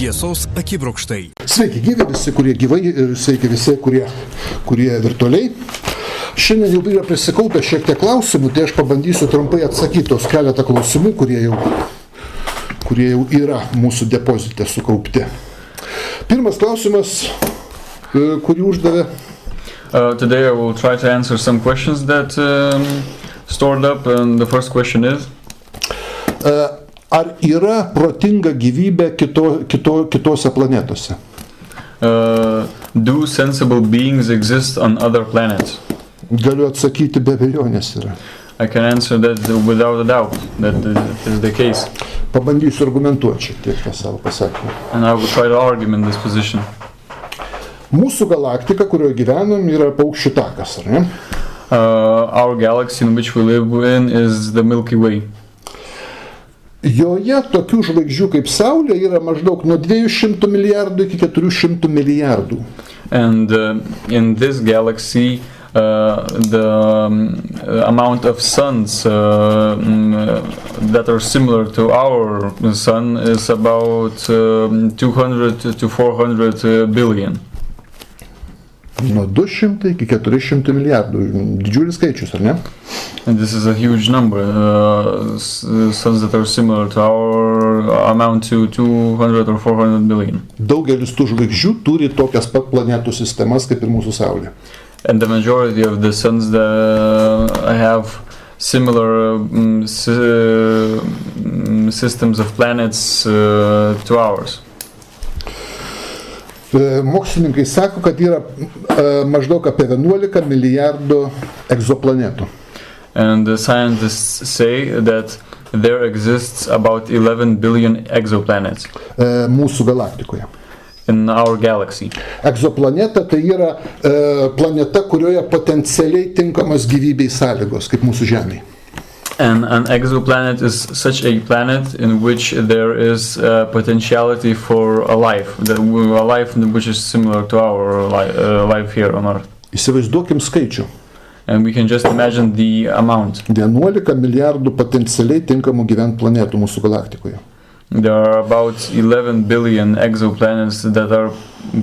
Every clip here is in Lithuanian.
Tiesos akibrokštai. Sveiki gyvi visi, kurie gyvai ir sveiki visi, kurie virtualiai. Šiandien jau yra prisikaupę šiek tiek klausimų, tai aš pabandysiu trumpai atsakyti tos keletą klausimų, kurie jau yra mūsų depozite sukaupti. Pirmas klausimas, kurį uždavė. Today I will try to answer some questions that stored up, and the first question is: ar yra protinga gyvybė kitose planetose? Do sensible beings exist on other planets? Galiu atsakyti, be abejonės yra. I can answer that without a doubt that is the case. Pabandysiu argumentuoti šiek tiek tą savo pasakymą. And I will try to argue in this position. Mūsų galaktika, kurioje gyvenam, yra paukščių takas, ar ne? Our galaxy in which we live in is the Milky Way. Joje tokių žvaigždžių kaip Saulė yra maždaug nuo 200 milijardų iki 400 milijardų. And in this galaxy, the amount of suns that are similar to our sun is about 200 to 400 billion. Nuo 200 iki 400 milijardų. Didžiulis skaičius, ar ne? And this is a huge number. Suns that are similar to our amount to 200 or 400 billion. Daugelis tų žvaigždžių turi tokias pat planetų sistemas kaip ir mūsų Saulė. And the majority of the suns that have similar systems of planets to ours. Mokslininkai sako, kad yra maždaug apie 11 milijardų egzoplanetų. And the scientists say that there exists about 11 billion exoplanets. Mūsų galaktikoje. In our galaxy. Egzoplaneta tai yra planeta, kurioje potencialiai tinkamos gyvybei sąlygos, kaip mūsų Žemėje. And an exoplanet is such a planet in which there is potentiality for a life which is similar to our life here on Earth. Įsivaizduokim skaičių. And we can just imagine the amount. 11 milijardų potencialiai tinkamų gyventi planetų mūsų galaktikoje. There are about 11 billion exoplanets that are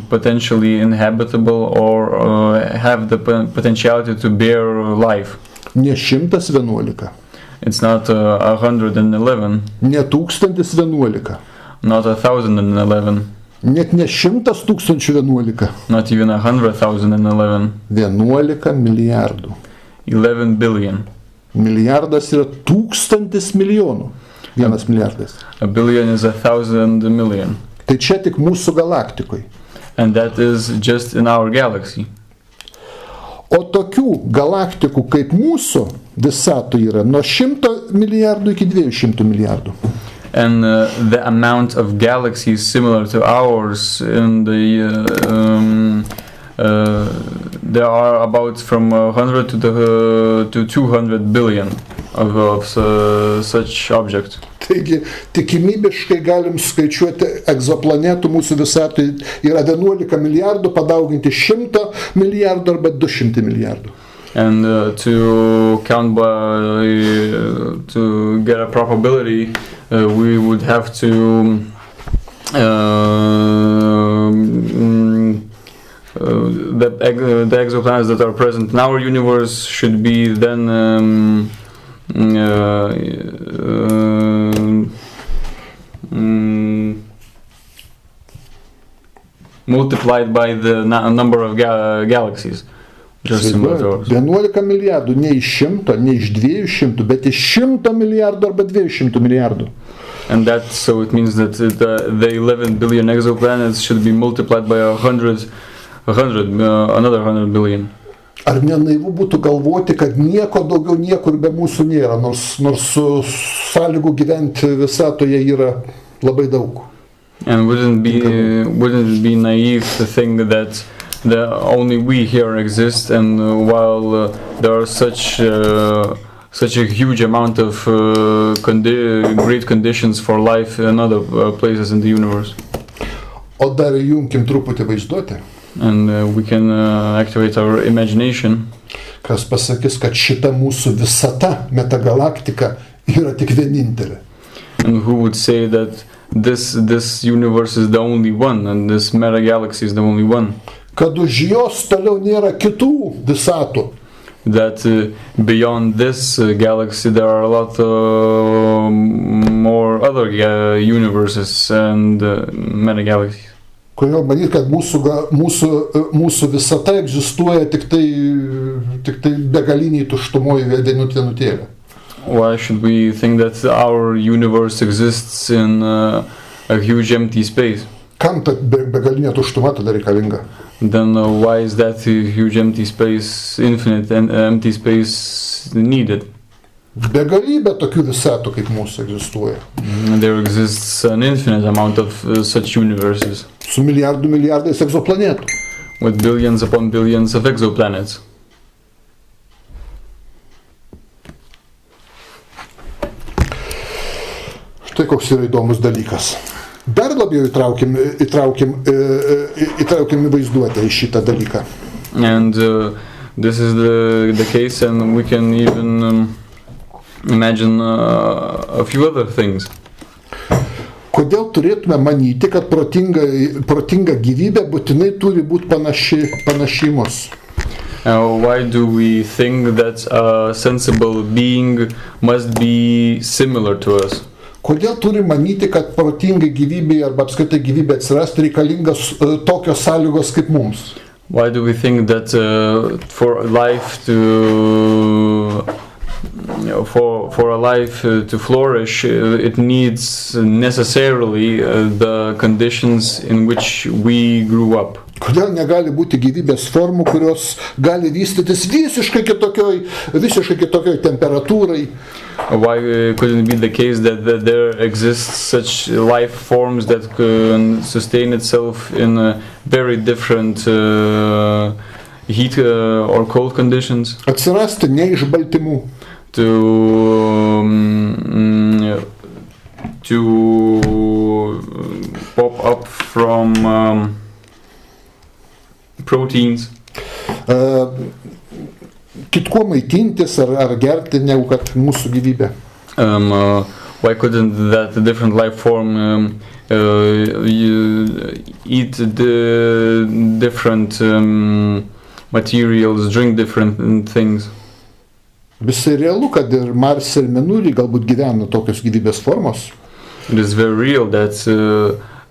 potentially inhabitable or have the potentiality to bear life. Ne 111. It's not 111. Ne 1011. Not 1011. Net ne 100,011. Not even 100,011. 11 milijardų. 11 billion. Milijardas yra 1000 milijonų. 1 milijardas. A billion is 1,000 million. Tai čia tik mūsų galaktikoje. And that is just in our galaxy. O tokių galaktikų kaip mūsų visatų yra nuo 100 milijardų iki 200 milijardų. And the amount of galaxies similar to ours in there are about from 100 to 200 billion of such objects. Taigi, tikimybiškai galim skaičiuoti egzoplanetų mūsų visatui yra 11 milijardų padauginti 100 milijardų arba 200 milijardų. And to count to get a probability, we would have to the exoplanets that are present in our universe should be then multiplied by the number of galaxies. 11 milijardų, ne iš 100, ne iš 200, bet iš 100 milijardų arba 200 milijardų. And so it means that the 11 billion exoplanets should be multiplied by another 100 billion. Ar nenaivu būtų galvoti, kad nieko daugiau niekur be mūsų nėra, nors sąlygų gyventi visatoje yra labai daug. And wouldn't it be naive to think that only we here exist, and while there are such a huge amount of great conditions for life in other places in the universe. O dar įjunkim truputį vaizduotę. And we can activate our imagination. Kas pasakys, kad šita mūsų visata, metagalaktika, yra tik vienintelė. And who would say that this universe is the only one, and this meta galaxy is the only one. Kad už jos toliau nėra kitų visatų. That beyond this galaxy there are a lot more other universes and meta galaxies. Kodėl manyti, kad mūsų visata egzistuoja tik tai begaliniai tuštumoje vienutėlė? Why should we think that our universe exists in a huge empty space? Kam ta begalinė tuštuma tada reikalinga? Then why is that huge empty space, infinite and empty space needed? Begalybė tokių visatų kaip mūsų egzistuoja. There exists an infinite amount of such universes. Su milijardais egzoplanetų. With billions upon billions of exoplanets. Štai koks yra įdomus dalykas. Dar labiau įtraukiam į vaizduotę į šitą dalyką. And this is the case, and we can even imagine a few other things. Kodėl turėtume manyti, kad protinga gyvybė būtinai turi būti panaši į mus? Why do we think that a sensible being must be similar to us? Kodėl turi manyti, kad protingai gyvybė arba apskritai gyvybė atsirasti reikalingas tokios sąlygos kaip mums? Why do we think that for life to for a life to flourish, it needs necessarily the conditions in which we grew up? Kodėl negali būti gyvybės formų, kurios gali vystytis visiškai kitokioj temperatūrai? Why couldn't it be the case that there exists such life forms that can sustain itself in very different heat or cold conditions? Atsirasti ne iš baltymų. To pop up from proteins. Kitkuo maitintis ar gerti negu kad mūsų gyvybė. Why couldn't that different life form eat the different materials, drink different things? Visai realu, kad ir Marse ir Mėnuly galbūt gyvena tokios gyvybės formos. It is very real that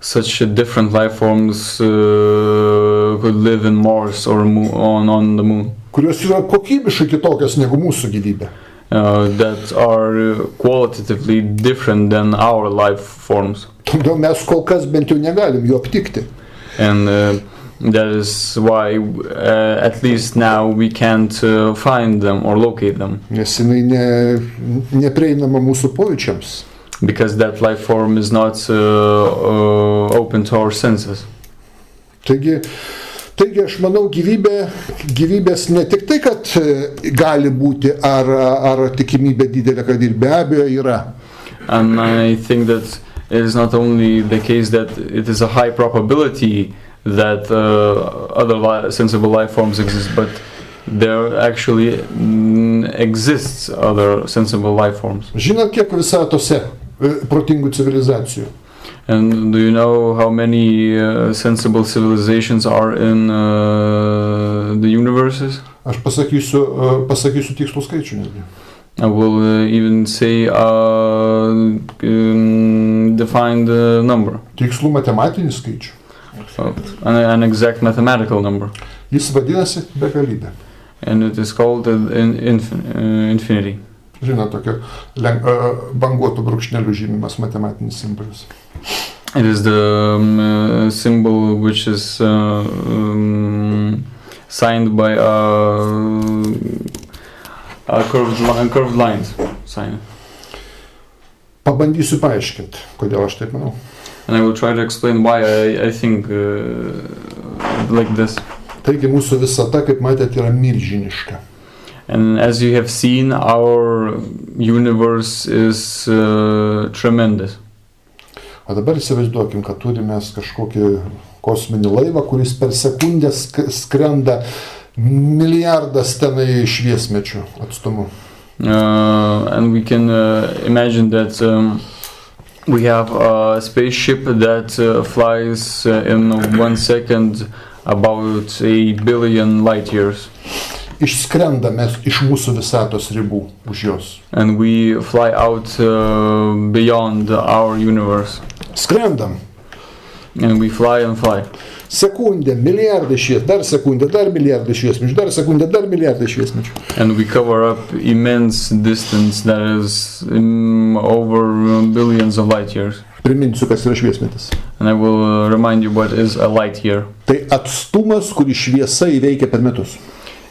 such different life forms could live in Mars or on the moon. Kurios yra kokybiškai kitokios negu mūsų gyvybė. That are qualitatively different than our life forms. Todėl mes kol kas bent jau negalim jų aptikti. And that is why at least now we can't find them or locate them. Nes jinai neprieinama mūsų pojūčiams. Because that life form is not open to our senses. Taigi aš manau, gyvybės ne tik tai, kad gali būti, ar tikimybė didelė, kad ir be abejo yra. And I think that it is not only the case that it is a high probability that other sensible life forms exist, but there actually exists other sensible life forms. Žinot, kiek visatose protingų civilizacijų? And do you know how many sensible civilizations are in the universes? Aš pasakysiu tikslų skaičių netgi. I will even say defined number. Tikslų matematinį skaičių. An exact mathematical number. Jis vadinasi begalybė. And it is called infinity. Žinot, tokio banguotų brūkšnelių žymimas matematinis simbolis. It is the symbol which is signed by a curved lines sign. Pabandysiu paaiškinti, kodėl aš taip manau. And I will try to explain why I think like this. Taigi mūsų visata, kaip matėte, yra milžiniška. And as you have seen, our universe is tremendous. O dabar įsivaizduokim, kad turime kažkokį kosminį laivą, kuris per sekundę skrenda milijardas tenai šviesmečių atstumu. And we can imagine that We have a spaceship that flies in 1 second about 1 billion light years. Išskrendame iš mūsų visatos ribų už jos. And we fly out beyond our universe. Skrendam. And we fly and fly. Sekundė, milijardai šviesmečių, dar sekundė, dar milijardai šviesmečių, dar sekundė, dar milijardai šviesmečių. And we cover up immense distance that is over billions of light years. Priminsiu, kas yra šviesmetis. And I will remind you what is a light year. Tai atstumas, kurį šviesa įveikia per metus.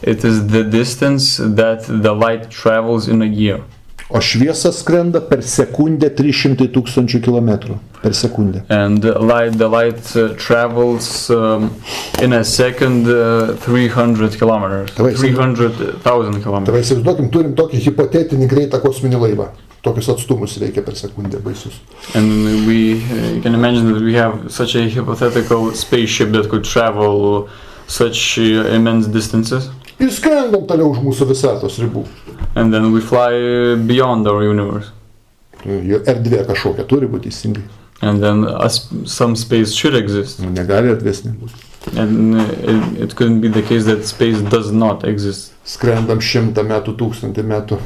It is the distance that the light travels in a year. O šviesa skrenda per sekundę 300 000 kilometrų. Per sekundę. And the light travels in a second 300 kilometers. 300,000 kilometers. Tai įsivaizduokim, turim tokį hipotetinį greitą kosminį laivą. Tokius atstumus reikia per sekundę, baisus. And we can imagine that we have such a hypothetical spaceship that could travel such immense distances. Ir skrendam toliau už mūsų visatos ribų. And then we fly beyond our universe. Erdvė kažkokia turi būti teisingai. And then some space should exist. Negali erdvės nebūti. And it couldn't be the case that space does not exist. Skrendam 100 metų, 1000 metų.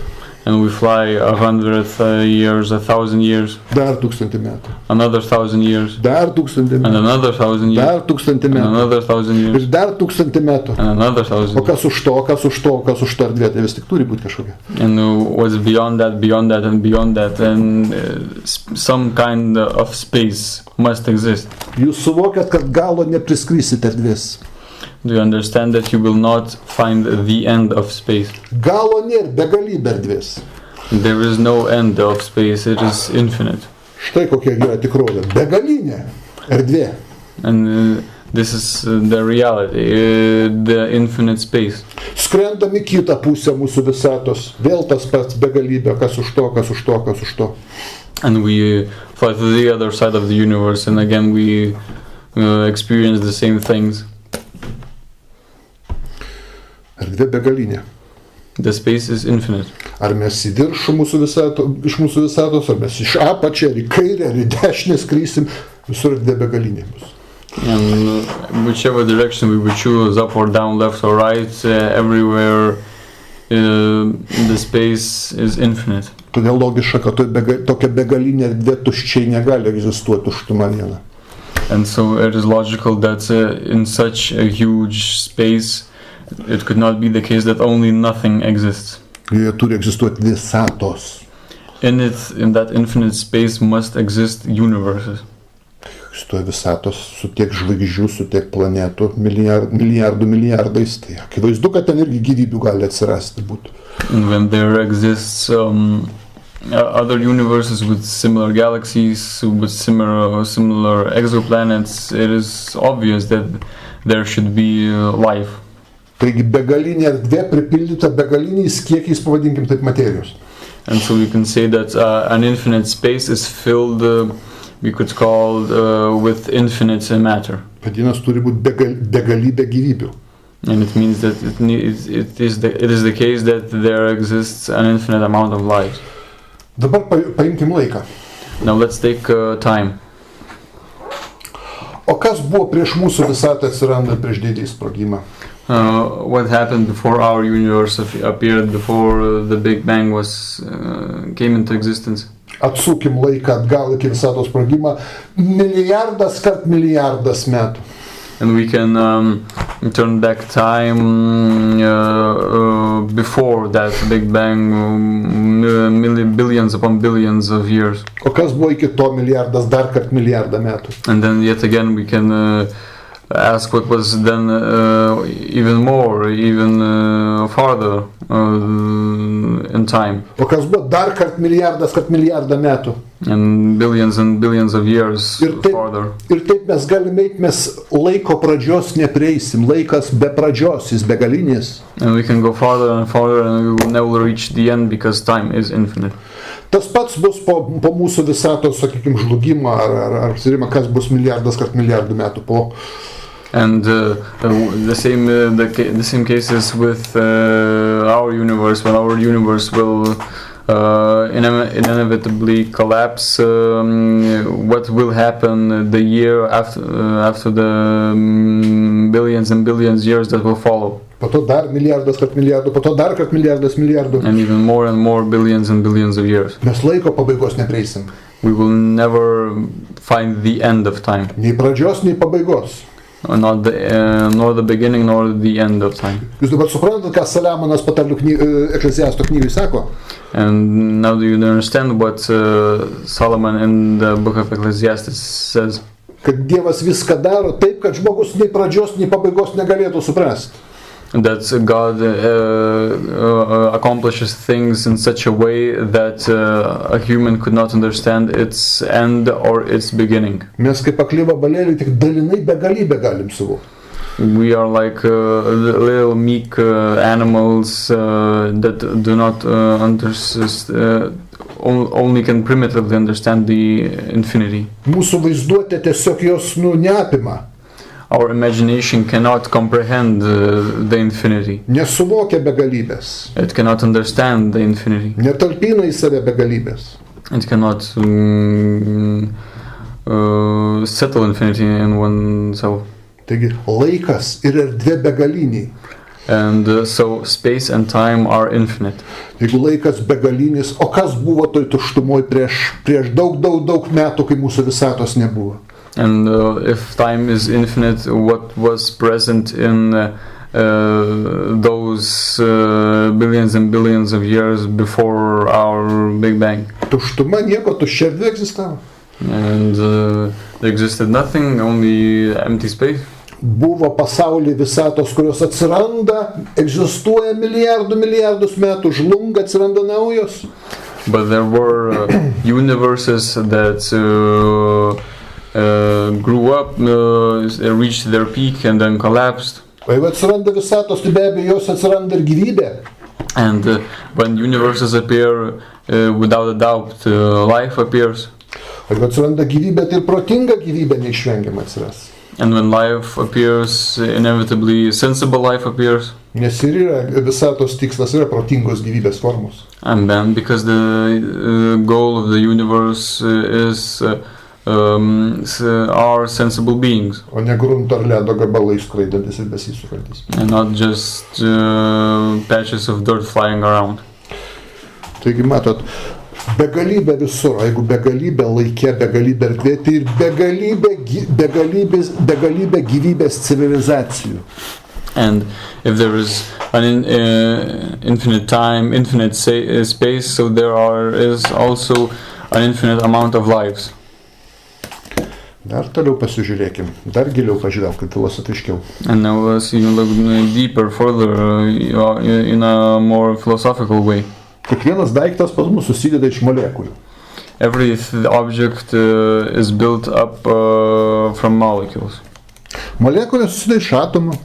And we fly 100 years, 1,000 years. Dar 1000 metų. Another 1,000 years. Dar 1000 metų. And another 1,000 years. Dar 1000 metų. And another 1,000 years. Ir dar 1000 metų. And another 1,000. O kas už to, kas už to, kas už to erdvė, tai vis tik turi būti kažkokia. And what's beyond that, and beyond that, and some kind of space must exist. Jūs suvokiat, kad galo nepriskrisit erdvės. Do you understand that you will not find the end of space? Galo nėra, begalybė erdvės. There is no end of space, it is infinite. Štai kokia yra tikrovė. Begalinė erdvė. And this is the reality, the infinite space. Skrendam į kitą pusę mūsų visatos. Vėl tas pats begalybė, kas už to, kas už to, kas už to. And we fly to the other side of the universe, and again we experience the same things. Erdvė begalinė. The space is infinite. Ar mes į viršų iš mūsų visatos, ar mes iš apačią, ar į kairę, ar į dešinę skrysim, visur erdvė begalinė bus. And whichever direction we would choose, up or down, left or right, everywhere the space is infinite. Todėl logiška, kad tokia begalinė erdvė tuščiai negali egzistuoti tuštuma viena. And so it is logical that in such a huge space it could not be the case that only nothing exists. Joje turi egzistuoti visatos. In that infinite space must exist universes. Egzistuoja visatos su tiek žvaigždžių, su tiek planetų, milijardais. Tai akivaizdu, kad ten irgi gyvybių gali atsirasti būtų. And when there exists other universes with similar galaxies, with similar exoplanets, it is obvious that there should be life. Taigi begalinė erdvė pripildyta begaliniais kiekiais, pavadinkim taip, materijos. And so we can say that an infinite space is filled, we could call with infinite matter. Vadinasi, turi būti begalybė gyvybių. And it means that it is the case that there exists an infinite amount of life. Dabar paimkim laiką. Now let's take time. O kas buvo prieš mūsų visatą atsiranda prieš didįjį sprogimą? What happened before our universe appeared, before the Big Bang came into existence? Atsukim laiką atgal iki visatos sprogimą milijardas kart milijardas metų. And we can turn back time before that Big Bang, billions upon billions of years. O kas buvo iki to milijardas dar kart milijardą metų? And then yet again we can ask what was then even more, even farther in time. O kas buvo dar kart milijardą metų? And billions of years farther. Ir taip mes galime eiti, mes laiko pradžios neprieisim, laikas be pradžios, jis begalinis. And we can go farther and farther and we will never reach the end because time is infinite. Tas pats bus po mūsų visatos, sakykime, žlugimo, ar kas bus milijardas kart milijardų metų po. And the same cases with our universe, when our universe will inevitably collapse, what will happen the year after the billions and billions years that will follow. Po to dar milijardas kart milijardų, po to dar kart milijardas milijardų. And even more billions and billions of years. Mes laiko pabaigos nepreisim. We will never find the end of time. Nei pradžios, nei pabaigos. Not nor the beginning nor the end of time. Jūs dabar suprantate, ką Saliamonas patarlių Ekleziasto knygoj sako? And now do you understand what Solomon in the book of Ecclesiastes says? Kad Dievas viską daro taip, kad žmogus nei pradžios, nei pabaigos negalėtų suprasti. That God accomplishes things in such a way that a human could not understand its end or its beginning. Mes kaip akli vabalėliai tik dalinai begalybę galim suvokti. We are like little meek animals that do not only can primitively understand the infinity. Mūsų vaizduotė tiesiog jos neapima. Our imagination cannot comprehend the infinity. Nesuvokia begalybės. It cannot understand the infinity. Netalpina į save begalybės. It cannot settle infinity in oneself. Taigi laikas ir erdvė begaliniai. And so space and time are infinite. Jeigu laikas begalinis, o kas buvo toj tuštumoj prieš daug metų, kai mūsų visatos nebuvo? And if time is infinite, what was present in those billions and billions of years before our Big Bang? Tuštuma nieko, tuščia erdvė egzistavo. And there existed nothing, only empty space. Buvo pasaulyje visatos, kurios atsiranda, egzistuoja milijardus metų, žlunga, atsiranda naujos. But there were universes that grew up, reached their peak and then collapsed. O jeigu atsiranda visatos, tai be abejo jos atsiranda ir gyvybė. And when universes appear, without a doubt, life appears. O jeigu atsiranda gyvybė, tai ir protinga gyvybė neišvengiamai atsiras. And when life appears, inevitably sensible life appears. Nes ir yra visatos tikslas yra protingos gyvybės formos. And then because the goal of the universe is are sensible beings. O ne grunto ar ledo gabalai skraidantis ir besisukantis. And not just patches of dirt flying around. Taigi matot, begalybė visur, jeigu begalybė laike, begalybė erdvė, tai ir begalybė gyvybės civilizacijų. And if there is an infinite time, infinite space, so there is also an infinite amount of lives. Dar toliau pasižiūrėkim, dar giliau pažiūrėkim, filosofiškiau. And now let's even look deeper, further, in a more philosophical way. Kiekvienas daiktas pas mus susideda iš molekulių. Every object is built up from molecules. Molekulės susideda iš atomų.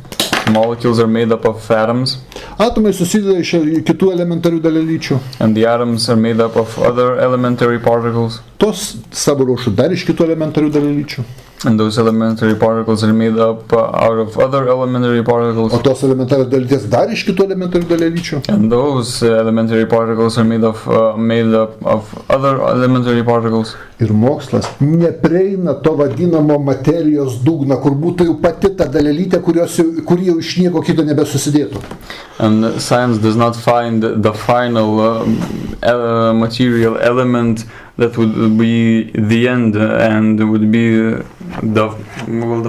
Molecules are made up of atoms. Atomai susideda iš kitų elementarių dalelyčių. And the atoms are made up of other elementary particles. Tos savo ruožu dar iš kitų elementarių dalelyčių. And those elementary particles are made up out of other elementary particles. O tos elementarios dalelytės dar iš kitų elementarių dalelyčių. And those elementary particles are made up of other elementary particles. Ir mokslas neprieina to vadinamo materijos dugno, kur būtų jau pati ta dalelytė, kuri jau iš nieko kito nebesusidėtų. And science does not find the final material element that would be the end and would be the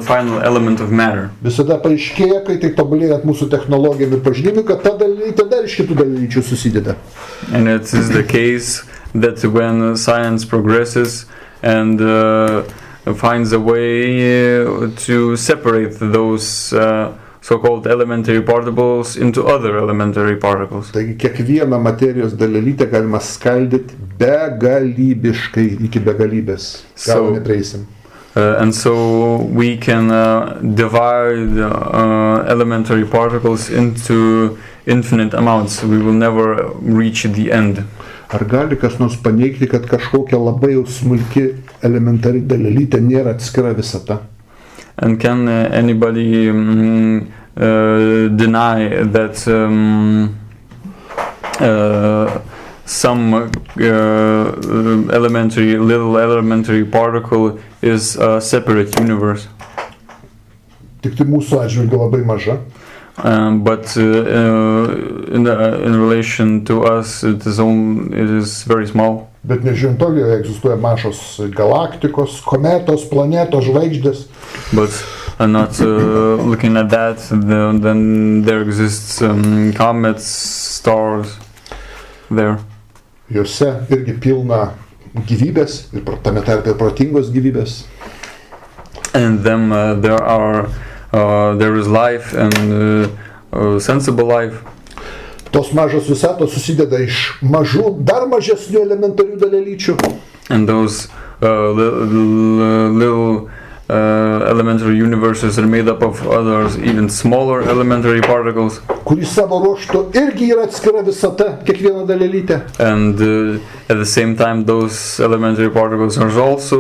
final element of matter. Visada paaiškėja, kai tik tobulėjant mūsų technologijom ir pažinimui, kad ta dalelytė dar iš kitų dalelyčių susideda. And it is the case that when science progresses and finds a way to separate those so-called elementary particles into other elementary particles. Taigi kiekvieną materijos dalelytę galima skaldyti begalybiškai iki begalybės. Gal neprieisim. And so we can divide elementary particles into infinite amounts. We will never reach the end. Ar gali kas nors paneigti, kad kažkokia labai jau smulki elementari dalelytė nėra atskira visata? And can anybody deny that some little elementary particle is a separate universe. Tik tai mūsų atžvilgiu labai maža. But in relation to us, it is very small. Bet nežiūrint to, joje egzistuoja mažos galaktikos, kometos, planetos, žvaigždės. But not looking at that, then there exists comets, stars there. Jose irgi pilna gyvybės, ir tame tarpe protingos gyvybės. And then there is life and sensible life. Tos mažos visatos susideda iš mažų, dar mažesnių elementarių dalelyčių. And those little elementary universes are made up of others, even smaller elementary particles. Kuri savo ruožtu irgi yra atskira visata, kiekviena dalelytė. And at the same time, those elementary particles are also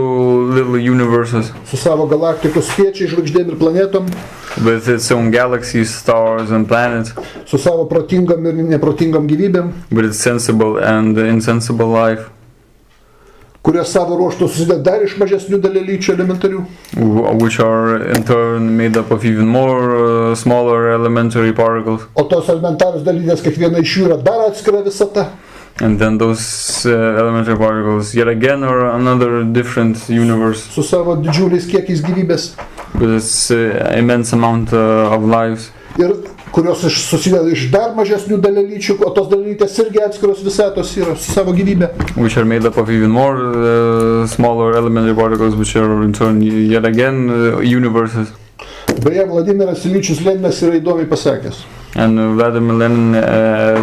little universes. Su savo galaktikos spiečiais, žvaigždėm ir planetom. With its own galaxies, stars and planets. Su savo protingam ir neprotingam gyvybėm. With its sensible and insensible life. Kurie savo ruožtu susideda dar iš mažesnių dalelyčių elementarių. Which are in turn made up of even more smaller elementary particles. O tos elementarios dalelytės, kiekviena iš jų yra dar atskira visata. And then those elementary particles yet again are another different universe. Su savo didžiuliais kiekiais gyvybės. With its immense amount of lives. Ir kurios susideda iš dar mažesnių dalelyčių, o tos dalelytės irgi atskiros visatos yra su savo gyvybė. Which are made up of even more smaller elementary particles, which are in turn yet again universes. Beje, Vladimiras Iličius Leninas yra įdomiai pasakęs. And Vladimir Lenin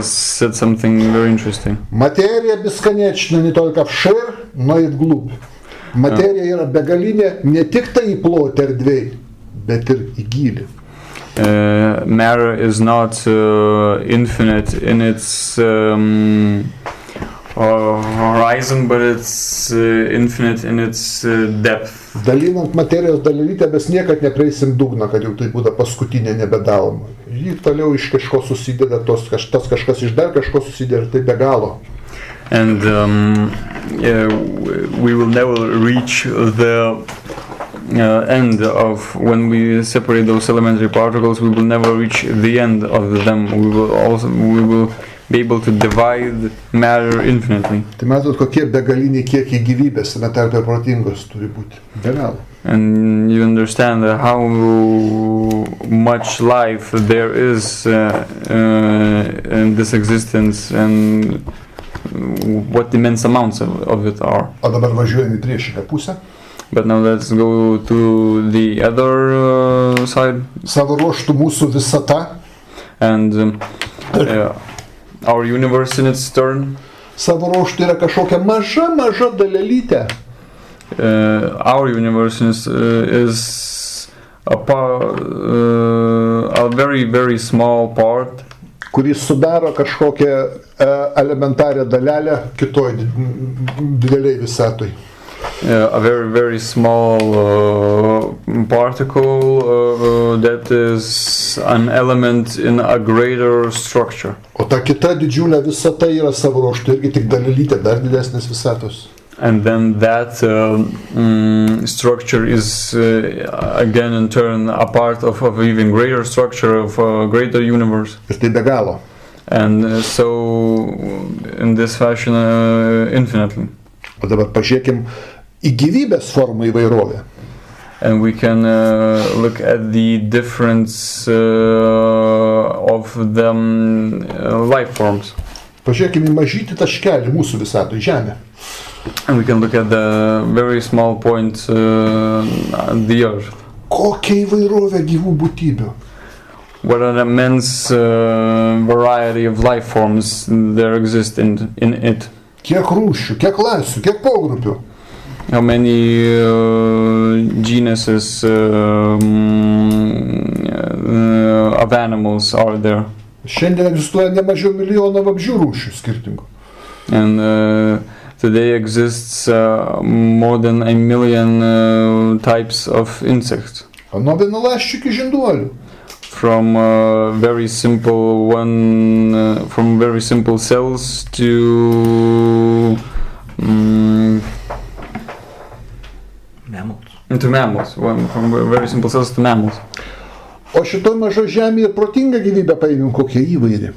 said something very interesting. Materija бесконечна не только вширь, но и вглубь. Materija yra begalinė ne tik tai į plotį erdvėj, bet ir į gylį. Matter is not infinite in its horizon, but it's infinite in its depth. Dalinant materijos dalelytę mes niekad neprieisim dugną, kad jau tai būtų paskutinė nebedaloma. Ji toliau iš kažko susideda, tas kažkas iš dar kažko susideda, tai be galo. And we will never reach the end of when we separate those elementary particles. We will never reach the end of them. We will be able to divide matter infinitely. Tai matot, kokie begaliniai kiekiai gyvybės, tame tarpe protingos turi būti. Be galo. And you understand how much life there is in this existence and what immense amounts of it are. O dabar važiuojame į priešingą pusę. But now let's go to the other side. Savo ruožtų mūsų visata. And our universe in its turn. Savo ruožtų yra kažkokia maža dalelytė. Our universe is a very small part. Kuris sudaro kažkokią elementarią dalelę kitoj dideliai visatoj. A very small particle that is an element in a greater structure. O ta kita didžiulė visata yra savo ruožtu irgi tik dalelytė, dar didesnės visatos. And then that structure is again in turn a part of even greater structure of a greater universe. Ir tai be galo. And so in this fashion infinitely. O dabar pažiūrėkim į gyvybės formų įvairovę. And we can look at the difference of them life forms. Pažiūrėkim į mažytį taškelį mūsų visatoj, Žemę. And we can look at the very small point, the earth. Kokia įvairovė gyvų būtybių. What an immense variety of life forms there exist in it. Kiek rūšių, kiek klasių, kiek pogrupių. How many genuses of animals are there? Šiandien egzistuoja ne mažiau milijono vabzdžių rūšių skirtingų. And today exists more than 1 million types of insects. Nuo vienaląsčių iki žinduolių. from very simple from very simple cells to mammals. From very simple cells to mammals. O šitoj mažo žemėje protinga gyvybė paėmėm kokia įvairi.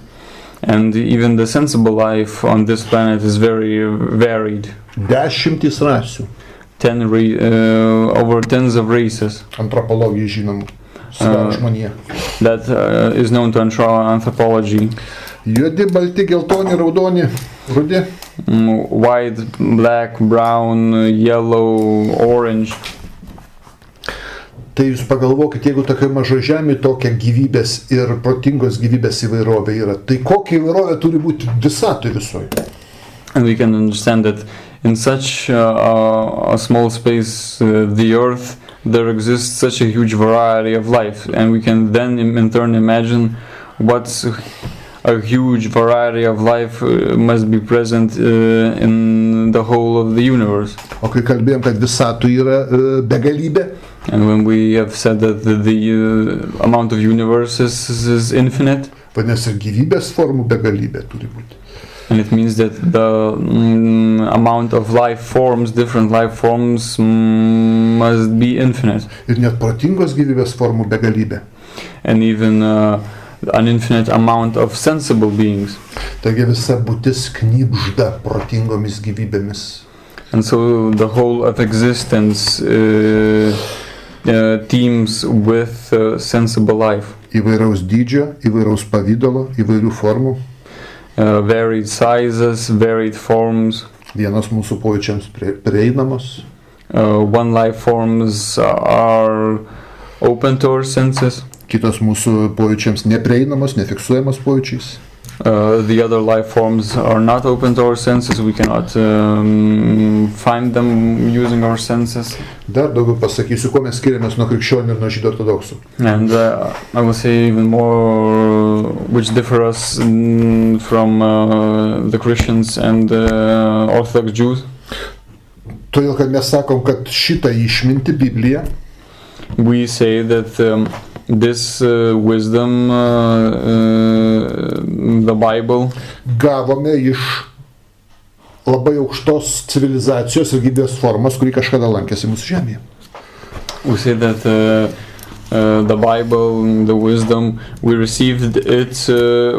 And even the sensible life on this planet is very varied. 10 rasių. Over tens of races. Antropologijai žinomų. Žmonija. That is known to anthropology. Juodi, balti, geltoni, raudoni, rudi. White, black, brown, yellow, orange. Tai jūs pagalvokit, jeigu tokia maža žemė, tokia gyvybės ir protingos gyvybės įvairovė yra, tai kokia įvairovė turi būti visatoj visoj? And we can understand that in such a small space, the earth, there exists such a huge variety of life, and we can then in turn imagine what's a huge variety of life must be present in the whole of the universe. O kai kalbėjom, kad visatoj yra begalybė, and when we have said that the amount of universes is infinite, vadinasi, ir gyvybės formų begalybė turi būti. And it means that the amount of life forms, different life forms, must be infinite. Ir net protingos gyvybės formų begalybė. And even an infinite amount of sensible beings. Taigi visa būtis knibžda protingomis gyvybėmis. And so the whole of existence teems with sensible life. Įvairaus dydžio, įvairaus pavydalo, įvairių formų. Varied sizes, varied forms. Vienos mūsų pojūčiams prieinamos. One life forms are open to our senses. Kitos mūsų pojūčiams neprieinamos, nefiksuojamos pojūčiais. The other life forms are not open to our senses. We cannot find them using our senses. Dar daugiau pasakysiu, kuo mes skiriamės nuo krikščionių ir nuo žydų ortodoksų. And I will say even more which differ us from the Christians and Orthodox Jews. Todėl, kad mes sakom, kad šitą išmintį Bibliją we say that this wisdom, the Bible, gavome iš labai aukštos civilizacijos ir gyvybės formos, kuri kažkada lankėsi mūsų žemėje. We say that the Bible, the wisdom, we received it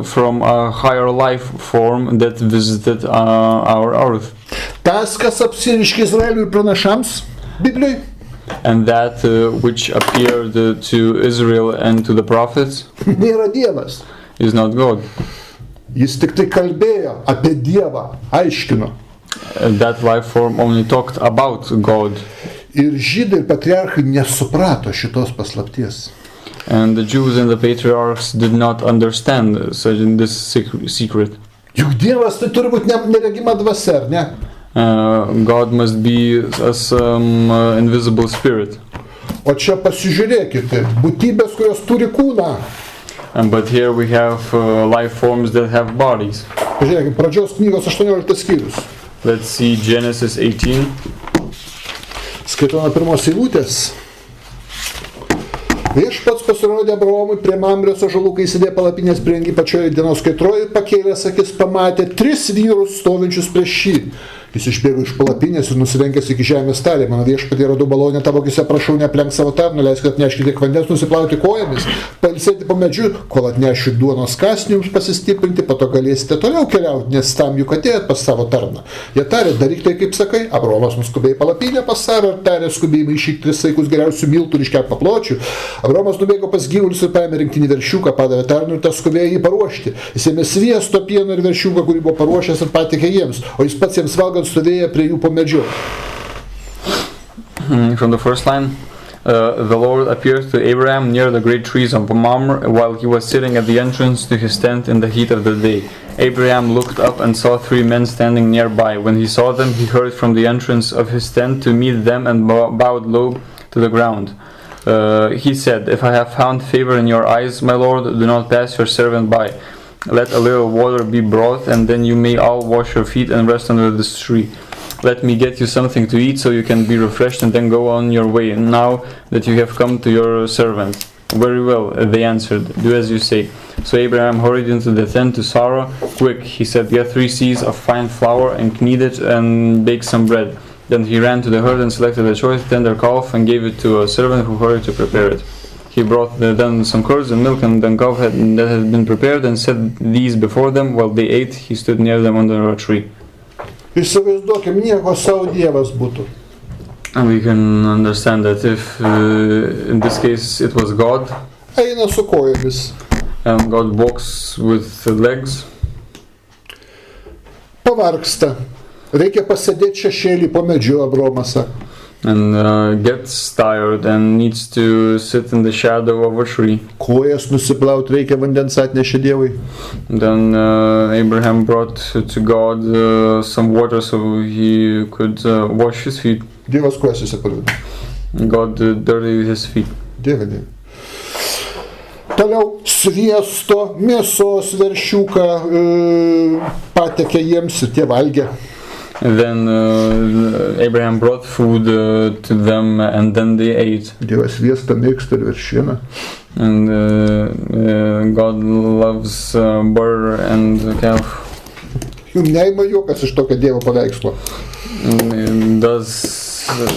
from a higher life form that visited our earth. Tas, kas apsiriškė Izraeliui ir pranašams Biblijoje, and that which appeared to Israel and to the prophets nėra Dievas. Is not God. Jis tik tai kalbėjo apie Dievą, aiškino. That life form only talked about God. Ir žydai ir patriarchai nesuprato šitos paslapties. And the Jews and the patriarchs did not understand this secret. Juk Dievas tai turi būti neregima dvasia, ar ne? God must be some invisible spirit. O čia pasižiūrėkite, būtybės, kurios turi kūną. But here we have life forms that have bodies. Pažiūrėkime, pradžios knygos 18 skyrius. Let's see Genesis 18. Skaitome pirmos eilutės. Viešpats pasirodė Abraomui prie Mamrės ąžuolų, kai sėdėjo palapinės prieangy pačioje dienos kaitroje, pakėlęs akis pamatė 3 vyrus stovinčius prieš jį. Jis išbėgo iš palapinės ir nusilenkęs iki žemės tarė: mano viešpatie, radau balonę tavo akyse, prašau, neaplenk savo tarno, leisk atnešti tiek vandens, nusiplauti kojomis, pailsėti po medžiu, kol atnešiu duonos kąsnį jums pasistiprinti, po to galėsite toliau keliauti, nes tam juk atėjot pas savo tarną. Jie tarė: daryk tai, kaip sakai. Abraomas nuskubėjo į palapinę pas Sarą ir tarė: skubiai maišyk 3 saikus geriausių miltų ir iškep papločių. Abraomas nubėgo pas gyvulius ir paėmė rinktinį veršiuką, padavė tarnui ir tas skubėjo jį paruošti. Jis ėmė sviesto, pieno ir veršiuką, kurį buvo paruošęs, ir patikė jiems, o jis pats jiems valgant stovėjo prie jų po medžiu. From the first line, the Lord appeared to Abraham near the great trees of Mamre while he was sitting at the entrance to his tent in the heat of the day. Abraham looked up and saw 3 men standing nearby. When he saw them, he hurried from the entrance of his tent to meet them and bowed low to the ground. He said, if I have found favor in your eyes, my Lord, do not pass your servant by. Let a little water be brought, and then you may all wash your feet and rest under this tree. Let me get you something to eat so you can be refreshed and then go on your way, now that you have come to your servant. Very well, they answered, do as you say. So Abraham hurried into the tent to Sarah. Quick, he said, get 3 seahs of fine flour and knead it and bake some bread. Then he ran to the herd and selected a choice tender calf and gave it to a servant who hurried to prepare it. He brought then some curds and milk and the calf that had been prepared and set these before them. While they ate, he stood near them under a tree. Įsivaizduokim, nieko savo Dievas būtų. And we can understand that if in this case it was God, Eina su kojomis. and God walks with legs, Pavargsta. Reikia pasėdėti šešėlį po medžiu, Abromas sako. and gets tired and needs to sit in the shadow of a tree. Kojas nusiplaut reikia, vandens atnešė Dievui. Then Abraham brought to God some water so he could wash his feet. Dievas kojas įsipaleido. God dirtied his feet. Dieve, Dieve. Toliau sviesto, mėsos veršiuką patekė jiems ir tie valgė. And then Abraham brought food to them and then they ate. Dievas sviestą mėgsta ir veršieną. And God loves butter and calf. Jums neima juokas iš tokio Dievo paveikslo. Does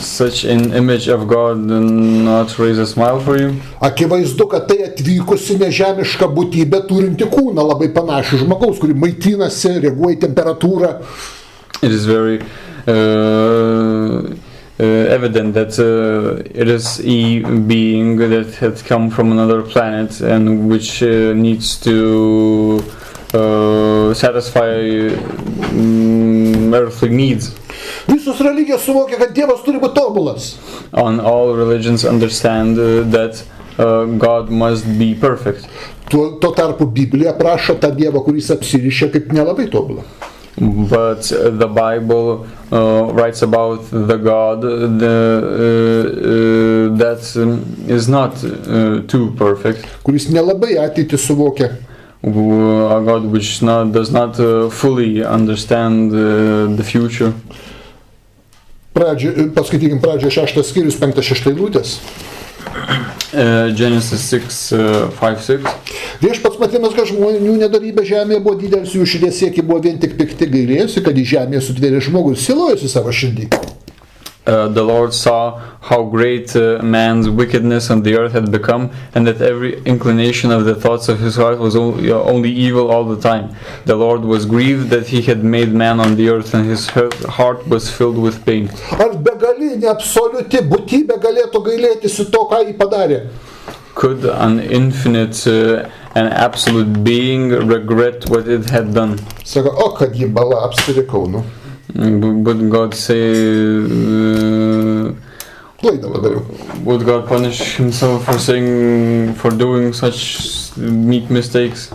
such an image of God not raise a smile for you? Akivaizdu, kad tai atvykusi nežemiška būtybė turinti kūną, labai panaši žmogaus, kuri maitinasi, reaguoja į temperatūrą. It is very evident that it is a being that had come from another planet and which needs to satisfy earthly needs. Visos religijos suvokia, kad Dievas turi būti tobulas. On all religions understand that God must be perfect. Tuo tarpu Biblija prašo tą Dievą, kuris apsirišia kaip nelabai tobulą. But the Bible writes about the God that is not too perfect. Kuris nelabai ateitį suvokia. A God which does not fully understand the future. Paskaitykim pradžią 6 skyrius 5-6 eilutės. Genesis 6:5-6. Viešpats matydamas, kad žmonių nedorybė žemėje buvo didelis, jų širdies siekiai buvo vien tik pikti, gailėjosi, kad į žemėje sutvėrė žmogų ir silojosi savo širdį. The Lord saw how great man's wickedness on the earth had become, and that every inclination of the thoughts of his heart was only evil all the time. The Lord was grieved that he had made man on the earth, and his heart was filled with pain. Ar begalinė absoliuti būtybė galėtų gailėtis į to, ką jį padarė? Could an infinite and absolute being regret what it had done? Sako, o kad jį bala apsirikau, nu. Would God say, would God punish himself for doing such meek mistakes?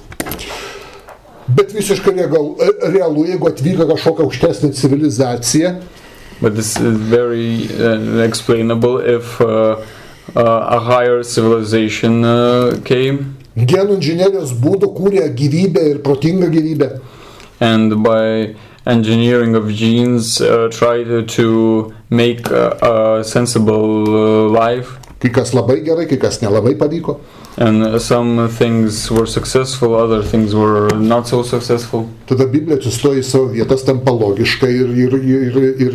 Bet visiškai realu, jeigu atvyko kažkokia aukštesnė civilizacija. But this is very explainable if a higher civilization came. Genų inžinerijos būdų kūrė gyvybę ir protingą gyvybę. And by engineering of genes tried to make a sensible life. Kai kas labai gerai, kai kas nelabai pavyko. And some things were successful, other things were not so successful. Tada Biblija atsistoja į savo vietas, tampa logiška ir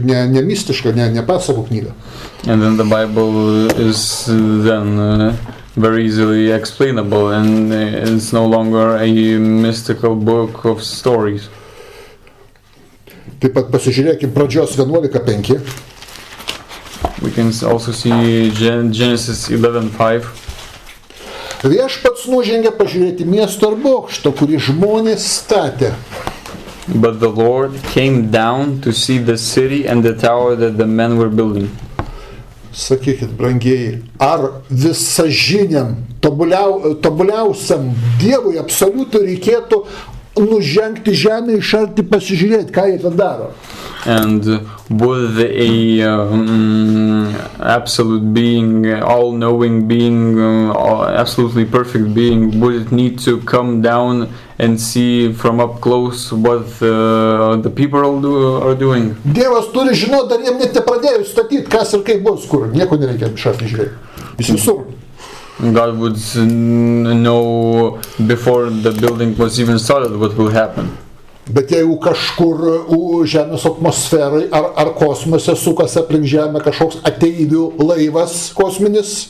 ne mistiška, ne pasakų knyga. And then the Bible is then very easily explainable and it's no longer a mystical book of stories. Taip pat pasižiūrėkime pradžios 11:5. We can also see Genesis 11:5. Viešpats nužengė pažiūrėti miesto ar bokšto, kurį žmonės statė. But the Lord came down to see the city and the tower that the men were building. Sakykit, brangieji, ar visažiniam, tobuliausiam Dievui absoliutų reikėtų nužengti žemę iš arti pasižiūrėti, ką jie ten daro? And would a absolute being, all-knowing being, absolutely perfect being, would it need to come down and see from up close what the people are doing? Dievas turi žinoti, dar jiem net nepradėjus statyti, kas ir kaip bus, kur nieko nereikia iš arti žiūrėti. Jis visur. God would know before the building was even started what will happen. Bet jeigu kažkur Žemės atmosferai ar kosmose sukasi aplink Žemę kažkoks ateivių laivas kosminis,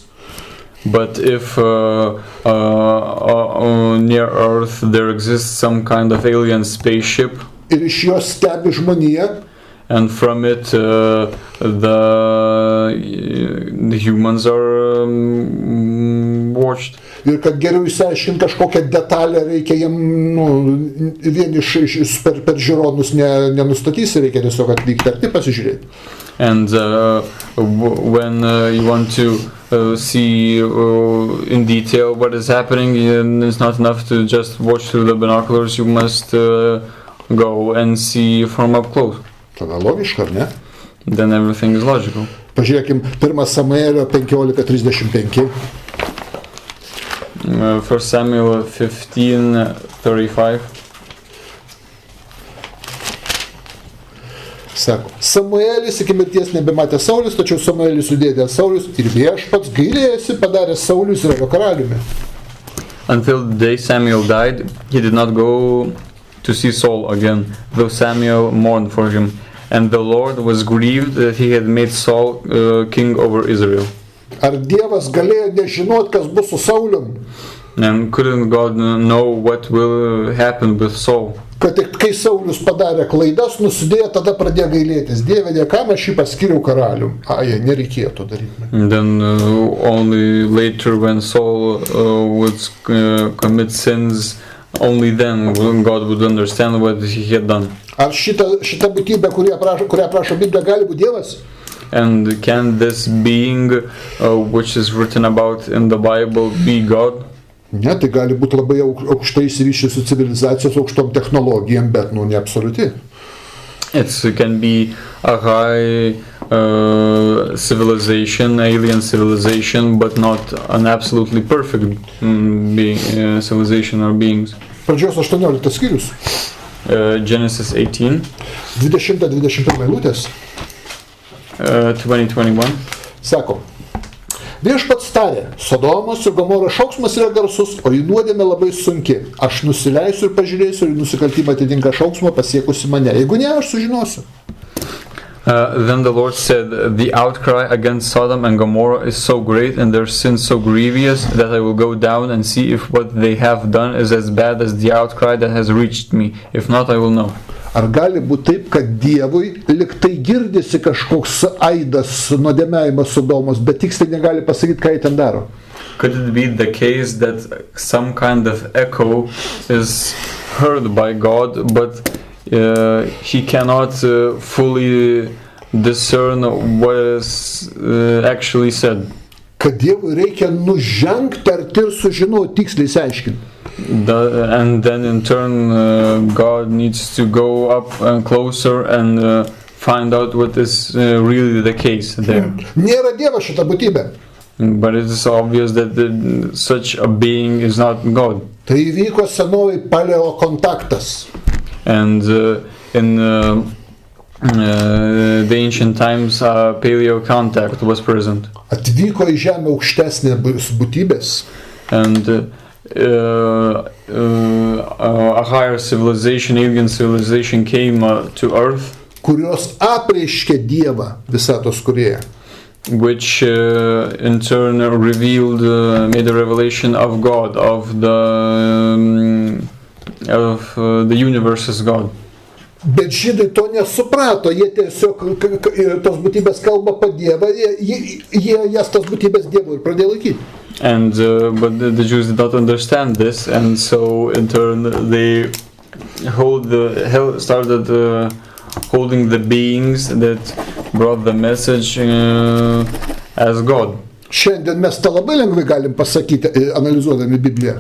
but if near Earth there exists some kind of alien spaceship, ir iš jos stebi žmoniją, and from it the humans are watched, ir kad geriau išsiaiškinti kažkokią detalę reikia jiem, vien per žiūronus nenustatysi, reikia tiesiog atvykti arti pasižiūrėti. And when you want to see in detail what is happening, it's not enough to just watch through the binoculars, you must go and see from up close. Tada logiška, ar ne? Then everything is logical. Pažiūrėkim, 1 Samuelio 15:35. 1 Samuel 15:35. Sako, Samuelis iki mirties nebematė Saulius, tačiau Samuelis sudėdė Saulius ir viešpats gailėjosi padarė Saulių Izraelio karaliumi. Until the day Samuel died, he did not go to see Saul again, though Samuel mourned for him. And the Lord was grieved that he had made Saul king over Israel. Ar Dievas galėjo nežinot, kas bus su Saulium? And couldn't God know what will happen with Saul? Kad tik kai Saulius padarė klaidas, nusidėjo, tada pradėjo gailėtis. Dieve, kam aš jį paskiriau karalium? Nereikėtų daryti. And then only later when Saul would commit sins, only then God would understand what he had done. Ar šita būtybė, kurią prašo Biblija, gali būti Dievas? And can this being which is written about in the Bible be God? Ne, tai gali būti labai aukštai išsivyščiusi su civilizacijos aukštom technologijom, bet ne absoliuti. It can be a high civilization, alien civilization, but not an absolutely perfect civilization or beings. Pradžios 18 skyrius. Genesis 18. 20-21 eilutės. 20-21. Sako, viešpats tarė, Sodomos ir Gomoros šauksmas yra garsus, o jų nuodėmė labai sunki. Aš nusileisiu ir pažiūrėsiu, ir nusikaltimą atitinka šauksmą pasiekusi mane. Jeigu ne, aš sužinosiu. Then the Lord said, the outcry against Sodom and Gomorrah is so great and their sin so grievous that I will go down and see if what they have done is as bad as the outcry that has reached me. If not, I will know. Ar gali būti taip, kad Dievui liktai girdisi kažkoks aidas nuodėmėjimas Sodomos, bet tiksliai negali pasakyti, ką jie ten daro? Could it be the case that some kind of echo is heard by God, but he cannot fully discern what is actually said? Kad Dievui reikia nužengti arti ir sužinoti, tiksliai išsiaiškinti. And then in turn God needs to go up and closer and find out what is really the case there. Nėra Dievas šita būtybė. But it is obvious that such a being is not God. Tai įvyko senovai paleo kontaktas. And in the ancient times paleo contact was present. Atvyko į žemę aukštesnė būtybės. And a higher civilization, alien civilization came to earth, kurios apreiškė Dievą, visatos kūrėją. Which in turn revealed, made a revelation of God, of the universe's God. Bet žydai to nesuprato, jie tiesiog tos būtybės kalba pa Dievą, jie jas tos būtybės Dievu ir pradėjo laikyti. And but the Jews did not understand this, and so in turn they started holding the beings that brought the message as God. Šiandien mes tą labai lengvai galim pasakyti, analizuodami Bibliją.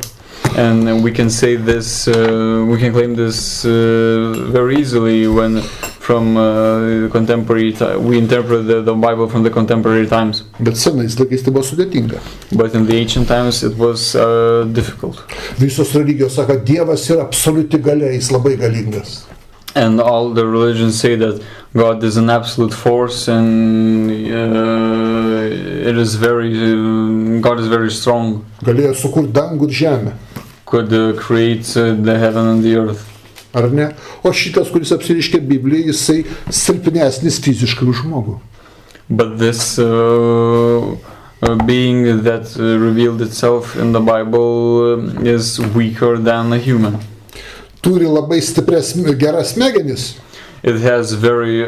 And we can say this, we can claim this very easily when from contemporary we interpret the Bible from the contemporary times. Bet senais laikais tai buvo sudėtinga. But in the ancient times it was difficult. Visos religijos sako, Dievas yra absoliuti galia, jis labai galingas. And all the religions say that God is an absolute force and God is very strong. Galėjo sukurti dangų ir žemę. Could create the heaven and the earth. Ar ne? O šitas, kuris apsiriškia Bibliją, jisai silpnesnis fiziškai už žmogų. But this being that revealed itself in the Bible is weaker than a human. Turi labai stiprias, geras smegenis. It has a very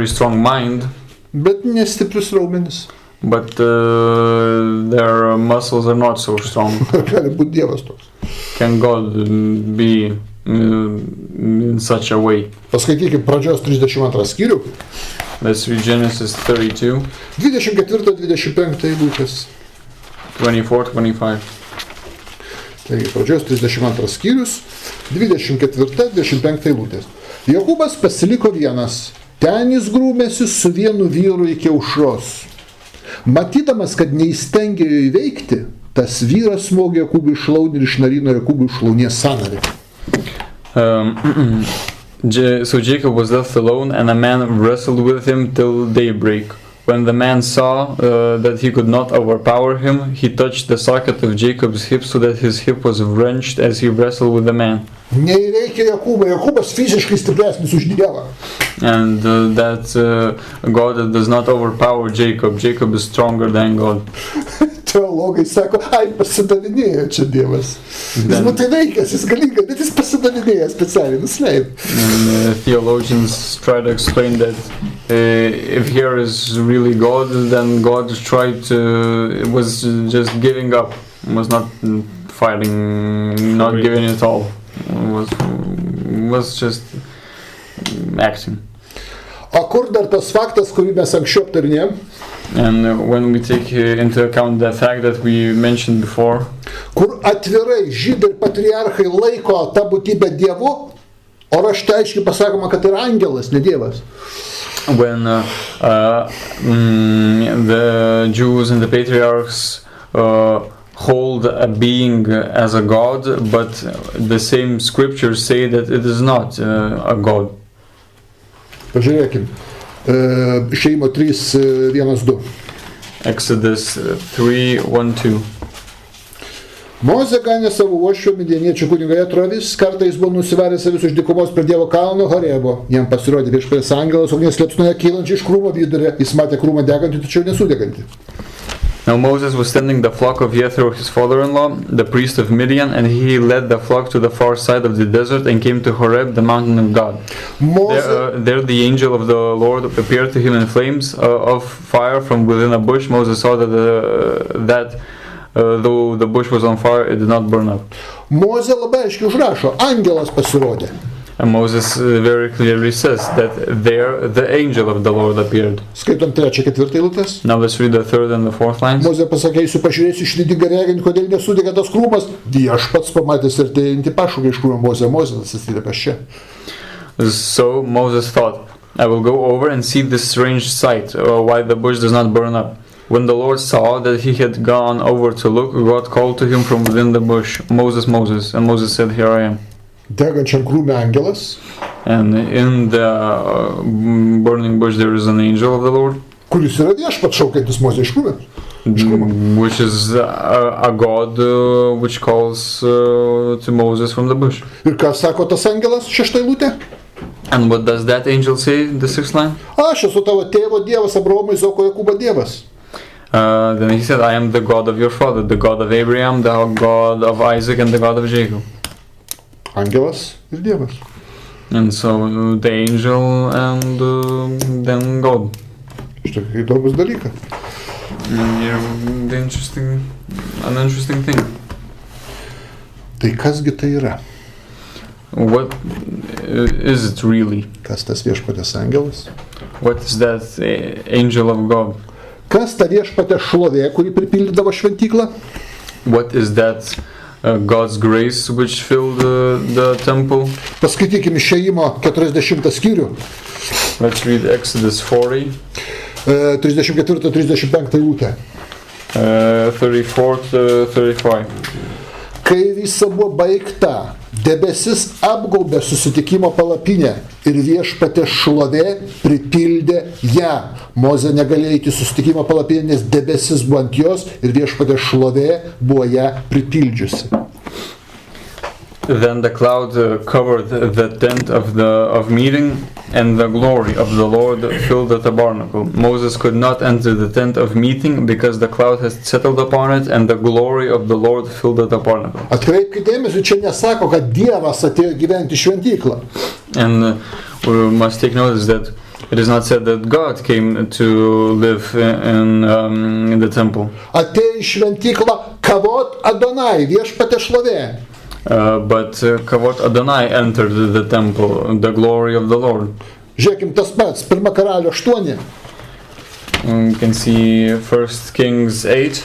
strong mind. Bet nestiprius raumenis. But their muscles are not so strong. Gali būti Dievas toks. Can God be in such a way? Paskaitykime pradžios 32 skyrių. Let's read Genesis 32. 24-25 eilutės. 24-25. Taigi pradžios 32 skyrius, 24-25 eilutės. Jokūbas pasiliko vienas. Ten jis grūmėsi su vienu vyru iki aušros. Matydamas, kad neįstengė jo įveikti, tas vyras smogė Jokūbui į šlaunį ir išnarino Jokūbui šlaunies sąnarį. So Jacob was left alone, and a man wrestled with him till daybreak. When the man saw that he could not overpower him, he touched the socket of Jacob's hip so that his hip was wrenched as he wrestled with the man. Neįveikė Jokūbą, Jokūbas fiziškai stipresnis už Dievą. And that God does not overpower Jacob. Jacob is stronger than God. Teologai sako, ai pasidavinėjo čia Dievas. Jis tai veikia, jis galingas, bet jis pasidavinėjo specialiai, nusileido. And theologians try to explain that if here is really God, then God was just giving up, was not fighting, not giving it all, was just acting. O kur dar tas faktas, kurį mes anksčiau aptarinėjom? And when we take into account the fact that we mentioned before, kur atvirai žydai ir patriarchai laiko tą būtybę Dievu, o rašte aiškiai pasakoma, kad yra angelas, ne Dievas. When the Jews and the patriarchs hold a being as a god, but the same scriptures say that it is not a god. Pažiūrėkim, Išėjimo 3:1-2. Exodus 3:1-2. Mozė ganė savo uošvio midjaniečių kunigo Jetro avis, kartą jis buvo nusivaręs avis už dykumos prie Dievo kalno Horebo. Jam pasirodė viešpatės angelas ugnies liepsnoje kylančiai iš krūmo vidurio. Jis matė krūmą degantį, tačiau nesudegantį. Now Moses was tending the flock of Jethro, his father-in-law, the priest of Midian, and he led the flock to the far side of the desert and came to Horeb, the mountain of God. There the angel of the Lord appeared to him in flames of fire from within a bush. Moses saw that though the bush was on fire, it did not burn up. Mozė labai aiškiai užrašo, angelas pasirodė. And Moses very clearly says that there the angel of the Lord appeared. Skaitom 3-4 eilutės. Now let's read the 3rd and the 4th lines. Mozė pasakė, eisiu pažiūrėsiu išdidingą reginį, kodėl nesudega tas krūmas. Viešpats pamatęs ir tai pašaukė iš krūmo Mozė atsistyrė čia. So Moses thought, I will go over and see this strange sight, why the bush does not burn up. When the Lord saw that he had gone over to look, God called to him from within the bush, Moses, Moses. And Moses said, Here I am. Degančiam krūme angelas. And in the burning bush there is an angel of the Lord. Kuris yra viešpats šaukiantis Mozę iš krūmės. Which is a God which calls to Moses from the bush. Ir ką sako tas angelas, 6 eilutė? And what does that angel say, the 6th line? Aš esu tavo tėvo Dievas, Abraomo, Izaoko, Jokūbo Dievas. Then he said, I am the God of your father, the God of Abraham, the God of Isaac, and the God of Jacob. Angelas ir Dievas. And so the angel and then God. Štai įdomus dalykas. An interesting thing. Tai kasgi tai yra? What is it really? Kas tas viešpatės angelas? What is that angel of God? Kas ta viešpatės šlovė, kuri pripildydavo šventyklą? What is that God's grace which filled the temple? Paskaitykime Išėjimo 40 skyrių. Let's read Exodus 40. 34-35 eilutė. 34-35. Kai visa buvo baigta, debesis apgaubė susitikimo palapinę ir viešpaties šlovė pripildė ją. Mozė negalėjo eiti į susitikimo palapinę, nes debesis buvo ant jos ir viešpaties šlovė buvo ją pripildžiusi. Then the cloud covered the tent of meeting, and the glory of the Lord filled the tabernacle. Moses could not enter the tent of meeting because the cloud had settled upon it, and the glory of the Lord filled the tabernacle. Atkreipkite dėmesį, čia nesako, kad Dievas atėjo gyventi į šventyklą. And we must take notice that it is not said that God came to live in the temple. Atėjo į šventyklą Kavod Adonai, viešpaties šlovė. But Kavod Adonai entered the temple, the glory of the Lord. Žiūrėkim tas pats, 1 Karalių 8. You can see 1 Kings 8.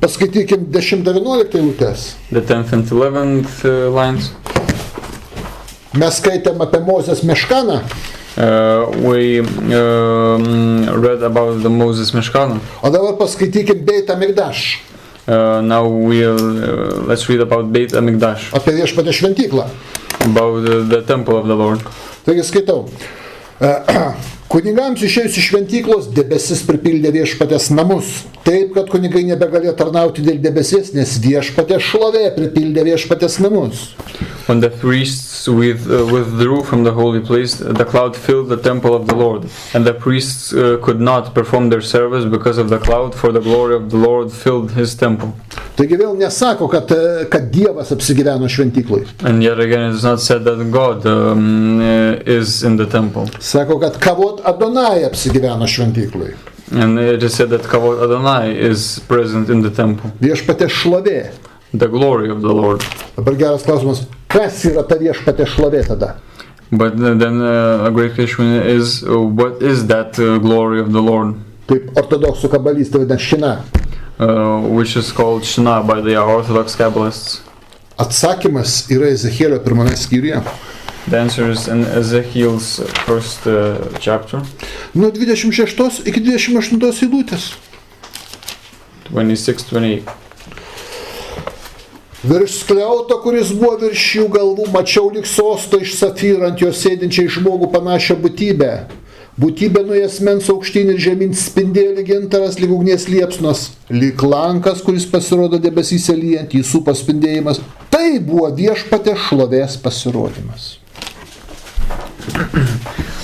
Paskaitykim 10-11 eilutes. The 10th and 11th lines. Mes skaitėm apie Mozės meškaną. We read about the Moses Meshkana. O dabar paskaitykim Beit Amikdaš. Now let's read about Beit Amikdash. Apie viešpatės šventyklą. About the temple of the Lord. Taigi skaitau. Kunigams išėjus iš šventyklos debesis pripildė viešpatės namus. Taip, kad kunigai nebegalėjo tarnauti dėl debesies, nes viešpatės šlovė pripildė viešpatės namus. When the priests withdrew from the holy place, the cloud filled the temple of the Lord, and the priests could not perform their service because of the cloud, for the glory of the Lord filled his temple. Taigi vėl nesako, kad Dievas apsigyveno šventykloj. And yet again, it is not said that God is in the temple. Sako, kad Kavod Adonai apsigyveno šventykloj. And it is said that Kavod Adonai is present in the temple. Viešpatės šlovė. The glory of the Lord. Dabar geras klausimas, kas yra ta viešpatės šlovė tada? But then a great question is, what is that glory of the Lord? Taip ortodoksų kabalistai vadina šina. Which is called Shina by the Orthodox Kabbalists. Atsakymas yra Ezechielio 1 skyriuje. The answer is in Ezekiel's first chapter. Nuo 26 iki 28 eilutės. 26-28. Virš skliauto, kuris buvo virš jų galvų, mačiau lyg sosto iš safyro ant jo sėdinčiai žmogų panašią būtybę. Būtybė nuo asmens aukštyn ir žemyn spindėjo lyg gintaras, lyg ugnies liepsnos, lyg lankas, kuris pasirodo debesyse lyjant, jį supa spindėjimas. Tai buvo viešpatės šlovės pasirodymas.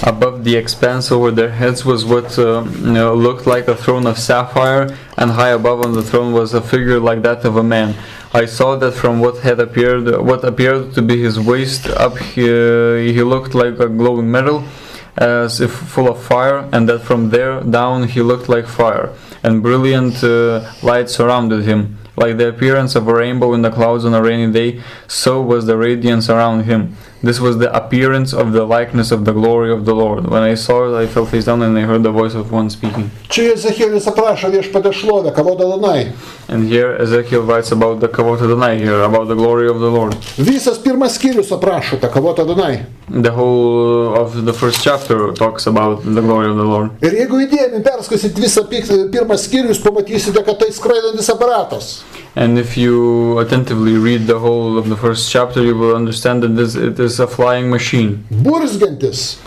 Above the expanse over their heads was what looked like a throne of sapphire, and high above on the throne was a figure like that of a man. I saw that from what appeared to be his waist up, he looked like a glowing metal, as if full of fire, and that from there down he looked like fire, and brilliant light surrounded him. Like the appearance of a rainbow in the clouds on a rainy day, so was the radiance around him. This was the appearance of the likeness of the glory of the Lord. When I saw it, I fell face down and I heard the voice of one speaking. Čia Ezekielis aprašo viešpatės šlovę, Kavod Adonai. And here Ezekiel writes about the Kavod Adonai here, about the glory of the Lord. Visas pirmas skyrius aprašo tą Kavod Adonai. The whole of the first chapter talks about the glory of the Lord. Ir jeigu įdėmi perskaityt visą pirmą skyrius, pamatysite, kad tai skraidantis aparatas. And if you attentively read the whole of the first chapter, you will understand that it is a flying machine. Burzgantis.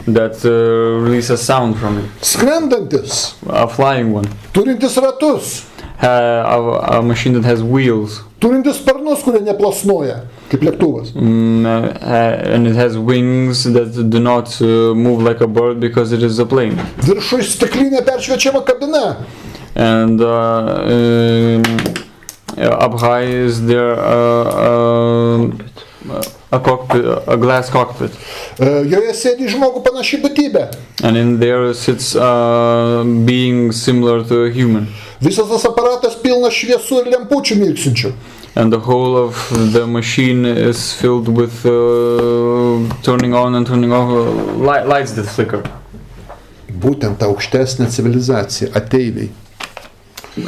That releases sound from it. Skrendantis. A flying one. Turintis ratus. A machine that has wheels. Turintis sparnus, kurie neplasnoja, kaip lėktuvas. And it has wings that do not move like a bird because it is a plane. Viršuj stiklinė peršviečiama kabina. And up high is there a cockpit, a glass cockpit. Joje sėdi žmogų panaši būtybė. And in there sits a being similar to a human. Visas tas aparatas pilnas šviesų ir lempučių mirksinčių. And the whole of the machine is filled with turning on and turning off lights that flicker. Būtent aukštesnė civilizacija, ateiviai.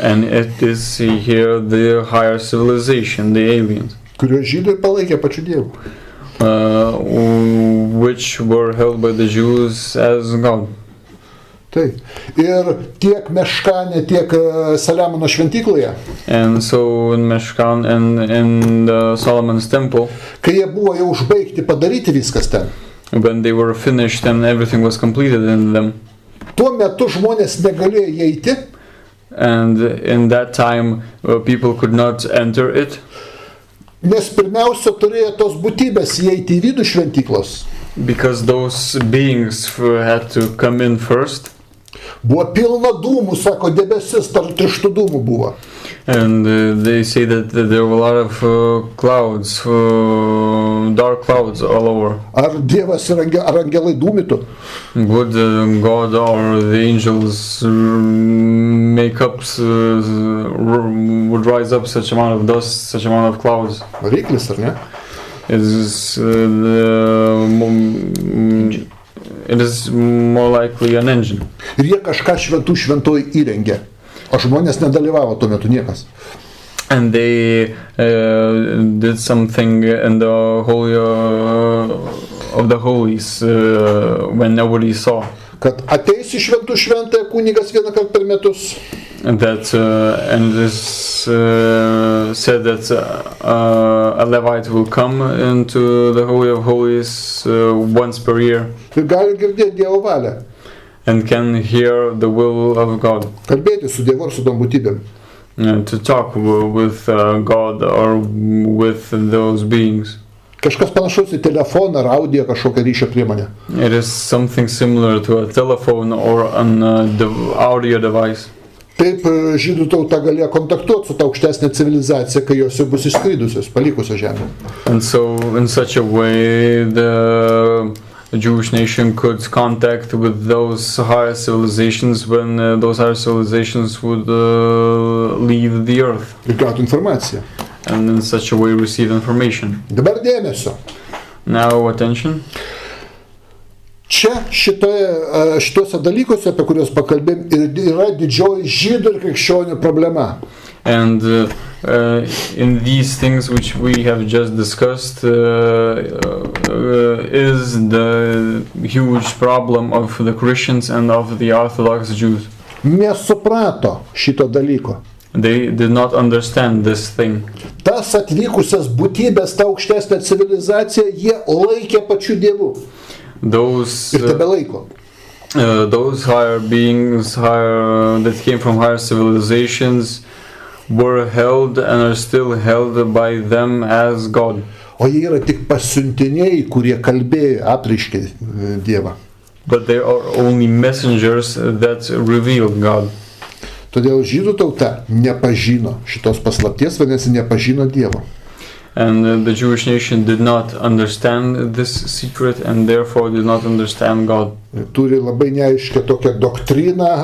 And it is here the higher civilization, the aliens. Kurio žydai palaikė pačiu Dievu. Which were held by the Jews as God. Taip. Ir tiek Meškane, tiek Saliamono šventykloje. And so in Meshkan and in the Solomon's temple, Kai jie buvo jau užbaigti padaryti viskas ten. when they were finished and everything was completed in them, Tuo metu žmonės negalėjo įeiti, and in that time people could not enter it, nes pirmiausia turėjo tos būtybės įeiti į vidų šventyklos. because those beings had to come in first. Buvo pilna dūmų, sako, debesis tarp tirštų dūmų buvo. And they say that there were a lot of clouds, dark clouds all over. Ar Dievas ir ar angelai dūmytų? Would God or the angels make up, would rise up such amount of dust, such amount of clouds? Variklis, ar ne? It is more likely an engine. Ir jie kažką šventoj įrengė, o žmonės nedalyvavo tuo metu niekas. And they did something in the holy of the holies when nobody saw. Kad ateis į šventų šventąją kunigas vieną kartą per metus. And that and this said that a Levite will come into the Holy of Holies once per year. Ir gali girdėti Dievo valią. And can hear the will of God. Kalbėti su Dievu ar su tom būtybėm. To talk with God or with those beings. Kažkas panašaus į telefoną ar audio kažkokią ryšio priemonę. It is something similar to a telephone or an audio device. Taip žydų tauta galėjo kontaktuoti su ta aukštesnė civilizacija, kai jos jau bus išskridusios, palikusios žemę. And so in such a way the Jewish nation could contact with those higher civilizations when those higher civilizations would leave the earth. Ir gautų informaciją. And in such a way receive information. Dabar dėmesio. Now attention. Čia šituose dalykuose, apie kuriuos pakalbėjom, yra didžioji žydų ir krikščionių problema. And in these things which we have just discussed is the huge problem of the Christians and of the Orthodox Jews. Nesuprato šito dalyko. They did not understand this thing. Tas atvykusias būtybės, ta aukštesnė civilizacija, jie laikė pačiu Dievu. Those Ir tebelaiko. Those higher beings, that came from higher civilizations, were held and are still held by them as God. O jie yra tik pasiuntiniai, kurie kalbėjo, apriškė Dievą. But they are only messengers that revealed God. Todėl žydų tauta nepažino šitos paslapties, vadinasi, nepažino Dievo. And the Jewish nation did not understand this secret and therefore did not understand God. Turi labai neaiškę tokią doktriną,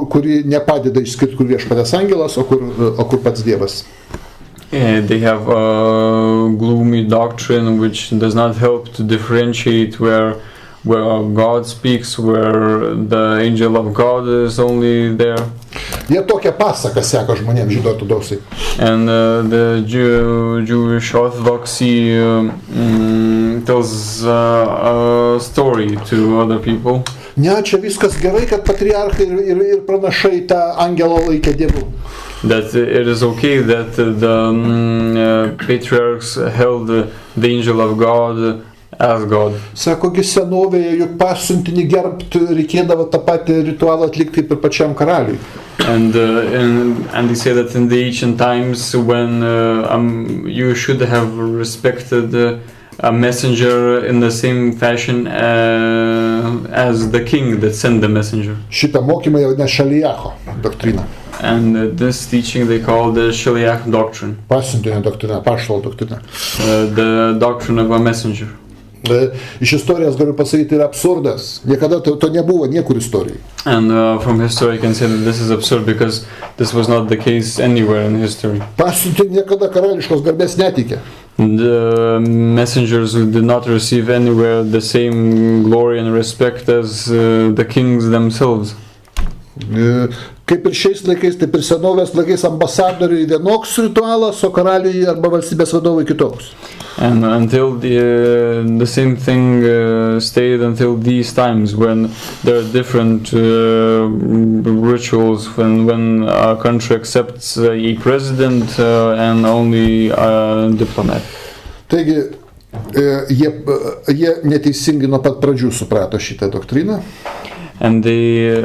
kuri nepadeda išskirti, kur viešpatės angelas, o kur pats Dievas. They have a gloomy doctrine which does not help to differentiate where God speaks, where the angel of God is only there. Jie tokią pasaką seka žmonėms žydų ortodoksai. And the Jewish Orthodoxy tells a story to other people. Ne, čia viskas gerai, kad patriarchai ir pranašai tą angelą laikė Dievu. That it is okay that the patriarchs held the angel of God as God. Sakogi senovėje juk pasiuntinį gerbti reikėdavo tą patį ritualą atlikti kaip ir pačiam karaliui. And they say that in the ancient times when you should have respected a messenger in the same fashion as the king that sent the messenger. Šitą mokymą jau ne šaliacho doktrina. And this teaching they call the Shaliach doctrine. Pasiuntinio doktrina, apaštalo doktrina. The doctrine of a messenger. Iš istorijos galiu pasakyti, yra absurdas. Niekada to nebuvo niekur istorijai. And from history I can say that this is absurd because this was not the case anywhere in history. Pasiuntinį niekada karališkos garbės netikė. The messengers did not receive anywhere the same glory and respect as the kings themselves. Kaip ir šiais laikais, taip ir senovės laikais ambasadoriui vienoks ritualas, o karaliui arba valstybės vadovui kitoks. And until the same thing stayed until these times when there are different rituals when a country accepts a president and only a diplomat. Taigi, jie neteisingai nuo pat pradžių suprato šitą doktriną. And they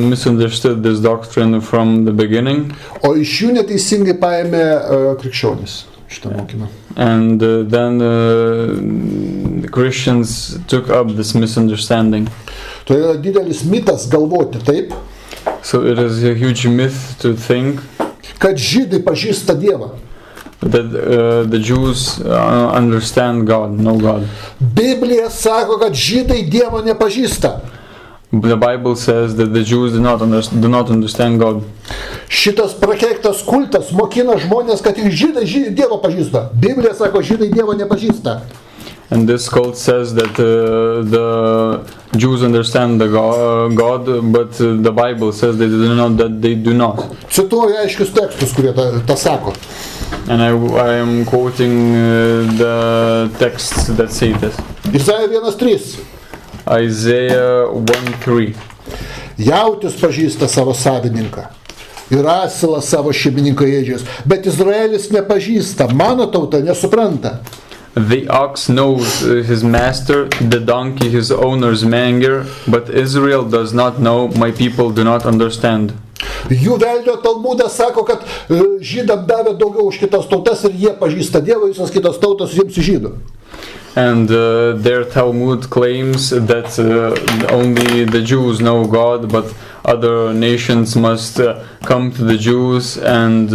misunderstood this doctrine from the beginning. O iš jų neteisingai paėmė krikščionis šitą mokymą. And then Christians took up this misunderstanding. Tai yra didelis mitas galvoti taip. So it is a huge myth to think kad žydai pažįsta Dievą. That the Jews understand God, know God. Biblija sako, kad žydai Dievo nepažįsta. The Bible says that the Jews do not understand God. Šitas prakeiktas kultas mokina žmonės, kad tik žydai Dievą pažįsta. Biblija sako, žydai Dievo nepažįsta. And this cult says that the Jews understand the God, but the Bible says that they do not. Cituoju aiškius tekstus, kurie tą sako. And I am quoting the texts that say this. Izaijo 1:3. Isaiah 1:3. Jautis pažįsta savo savininką ir asilas savo šeimininką ėdžias, bet Izraelis nepažįsta, mano tauta nesupranta. The ox knows his master, the donkey his owner's manger, but Israel does not know, my people do not understand. Jų velnio Talmudas sako, kad žydam davė daugiau už kitas tautas ir jie pažįsta Dievą, visos kitos tautos jiems žydų. And their Talmud claims that only the Jews know God, but other nations must come to the Jews, and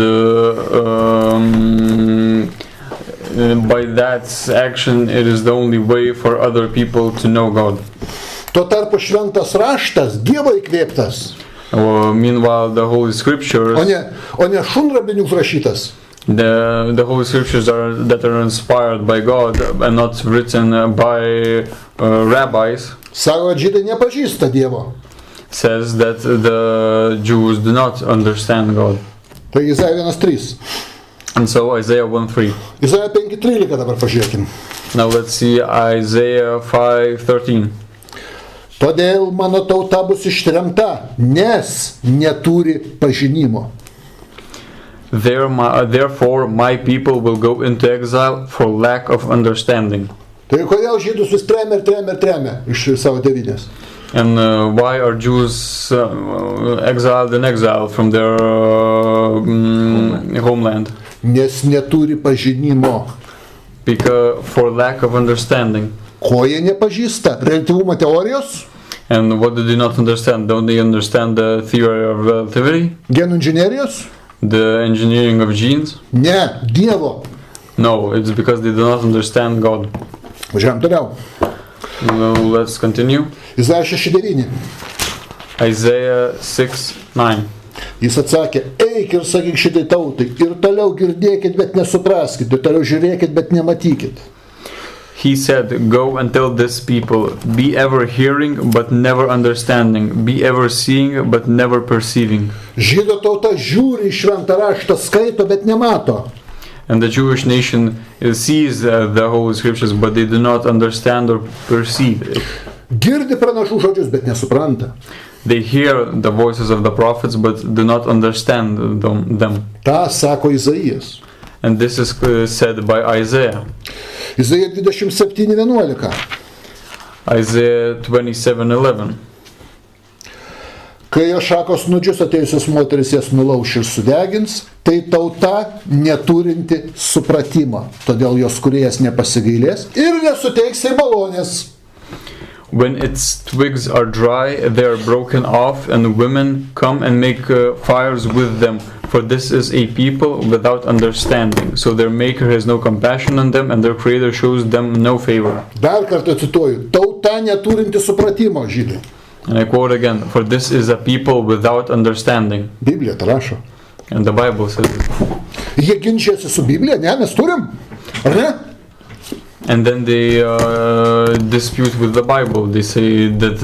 by that action it is the only way for other people to know God. Tuo tarpu šventas raštas, Dievo įkvėptas. Meanwhile, the Holy Scriptures, o ne šunrabinių rašytas. The Holy Scriptures that are inspired by God and not written by rabbis, sako, kad žydai nepažįsta Dievo. Says that the Jews do not understand God. Tai Izaijo 1:3. And so Isaiah 1:3. Izaijo 5:13 dabar pažiūrėkim. Now let's see Isaiah 5:13. Todėl mano tauta bus ištremta, nes neturi pažinimo. Therefore my people will go into exile for lack of understanding. Tai kodėl žydus vis tremia iš savo tėvynės? And why are Jews exiled in exile from their homeland? Nes neturi pažinimo. Because for lack of understanding. Ko jie nepažįsta? Relativumo teorijos? And what do they not understand? Don't they understand the theory of relativity? Genų inžinerijos? The engineering of genes? Ne, Dievo. No, it's because they do not understand God. Važiuojam toliau. Well, let's continue. Izaijo 6:9. Isaiah 6:9. Jis atsakė, eik ir sakyk šitai tautai, ir toliau girdėkit, bet nesupraskit, ir toliau žiūrėkit, bet nematykit. He said, go and tell this people, be ever hearing, but never understanding, be ever seeing, but never perceiving. Žydų tauta žiūri į šventą raštą, skaito, bet nemato. And the Jewish nation sees the Holy Scriptures, but they do not understand or perceive it. Girdi pranašų žodžius, bet nesupranta. They hear the voices of the prophets, but do not understand them. Ta sako Izaijas. And this is said by Isaiah. Izaijo 27:11. Isaiah 27:11. Kai jo šakos nudžius, atėjusios moteris jas nulauš ir sudegins, tai tauta neturinti supratimo, todėl jos kūrėjas nepasigailės ir nesuteiks jai malonės. When its twigs are dry, they are broken off, and women come and make fires with them. For this is a people without understanding. So their maker has no compassion on them, and their creator shows them no favor. Dar kartą cituoju, tauta neturinti supratimo, žydai. And I quote again, for this is a people without understanding. Biblija tą rašo. And the Bible says it. Jie ginčiasi su Biblija, ne, mes turim, ar ne? And then they dispute with the Bible. They say that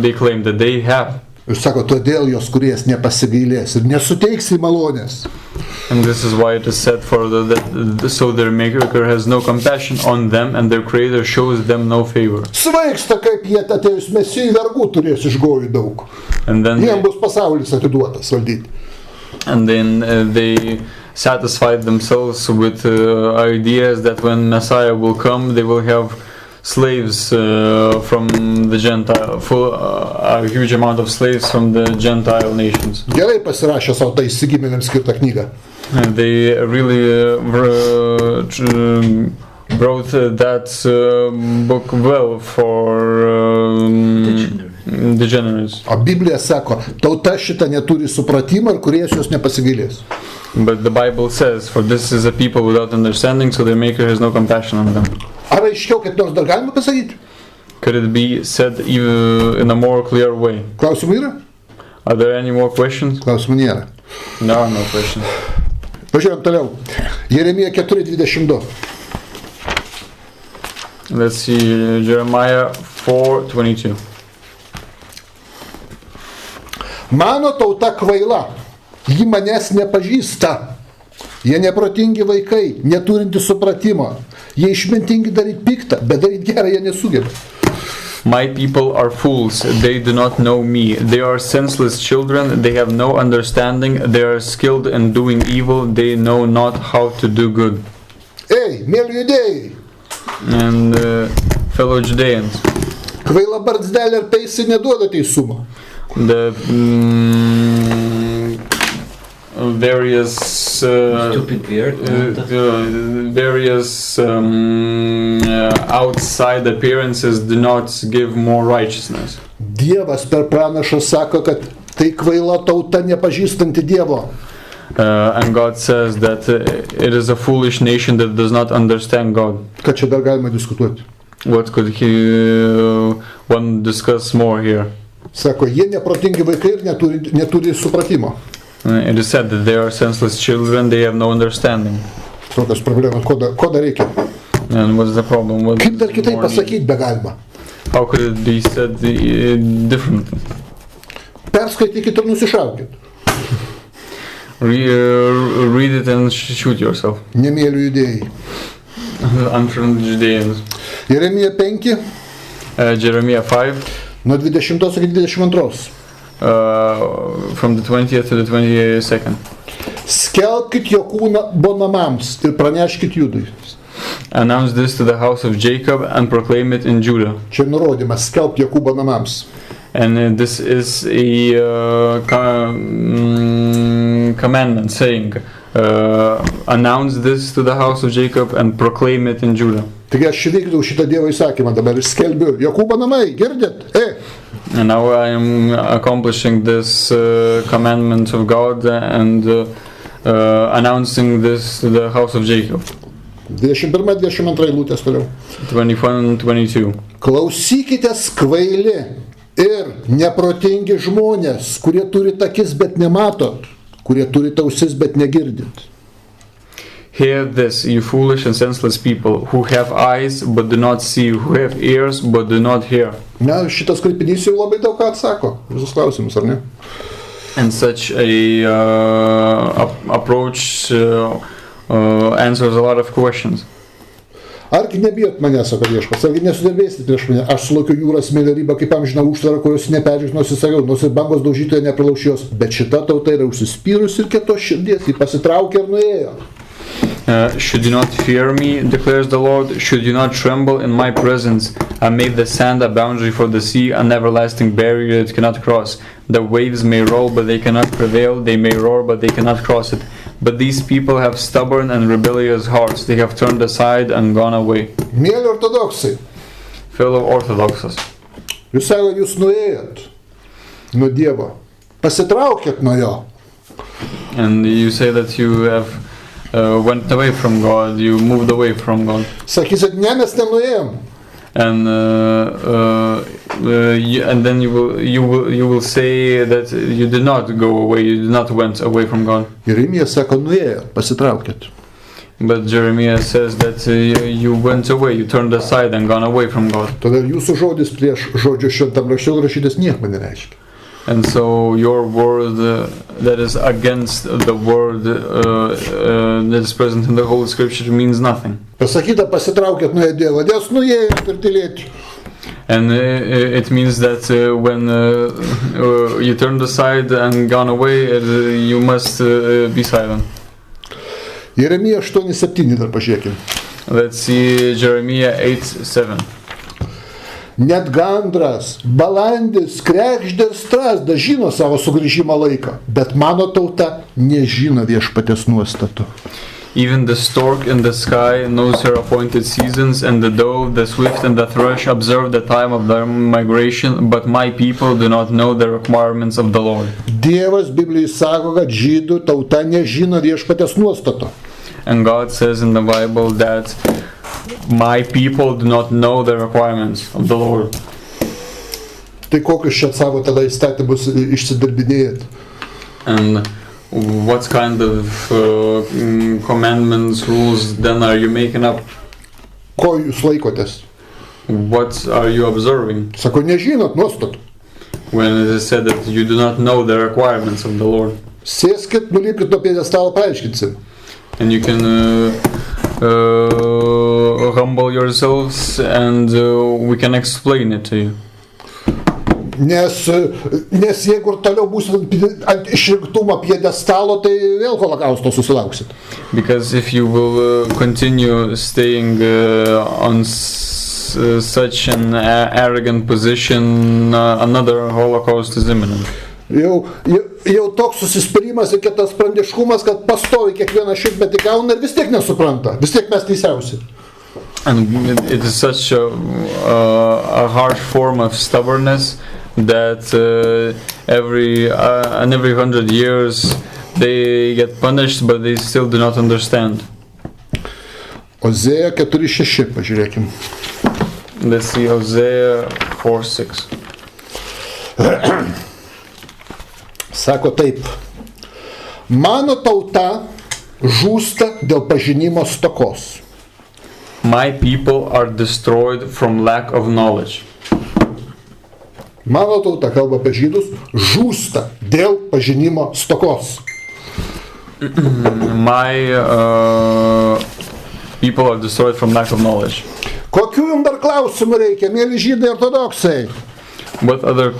they claim that they have Ir sako, todėl jos kūrėjas nepasigailės ir nesuteiks į malonės. And this is why it is said so their maker has no compassion on them and their creator shows them no favor. Svaigsta, kaip jie atėjus mesijai vergų turės išgojų daug. Jiem bus pasaulis atiduotas valdyti. And then they satisfied themselves with ideas that when Messiah will come, they will have slaves from the Gentile, a huge amount of slaves from the Gentile nations. Gerai pasirašė savo tai įsigimėliams skirtą knygą. And they really wrote that book well for degenerates. O Biblija sako, tauta šitą neturi supratimo ir kūrėjas jos nepasigailės. But the Bible says, for this is a people without understanding, so their maker has no compassion on them. Ar aiškiau kaip nors dar galima pasakyti? Could it be said even in a more clear way? Klausimų yra? Are there any more questions? Klausimų nėra. There are no questions. Pažiūrėjom toliau. Jeremija 4:22. Let's see, Jeremiah 4:22. Mano tauta kvaila, ji manęs nepažįsta. Jie neprotingi vaikai, neturinti supratimo. Jie išmintingi daryti piktą, bet daryti gerą jie nesugeba. My people are fools, they do not know me. They are senseless children, they have no understanding. They are skilled in doing evil, they know not how to do good. Ei, mėly judėjai. And fellow Judeans. Kvaila bardzdelė ir peisai neduoda teisumo. The various stupid beard, various outside appearances do not give more righteousness. Dievas per pranašą sako, kad tai kvaila tauta nepažįstanti Dievo. And God says that it is a foolish nation that does not understand God. Ką čia dar galima diskutuoti? What could one discuss more here? Sako, jie neprotingi vaikai ir neturi supratimo. It is said that they are senseless children, they have no understanding. Tokios problemos, ko dar reikia? And what's the problem? Kaip dar kitaip pasakyti be galima? How could it be said differently? Perskaitykit ir nusišaukit. Read it and shoot yourself. Nemėlių judėjai. I'm from the Judeans. Jeremija 5. Jeremiah 5. Nuo 20 iki 22. From the 20th to the 22nd. Skelbkit Jokūbo namams ir praneškit Judui. Announce this to the house of Jacob and proclaim it in Judah. Čia nurodymas skelbti Jokūbo namams. And this is a commandment saying, announce this to the house of Jacob and proclaim it in Judah. Taigi aš vykdau šitą Dievo įsakymą dabar ir skelbiu. Jokūbo namai, girdit? And now I am accomplishing this commandment of God and announcing this to the house of Jacob. 21-22 eilutės toliau. 21-22. Klausykitės kvaili ir neprotingi žmonės, kurie turi akis, bet nematot, kurie turi ausis, bet negirdit. Hear this, you foolish and senseless people, who have eyes but do not see, who have ears but do not hear. Na, šitas kreipinys jau labai daug ką atsako, visus klausimus, ar ne? And such a approach answers a lot of questions. Argi nebijot manęs, sako viešpats, argi nesudėvėsite prieš mane, aš sulaukiu jūros smėlio ribą, kaip amžiną užtvarą, kurios neperžiūrės, nors ir bangos daužytoje neprilauš jos, bet šita tauta yra užsispyrus ir kietos širdies, ji pasitraukė ir nuėjo. Should you not fear me, declares the Lord, should you not tremble in my presence? I made the sand a boundary for the sea, an everlasting barrier it cannot cross. The waves may roll, but they cannot prevail, they may roar, but they cannot cross it. But these people have stubborn and rebellious hearts, they have turned aside and gone away. Mėly ortodoksai, Fellow Orthodoxes, jūs sako, jūs nuėjot nuo Dievo, pasitraukėt nuo jo. and you say that you have went away from God, you moved away from God. Sakysit, ne, mes nenuėjom. And then you will say that you did not go away, you did not went away from God. Jeremija sako, nuėjo, pasitraukėt. But Jeremiah says that you went away, you turned aside and gone away from God. Todėl jūsų žodis prieš žodžio šventam rašte rašytas nieko nereiškia. And so your word that is against the word that is present in the Holy Scripture means nothing. Pasakyta, pasitraukėt nuo Dievo, Dievas nuėjo ir tylėti. And it means that when you turned aside and gone away, you must be silent. Jeremija 8:7 dar pažiūrėkim. Let's see Jeremiah 8:7. Net gandras, balandis, kregždė ir strazdas žino savo sugrįžimo laiką, bet mano tauta nežino viešpaties nuostatų. Even the stork in the sky knows her appointed seasons, and the dove, the swift and the thrush observe the time of their migration, but my people do not know the requirements of the Lord. Dievas Biblijai sako, kad žydų tauta nežino viešpaties nuostatų. And God says in the Bible that my people do not know the requirements of the Lord. Tai kokius čia savo tada įstatymus išsidirbinėjat? And what kind of commandments, rules then are you making up? Ko jūs laikotės? What are you observing? Sako, nežinot nuostatų. When it is said that you do not know the requirements of the Lord. Sėskit, nulipkit nuo pjedestalo, paaiškinsim. And you can humble yourselves and we can explain it to you. Nes jeigu ir toliau būsit ant išrinktumo pjedestalo, tai vėl holokausto susilauksit. Because if you will continue staying on such an arrogant position, another Holocaust is imminent. Jau toks susispyrimas ir kitas prandiškumas, kad pastovi kiekvieną šimtmetį gauna ir vis tiek nesupranta, vis tiek mes teisiausi. And it is such a harsh form of stubbornness that every 100 years they get punished, but they still do not understand. Ozėja 4:6, pažiūrėkim. Let's see Hosea 4:6. Sako taip. Mano tauta žūsta dėl pažinimo stokos. My people are destroyed from lack of knowledge. Mano tauta, kalba apie žydus, žūsta dėl pažinimo stokos. My people are destroyed from lack of knowledge. Kokių jums dar klausimų reikia, mėly žydai ortodoksai? What other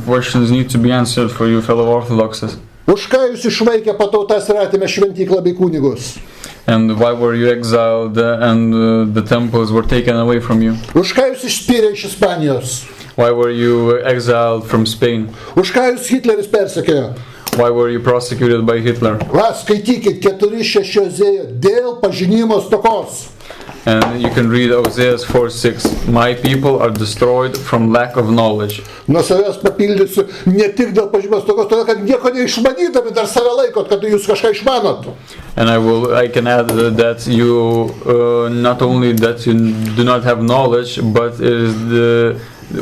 questions need to be answered for you fellow Orthodoxes? Už ką jūs išvaikė patautas ir atėmė šventyklą bei kunigus? And why were you exiled and the temples were taken away from you? Už ką jūs išspyrė iš Ispanijos? Why were you exiled from Spain? Už ką jūs Hitleris persekiojo? Why were you prosecuted by Hitler? Va, skaitykit 4:6 Ozėja, dėl pažinimo stokos. And you can read Hosea 4:6. My people are destroyed from lack of knowledge. Nuo savęs papildysiu, ne tik dėl pažinimo stokos, todėl kad nieko neišmanydami dar save laikot, kad jūs kažką išmanot. And I can add that you not only that you do not have knowledge, but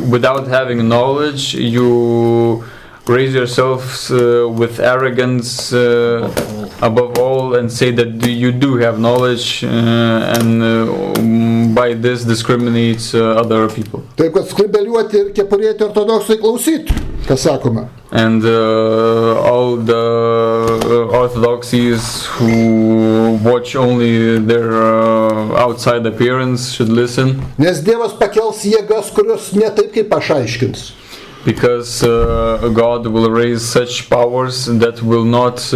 without having knowledge you raise yourselves with arrogance above all and say that you do have knowledge and by this discriminates other people. Taip, kad skrybeliuoti ir kepurėti ortodoksai klausytų, kas sakoma. And all the orthodoxies who watch only their outside appearance should listen. Nes Dievas pakels jėgas, kurios ne taip kaip aš aiškins. Because God will raise such powers that will not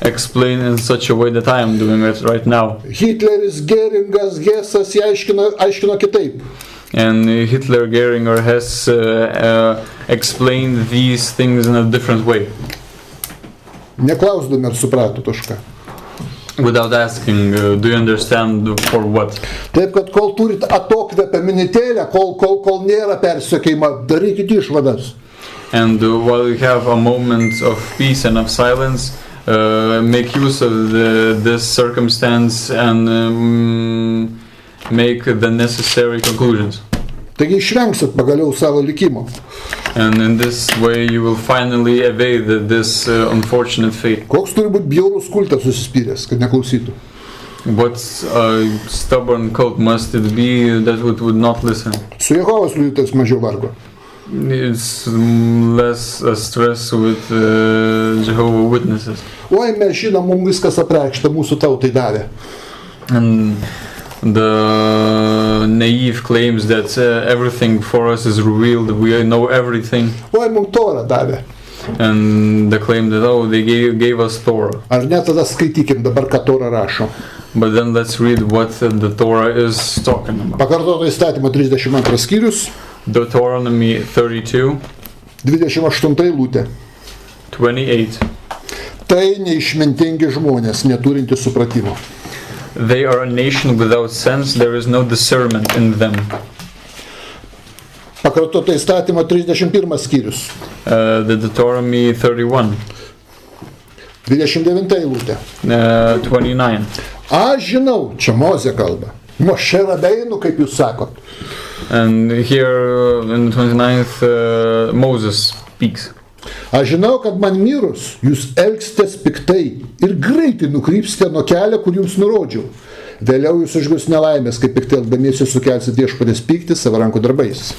explain in such a way that I am doing it right now. Hitleris, Geringas, Hesas aiškino kitaip. And Hitler, Goering or Hess explained these things in a different way. Neklausdami ar suprato kažką. Without asking, do you understand for what? Taip, kad kol turit atokvėpę minutėlę, kol nėra persekiojimo, darykit išvadas. And while you have a moment of peace and of silence, make use of this circumstance and make the necessary conclusions. Taigi išvengsit pagaliau savo likimo. And in this way you will finally evade this unfortunate fate. Koks turi būti bjaurus kultas susispyręs, kad neklausytų? What stubborn cult must it be that would not listen? Su Jehovos liudytojais mažiau vargo. it's less a stress with Jehovah's Witnesses. Oi, mes žinom, mums viskas apreikšta, mūsų tautai davė. And the naive claims that everything for us is revealed, we know everything. Oi, mums Torą davė. And the claim that, oh, they gave us Torah. Ar ne, tada skaitykim dabar, ką Tora rašo. But then let's read what the Torah is talking about. Pakartoto įstatymo 32 skyrius, Deuteronomy 32, 28 eilutė. 28. Tai neišmintingi žmonės, neturinti supratimo. They are a nation without sense, there is no discernment in them. Pakartoto įstatymo 31 skyrius, The Deuteronomy 31, 29 eilutė. 29. Aš žinau, čia Mozė kalba. Mošė Rabeinu, kaip jūs sakot. And here in the 29th, Moses speaks. Aš žinau, kad man mirus, jūs elgsitės piktai ir greitai nukrypsite nuo kelio, kur jums nurodžiau. Vėliau jūs užgus nelaimės, kaip piktai elgdamiesi sukelsit viešpatės pyktį savo rankų darbais.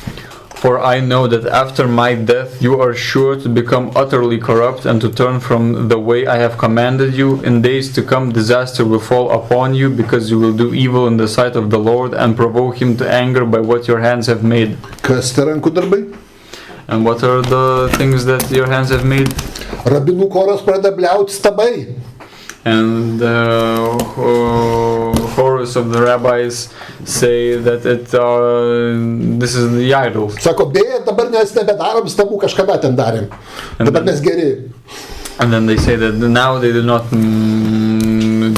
For I know that after my death you are sure to become utterly corrupt and to turn from the way I have commanded you. In days to come disaster will fall upon you because you will do evil in the sight of the Lord and provoke him to anger by what your hands have made. Kas tai rankų darbai? And what are the things that your hands have made? Rabinų koras pradeda bliaut stabai. And the chorus of the rabbis say that this is the idols. Sako, beje, dabar mes nebedarom stabų, kažkada ten darėm. Dabar mes geri. And then they say that now they do not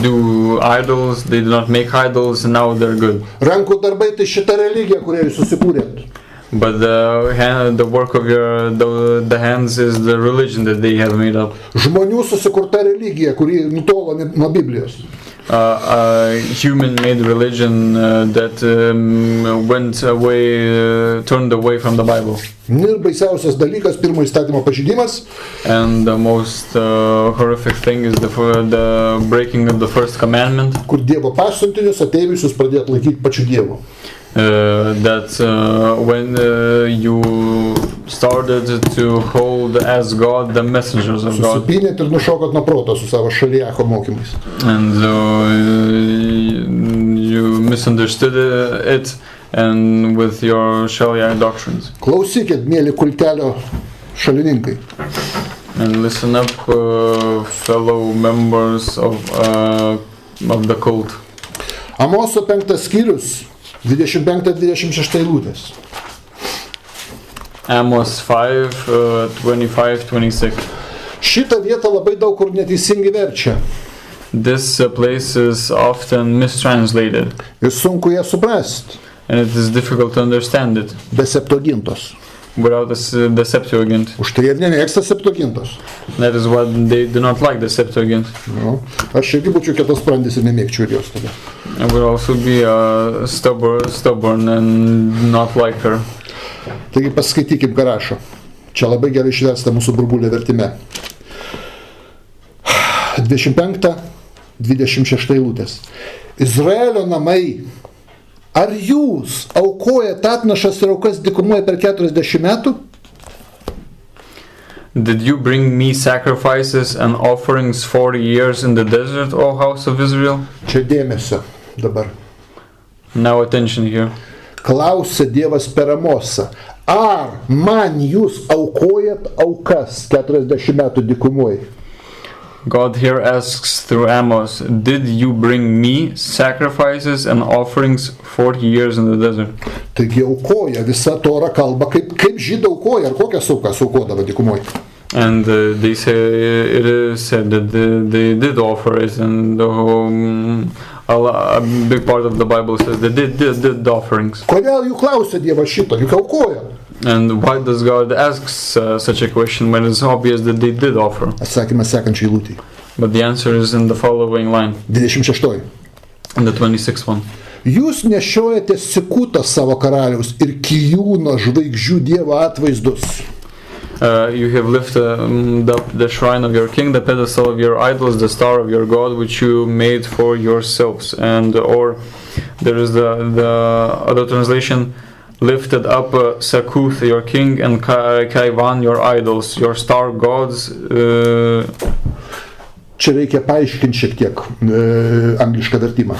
do idols, they do not make idols, and now they're good. Rankų darbai tai šita religija, kurią jūs susikūrėt. But the work of the hands is the religion that they have made up. Žmonių susikurta religija, kuri nutolo nuo Biblijos. A human-made religion that went away, turned away from the Bible. Ir baisiausias dalykas, pirmo įstatymo pažeidimas. And the most horrific thing is the breaking of the first commandment. Kur Dievo pasiuntinius ateivius pradėt laikyti pačiu Dievu. That when you started to hold as God the messengers of God. Susipinėt ir nušokot nuo proto su savo šariacho mokymais. And you misunderstood it and with your Shaliach doctrines. Klausykit, mėly kultelio šalininkai. And listen up, fellow members of the cult. Amoso 5 skyrius, 25-26 eilutės. Amos 5, 25-26. Šitą vietą labai daug kur neteisingai verčia. This place is often mistranslated. Ir sunku ją suprast. And it is difficult to understand it. Be septuagintos. Without the Septuagint. Už tai ir nemėgsta septuagintos. That is why they do not like the Septuagint. No. Aš irgi būčiau kietas sprandis ir nemėgčiau ir jos tada. I would also be stubborn and not like her. Taigi paskaitykim, ką rašo. Čia labai gerai išversta mūsų burbulė vertime. 25-26 eilutės. Izraelio namai, ar jūs aukojat atnašas ir aukas dykumoje per 40 metų? Did you bring me sacrifices and offerings 40 years in the desert, O house of Israel? Čia dėmesio dabar. Now attention here. Klausė Dievas per Amosą. Ar man jūs aukojat aukas 40 metų dykumoje? God here asks through Amos, did you bring me sacrifices and offerings 40 years in the desert? Taigi aukoja, visa Tora kalba, kaip žydai aukoja, ar kokias aukas aukodavo dykumoje. And they say, it is said that they did offer it, and a big part of the Bible says they did offerings. Kodėl jų klausė Dievas šito, juk aukoja? And why does God ask such a question when it's obvious that they did offer? Atsakymas sekančiai eilutei. But the answer is in the following line, 26. in the 26th one. Jūs nešiojate sikutą savo karaliaus ir kijūno žvaigždžių Dievo atvaizdus. You have lifted up the shrine of your king, the pedestal of your idols, the star of your God, which you made for yourselves. And or there is the other translation, lifted up Sakuth, your king, and Kaivan, your idols, your star gods. Čia reikia paaiškinti šiek tiek anglišką vertimą.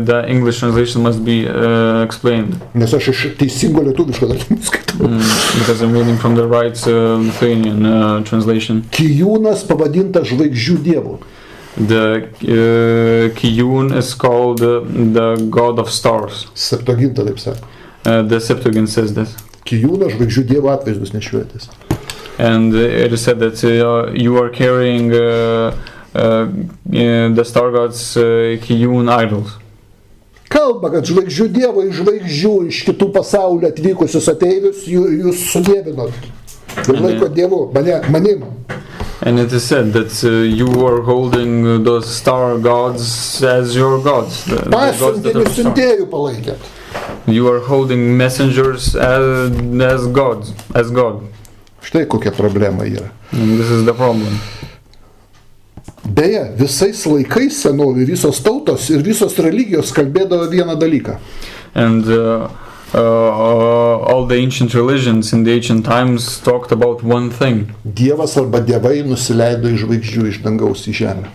The English translation must be explained. Nes aš iš teisingo lietuviško vertimo skaitau. Because I'm reading from the right Lithuanian translation. Kijūnas pavadintas žvaigždžių dievu. The Kijun is called the god of stars. Septuaginta taip sako. The Septuagint says that. Kijūnas žvaigždžių dievo atvaizdus nešiojatės. And it is said that you are carrying the star god's Kijun idols. Kalba, kad žvaigždžių dievo iš žvaigždžių, iš kitų pasaulio atvykusius ateivius jūs sudievinot. Ir laiko dievu, manim. And it is said that you are holding those star gods as your gods. Pasiuntinių siuntėjų palaikėt. You are holding messengers as gods, as God. Štai kokia problema yra. And this is the problem. Beje, visais laikais senovių visos tautos ir visos religijos kalbėdavo vieną dalyką. And all the ancient religions in the ancient times talked about one thing. Dievas arba dievai nusileido iš žvaigždžių iš dangaus į žemę.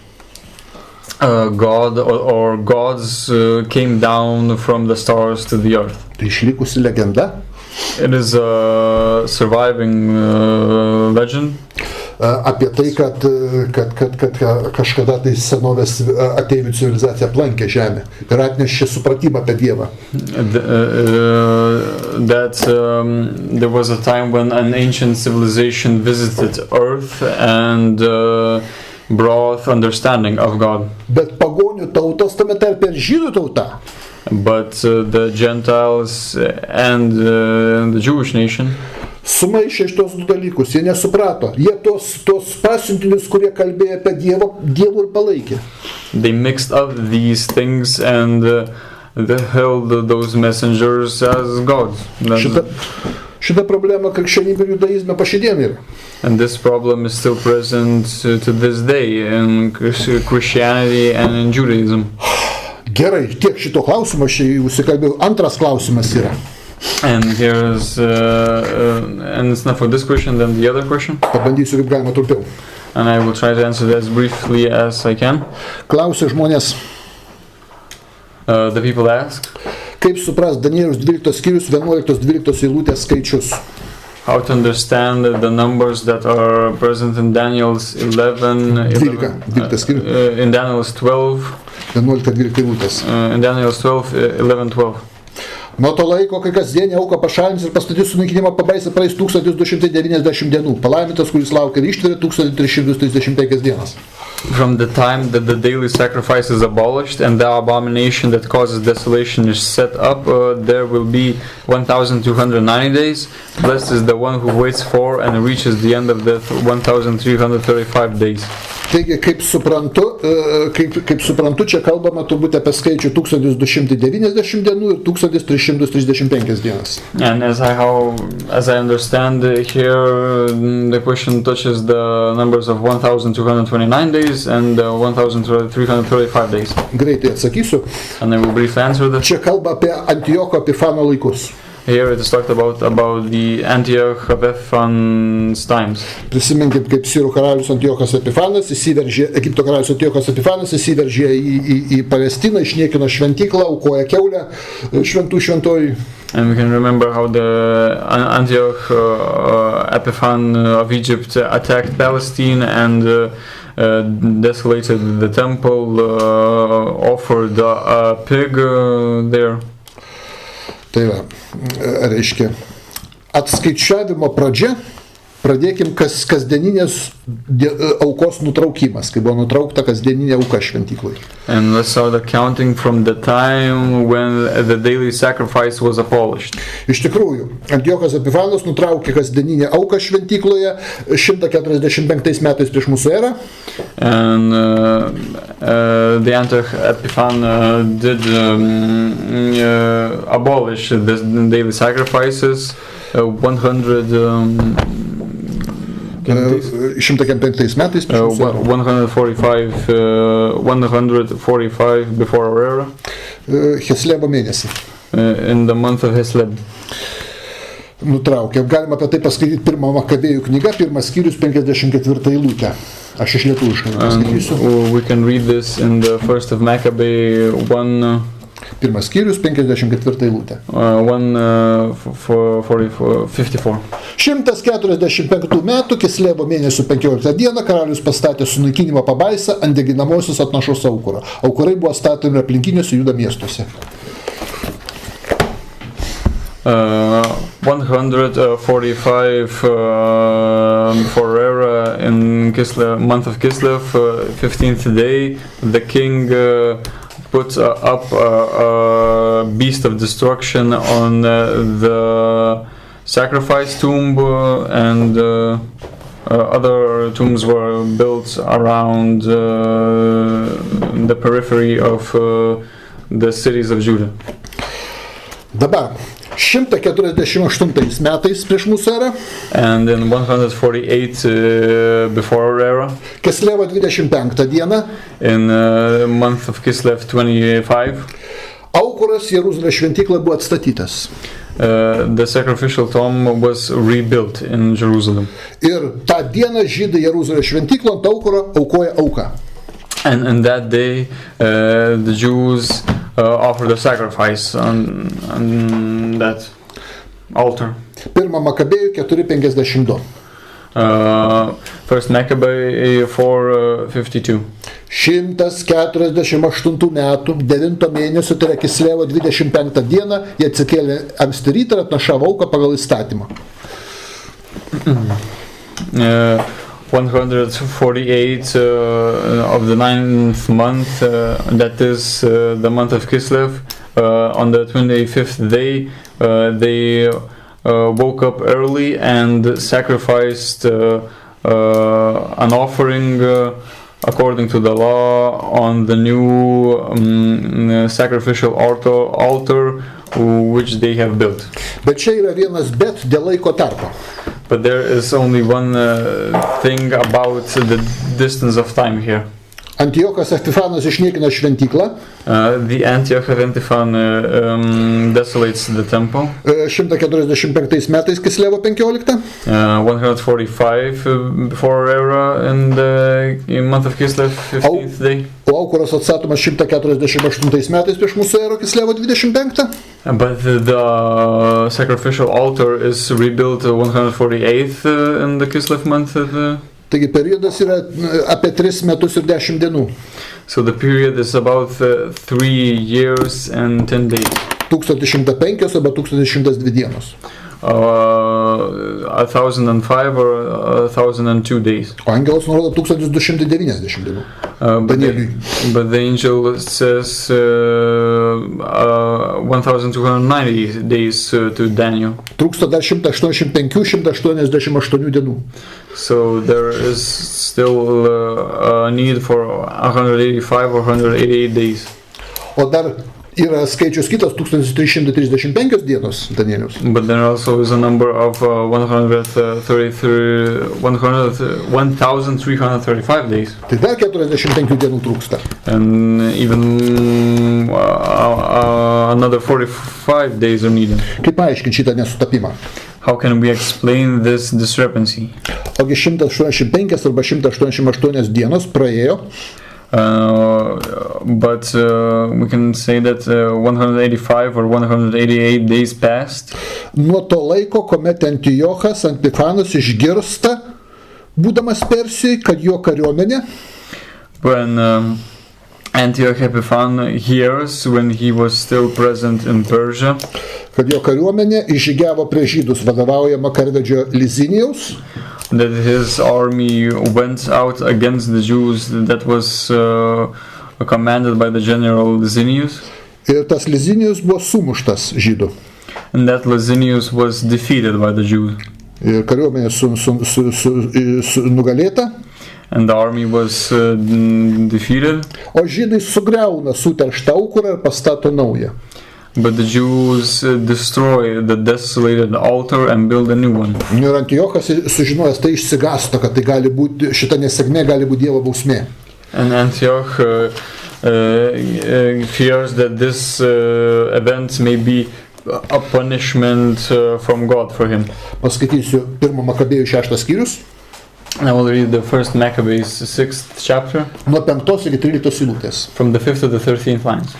God or gods came down from the stars to the earth. Tai išlikusi legenda. It is a surviving legend. Apie tai, kad kažkada tai senovės ateivių civilizacija aplankė žemę ir atnešė supratimą apie Dievą. That there was a time when an ancient civilization visited Earth and brought understanding of God. Bet pagonių tautos tame tarpe ir žydų tauta. But the Gentiles and the Jewish nation sumaišė šitos du dalykus, jie nesuprato. Jie tos pasiuntinius, kurie kalbėjo apie Dievų ir palaikė. They mixed up these things and they held those messengers as gods. Šita problema krikščionybė ir judaizme pašiandien yra. And this problem is still present to this day in Christianity and in Judaism. Gerai, tiek šito klausimo aš jau užsikalbėjau. Antras klausimas yra. And here's and it's not for this question, then the other question. Pabandysiu kaip galima trumpiau. And I will try to answer that as briefly as I can. Klausia žmonės. The people ask. Kaip supras Danieliaus 12 skyrius 11-12 eilutės skaičius? How to understand the numbers that are present in Daniel's 11 in Daniel's 12. 11-12 eilutės. In Daniel's 12, 11-12. Nuo to laiko, kai kasdienį auką pašalins ir pastatys sunaikinimą pabaisą praeis 1290 dienų. Palaimintas, kuris laukia ir ištveria 1335 dienas. From the time that the daily sacrifice is abolished and the abomination that causes desolation is set up, there will be 1290 days. Blessed is the one who waits for and reaches the end of the 1335 days. Taigi, kaip suprantu, čia kalbama turbūt apie skaičių 1290 dienų ir 1335 dienas. And as I understand here, the question touches the numbers of 1229 days and 1335 days. Greitai atsakysiu. And I will briefly answer that. Čia kalba apie Antiocho Epifano laikus. Here it is talked about the Antioch Epiphan's times. Prisiminkit, kaip Sirų karalius Antiochas Epifanas įsiveržė, Egipto karalius Antiochas Epifanas įsiveržė į Palestiną, išniekino šventyklą, aukoja kiaulę šventojui. And we can remember how the Antioch Epiphan of Egypt attacked Palestine and desolated the temple, offered a pig there. Tai va, reiškia, atskaičiavimo pradžia, pradėkim kasdieninės aukos nutraukimas, kai buvo nutraukta kasdieninė auka šventyklai. And let's start the counting from the time when the daily sacrifice was abolished. Iš tikrųjų, Antiochas Epifanas nutraukė kasdieninę auką šventykloje 145 metais prieš mūsų erą. And the Antioch Epiphan did abolish the daily sacrifices 145 metais prieš mūsų erą. 145 before our era. Cheslevo mėnesį. in the month of Hisleb. Nutraukė. Galima apie tai paskaityti pirmą Makabėjų knygą, pirmas skyrius 54 eilutę. Aš iš lietuviškai paskaitysiu. We can read this in the first of Maccabee 1. Pirmas skyrius 54 eilutė. 54. 145 metų Kislevo mėnesio 15 dieną karalius pastatė sunaikinimo pabaisą ant deginamosios atnašos aukuro. Aukurai buvo statomi aplinkiniuose Juda miestuose. 145 for era in Kislev, month of Kislev, 15th day, the king puts up a beast of destruction on the sacrifice tomb, and other tombs were built around the periphery of the cities of Judah. Dabar 148 metais prieš mūsų erą. And in 148 before our era. Kislevo 25 dieną. In month of Kislev 25. Aukuras Jeruzalės šventykla buvo atstatytas. The sacrificial tomb was rebuilt in Jerusalem. Ir tą dieną žydai Jeruzalės šventyklą ant aukuro aukoja auką. And that day the Jews offered a sacrifice on that altar. Pirmą Makabėjų 4:52. First Maccabee 4:52. 148 metų 9 mėnesio, tai yra Kislevo 25 dieną, jie atsikėlė anksti rytą ir atnašavo auką pagal įstatymą. 148 of the 9th month, that is the month of Kislev. On the 25th day, they woke up early and sacrificed an offering according to the law on the new sacrificial altar which they have built. Bet čia yra vienas bet dėl laiko tarpo. But there is only one thing about the distance of time here. Antiochas Epiphanas išniekina šventyklą. The Antioch of Epiphan desolates the temple. 145 metais Kislevo 15. 145 before era in the month of Kislev 15th day. O aukuras atstatomas 148 metais prieš mūsų erą Kislevo 25. But the sacrificial altar is rebuilt 148th in the Kislev month. Taigi periodas yra apie 3 metus ir 10 dienų. So the period is about 3 years and 10 days. 1105 arba 1102 dienos. 1005 or 1002 days. O angelas nurodo 1290 dienų. But the angel says 1290 days to Daniel. Trūksta dar 185-188 dienų. So there is still a need for 185 or 188 days. O dar yra skaičius kitas 1335 dienos Danieliaus. But there also is a number of 1335 days. Tai dar 45 dienų trūksta. And even another 45 days are needed. Kaip paaiškinti šitą nesutapimą? How can we explain this discrepancy? Ogi 185 arba 188 dienos praėjo. But we can say that 185 or 188 days passed. Nuo to laiko, kuomet Antiochas Epiphanas išgirsta, būdamas Persijai, kad jo kariuomenė, when Antioch Epiphan hears, when he was still present in Persia, kad jo kariuomenė išžygiavo prieš žydus vadovaujama karvedžio Lizinijaus, that his army went out against the Jews, that was commanded by the general Lizinius. Ir tas Lizinijus buvo sumuštas žydų. And that Lizinius was defeated by the Jews. Ir kariuomenė nugalėta. And the army was defeated. O žydai sugriauna suterštą aukurą ir pastato naują. But the Jews destroy the desolated altar and build a new one. Ir Antiochas sužinojęs tai išsigąsto, kad tai gali būti, šita nesėkmė gali būti Dievo bausmė. And Antioch fears that this event may be a punishment from God for him. Paskaitysiu 1 Makabėjų 6 skyrius. I will read the first Maccabees 6th chapter. Nuo 5 iki 13 eilutės. From the 5th to the 13th lines.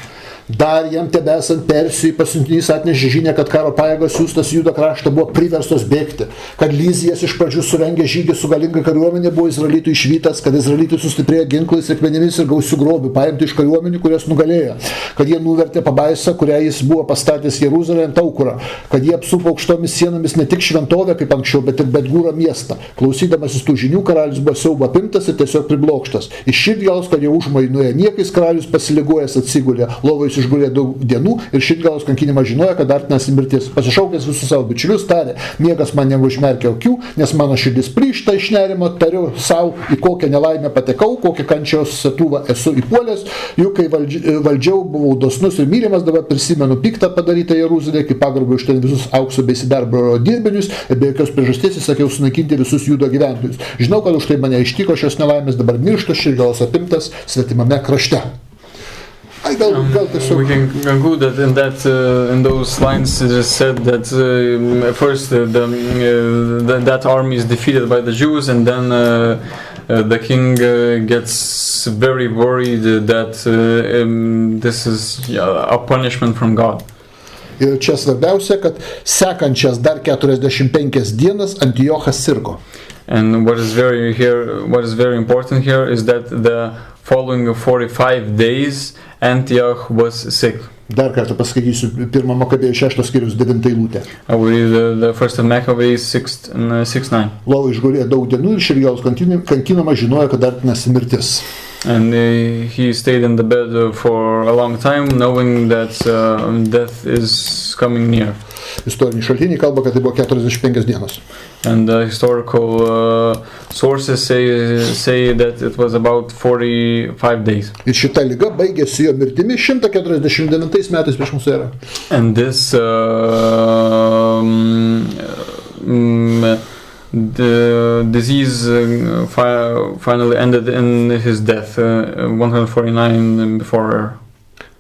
Dar jam tebesant Persijai pasiuntinys atnešė žinią, kad karo pajėgos siųstas Judo kraštą buvo priverstos bėgti, kad Lyzijas iš pradžių surengė žygį su galinga kariuomenė, buvo izraelitų išvytas, kad izraelitai sustiprėjo ginklais, akmenimis ir gausių grobių, paimti iš kariuomenių, kurias nugalėjo, kad jie nuvertė pabaisą, kurią jis buvo pastatęs Jeruzalėje ant aukurą, kad jie apsupo aukštomis sienomis ne tik šventovę kaip anksčiau, bet ir Betgūro miestą. Klausydamasis tų žinių, karalius buvo siaubo apimtas ir tiesiog priblokštas. Iš širdgėlos, kad jau užmojai nuėjo niekais, karalius pasiligojęs atsigulė, lovoj išgulė daug dienų ir širdgėlos kankinimą žinojo, kad artinasi mirtis. Pasišaukęs visus savo bičiulius, tarė, miegas man neužmerkė akių, nes mano širdis plyšta iš nerimo, tariu savo, į kokią nelaimę patekau, kokią kančios satuvą esu įpuolęs, juk kai valdžiau buvau dosnus ir mylimas, dabar prisimenu piktą padarytą Jeruzalėje, kai pagarbiau iš ten visus aukso bei sidabro dirbinius ir be jokios priežasties įsakiau sunaikinti visus Judo gyventojus. Žinau, kad už tai mane ištiko šios nelaimės, dabar miršta širdgėlos apimtas svetimame krašte. We can conclude that in those lines it is said that first that army is defeated by the Jews, and then the king gets very worried that this is a punishment from God. Ir čia svarbiausia, kad sekančias dar 45 dienas Antiochas sirgo. And what is very important here is that the following 45 days Antioch was sick. Dar kartą paskaitysiu 1 Makabėjų 6 skyrius 9 eilutę. I will read the first of Maccabees 6:9. Lovoj išgulėjo daug dienų ir širdgėlos kankinama žinojo, kad artinasi mirtis. And he stayed in the bed for a long time, knowing that death is coming near. Istoriniai šaltiniai kalba, kad tai buvo 45 dienos. And historical sources say that it was about 45 days. Ir šita liga baigėsi jo mirtimi 149 metais prieš mūsų erą. And this the disease finally ended in his death 149 before era.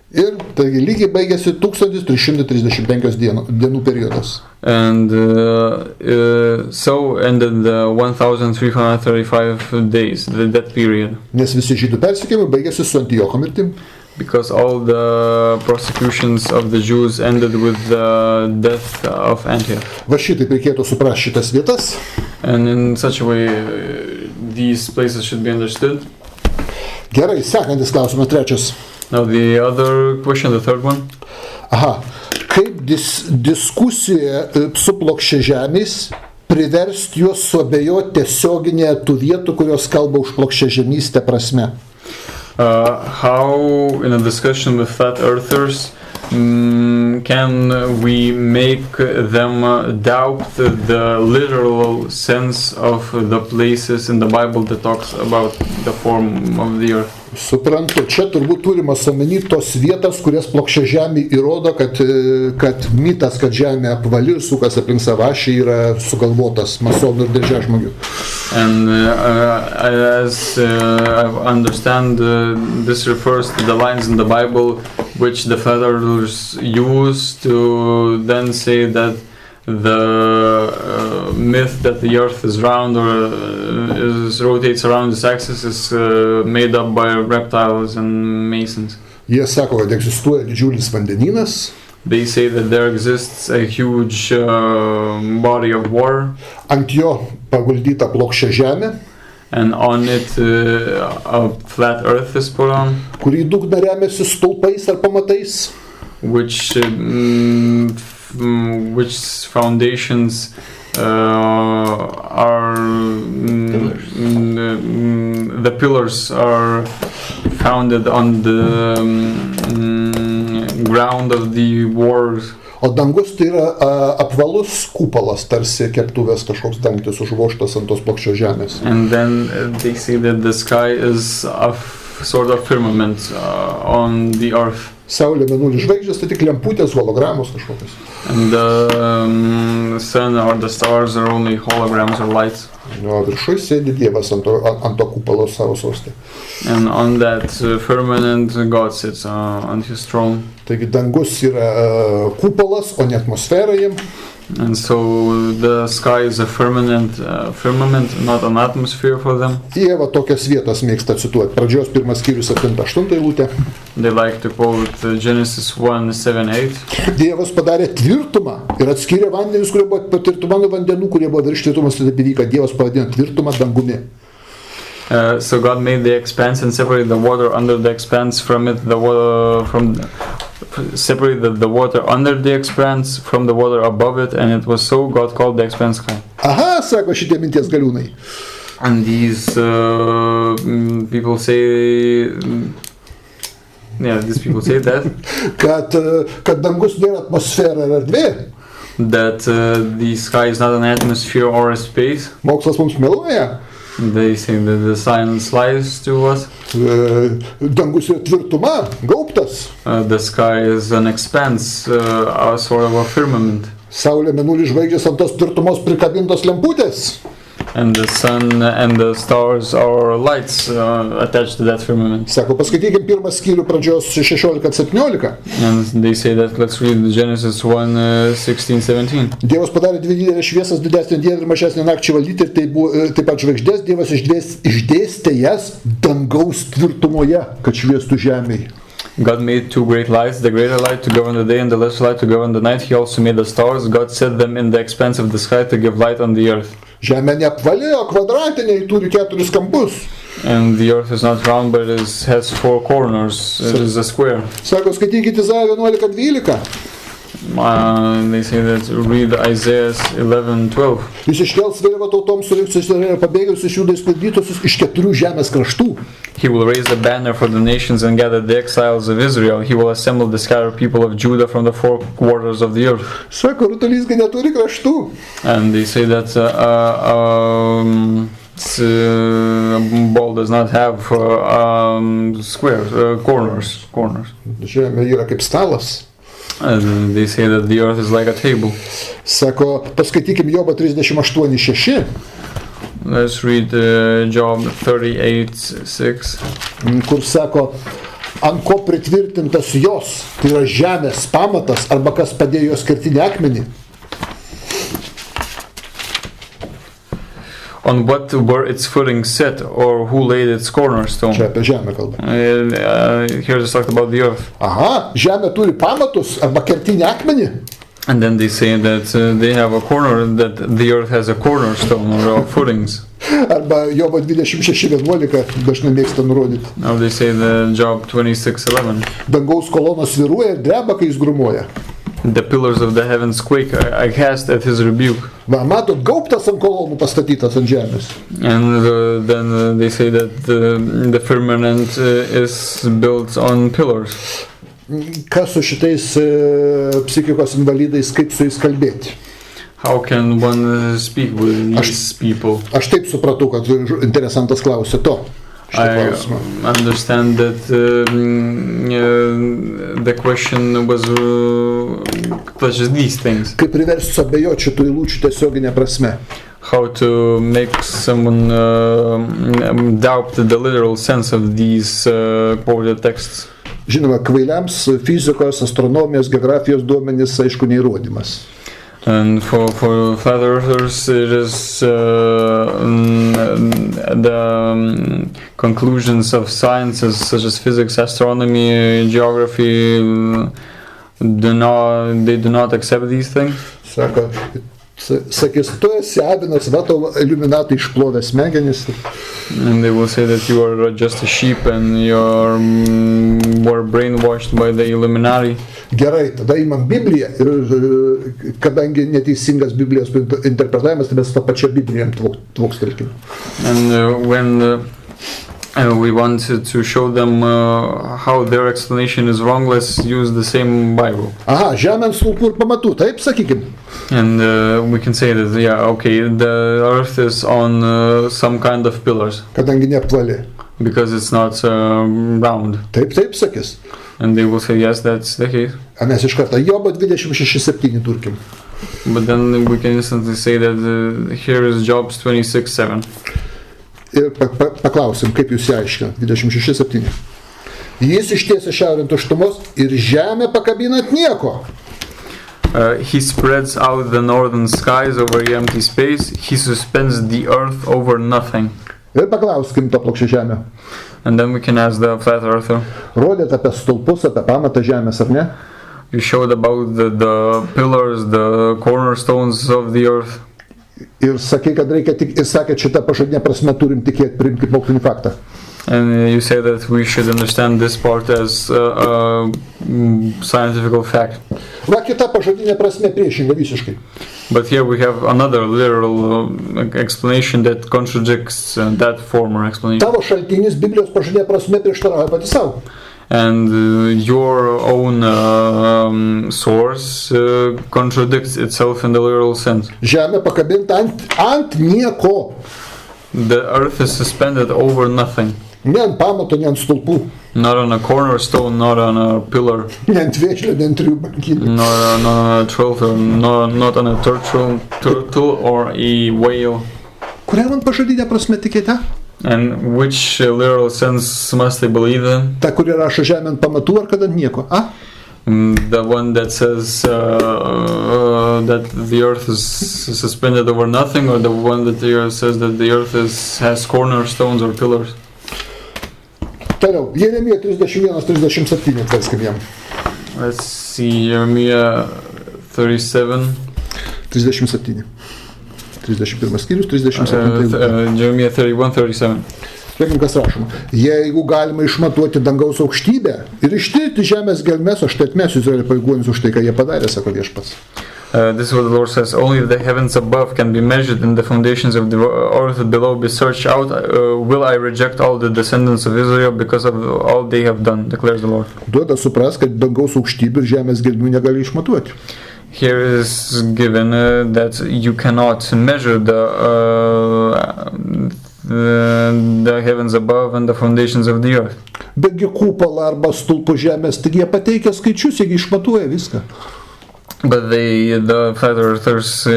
Ir taigi lygiai baigėsi 1335 dienų periodas. And so ended the 1335 days, that period. Nes visi žydų persekiojimai baigėsi su Antiocho mirtim. Because all the prosecutions of the Jews ended with the death of Antioch. Va šitaip reikėtų suprasti šitas vietas. And in such a way these places should be understood. Gerai, sekantis klausimas, trečias. Now the other question, the third one. Aha, kaip diskusija su plokščiažemiais priversti juos suabejoti tiesioginėje tų vietų, kurios kalba už plokščiažemystę prasme? How in a discussion with flat earthers can we make them doubt the literal sense of the places in the Bible that talks about the form of the earth? Suprantu, čia turbūt turimas omeny tos vietas, kurias plokščiažemiai įrodo, kad mitas, kad žemė apvali ir sukas aplink savašį yra sugalvotas masonų ir dėžiažmogių. And as I understand, this refers to the lines in the Bible which the flat earthers use to then say that the myth that the earth is round or rotates around its axis is made up by reptiles and masons. Jie sako, kad egzistuoja didžiulis vandenynas. They say that there exists a huge body of water. Ant jo paguldyta plokščia žemė. And on it a flat earth is put on. Kurį dugną remiasi stulpais ar pamatais. Which foundations are the pillars are founded on the ground of the walls. O dangus tai yra apvalus kupolas, tarsi keptuvės kažkoks dangtis užvožtas ant tos plokščios žemės. And then they say that the sky is a sort of firmament on the earth. Saulė, mėnulis, žvaigždės, tai tik lemputės, hologramos kažkokios. And the sun or the stars are only holograms or lights. O viršui sėdi Dievas ant to kupolo savo sostė. And on that firmament, God sits on his throne. Taigi dangus yra kupolas, o ne atmosfera jiem. And so the sky is a firmament, not an atmosphere for them. Jie va tokias vietas mėgsta cituoti. Pradžios 1 skyrius 7-8 eilutė. They like to quote Genesis 1:7-8. Dievas padarė tvirtumą ir atskyrė vandenis, kurie buvo tvirtumą nuo vandenų, kurie buvo virš tvirtumas, tai taip įvyko. Dievas pavadino tvirtumą dangumi. So God made the expanse and separated the water under the expanse from it, separated the water under the expanse from the water above it, and it was so. God called the expanse sky. Aha, sako šitie minties galiūnai. And these people say, these people say that kad dangus nėra atmosfera ir erdvė. That the sky is not an atmosphere or a space. Mokslas mums meluoja. They say that the science lies to us. Dangus yra tvirtuma, gaubtas. The sky is an expanse, sort of a firmament. Saulė, mėnulis, žvaigždės ant tos tvirtumos prikabintos lemputės. And the sun and the stars are lights attached to that firmament. Sako, paskaitykim 1 skyrių pradžios 16-17. And they say that let's read Genesis 1:16-17. Dievas padarė dvi didelės šviesas, didesnį dieną ir mažesnį nakčiai valdyti, ir taip pat žvaigždės. Dievas išdėstė jas dangaus tvirtumoje, kad šviestų žemėje. God made two great lights, the greater light to govern the day and the lesser light to govern the night. He also made the stars. God set them in the expanse of the sky to give light on the earth. Žemė neapvalė, o kvadratinė, turi 4 kampus. And the earth is not round, but has 4 corners. It is a square. Sako, skaitykite Izaijo 11:12. They say that read Isaiah 11:12. Jis iškels vėliavą tautoms, surinks Izraelio pabėgėlius iš Judų išsklaidytusius iš 4 žemės kraštų. He will raise a banner for the nations and gather the exiles of Israel. He will assemble the scattered people of Judah from the 4 quarters of the earth. Sako, rutulys neturi kraštų. And they say that ball does not have squares, corners. Žemė yra kaip stalas. And they say that the earth is like a table. Sako, paskaitykim Jobą 38:6. Let's read Job 38:6. Kur sako, ant ko pritvirtintas jos, tai yra žemės pamatas, arba kas padėjo jos kertinį akmenį. On what were its footing set, or who laid its cornerstone? Čia apie žemę kalba. Here it's talked about the earth. Aha, žemė turi pamatus, arba kertinį akmenį. And then they say that they have a corner, that the earth has a cornerstone or footings. Arba Jobo 26:11 dažnai mėgsta nurodyti. Now they say the Job 26:11. Dangaus kolonos svyruoja ir dreba, kai jis grumuoja. The pillars of the heavens quake, I cast at his rebuke. Va, matot, gaubtas ant kolonų pastatytas ant žemės. And then they say that the firmament is built on pillars. Kas su šitais psichikos invalidais, kaip su jais kalbėti? How can one speak with these people? Aš taip supratau, kad interesantas klausė to. I understand that the question was touches these things. Kaip priversti suabejoti šitų eilučių tiesioginė prasme. How to make someone doubt the literal sense of these quoted texts. Žinoma, kvailiams fizikos, astronomijos, geografijos duomenys, aišku, neįrodymas. And for flat earthers, it is the conclusions of sciences such as physics, astronomy, geography, they do not accept these things. Sako, sakys, tu esi avinas, va tau iliuminatai išplovė smegenis. And they will say that you are just a sheep and you were brainwashed by the Illuminati. Gerai, tada imam Bibliją ir kadangi neteisingas Biblijos interpretavimas, tai mes tą pačią Bibliją tvokstelkim. And when we want to show them how their explanation is wrong, let's use the same Bible. Aha, žemė ant stulpų ir pamatų, taip sakykim. And we can say that, the earth is on some kind of pillars. Kadangi neapvalė. because it's not round. Taip, sakys. And they will say, yes, that's the case. A mes iš karto Jobo 26.7 turkim. But then we can instantly say that here is Job's 26:7. Ir paklausim, kaip jūs aiškinat, 26.7. Jis ištiesia šiaurę tuštumos ir žemę pakabina ant nieko. He spreads out the northern skies over the empty space. He suspends the earth over nothing. Ir paklauskim to plokščią žemę. And then we can ask the flat earther. Rodėt apie stulpus, apie pamatą žemės, ar ne? You showed about the pillars, the cornerstones of the earth. Ir sakė, kad reikia tik, ir sakė, šitą pažadinę prasme turim tikėti, priimti kaip mokslinį faktą. And you say that we should understand this part as a scientific fact. Va, kita pažadinė prasme priešinga visiškai. But here we have another literal explanation that contradicts that former explanation. Tavo šaltinis Biblijos pažadinė prasme prieštarauja pati savo. And your own source contradicts itself in the literal sense. Žemė pakabinta ant nieko. The earth is suspended over nothing. Ne ant pamato, ne ant stulpų. Not on a cornerstone, not on a pillar. Ne ant vėžlio, ne ant trijų bankinių. Not on a turtle, not on a turtle or a whale. Kurią man pažadinę prasme tikėte? And which literal sense must they believe in? Ta, kuri rašo žemę ant pamatų, ar kad ant nieko? A? The one that says that the earth is suspended over nothing, or the one that says that the earth has cornerstones or pillars? Toliau, Jeremija 31:37 atveskim jam. Let's see, Jeremiah 37. 37. 31 skyrius, 37. Jeremiah 31:37. Žiūrėkim, kas rašoma. Jeigu galima išmatuoti dangaus aukštybę ir ištirti žemės gelmes, aš tai atmesiu Izraelio pareigūnus už tai, ką jie padarė, sako Viešpats. This is what the Lord says. Only the heavens above can be measured and the foundations of the earth below be searched out. Will I reject all the descendants of Israel because of all they have done, declares the Lord. Duoda supras, kad dangaus aukštybių ir žemės gelmių negali išmatuoti. Here is given that you cannot measure the heavens above and the foundations of the earth. Betgi kupolą arba stulpų žemės, taigi jie pateikia skaičius, jie išmatuoja viską. But the flat earthers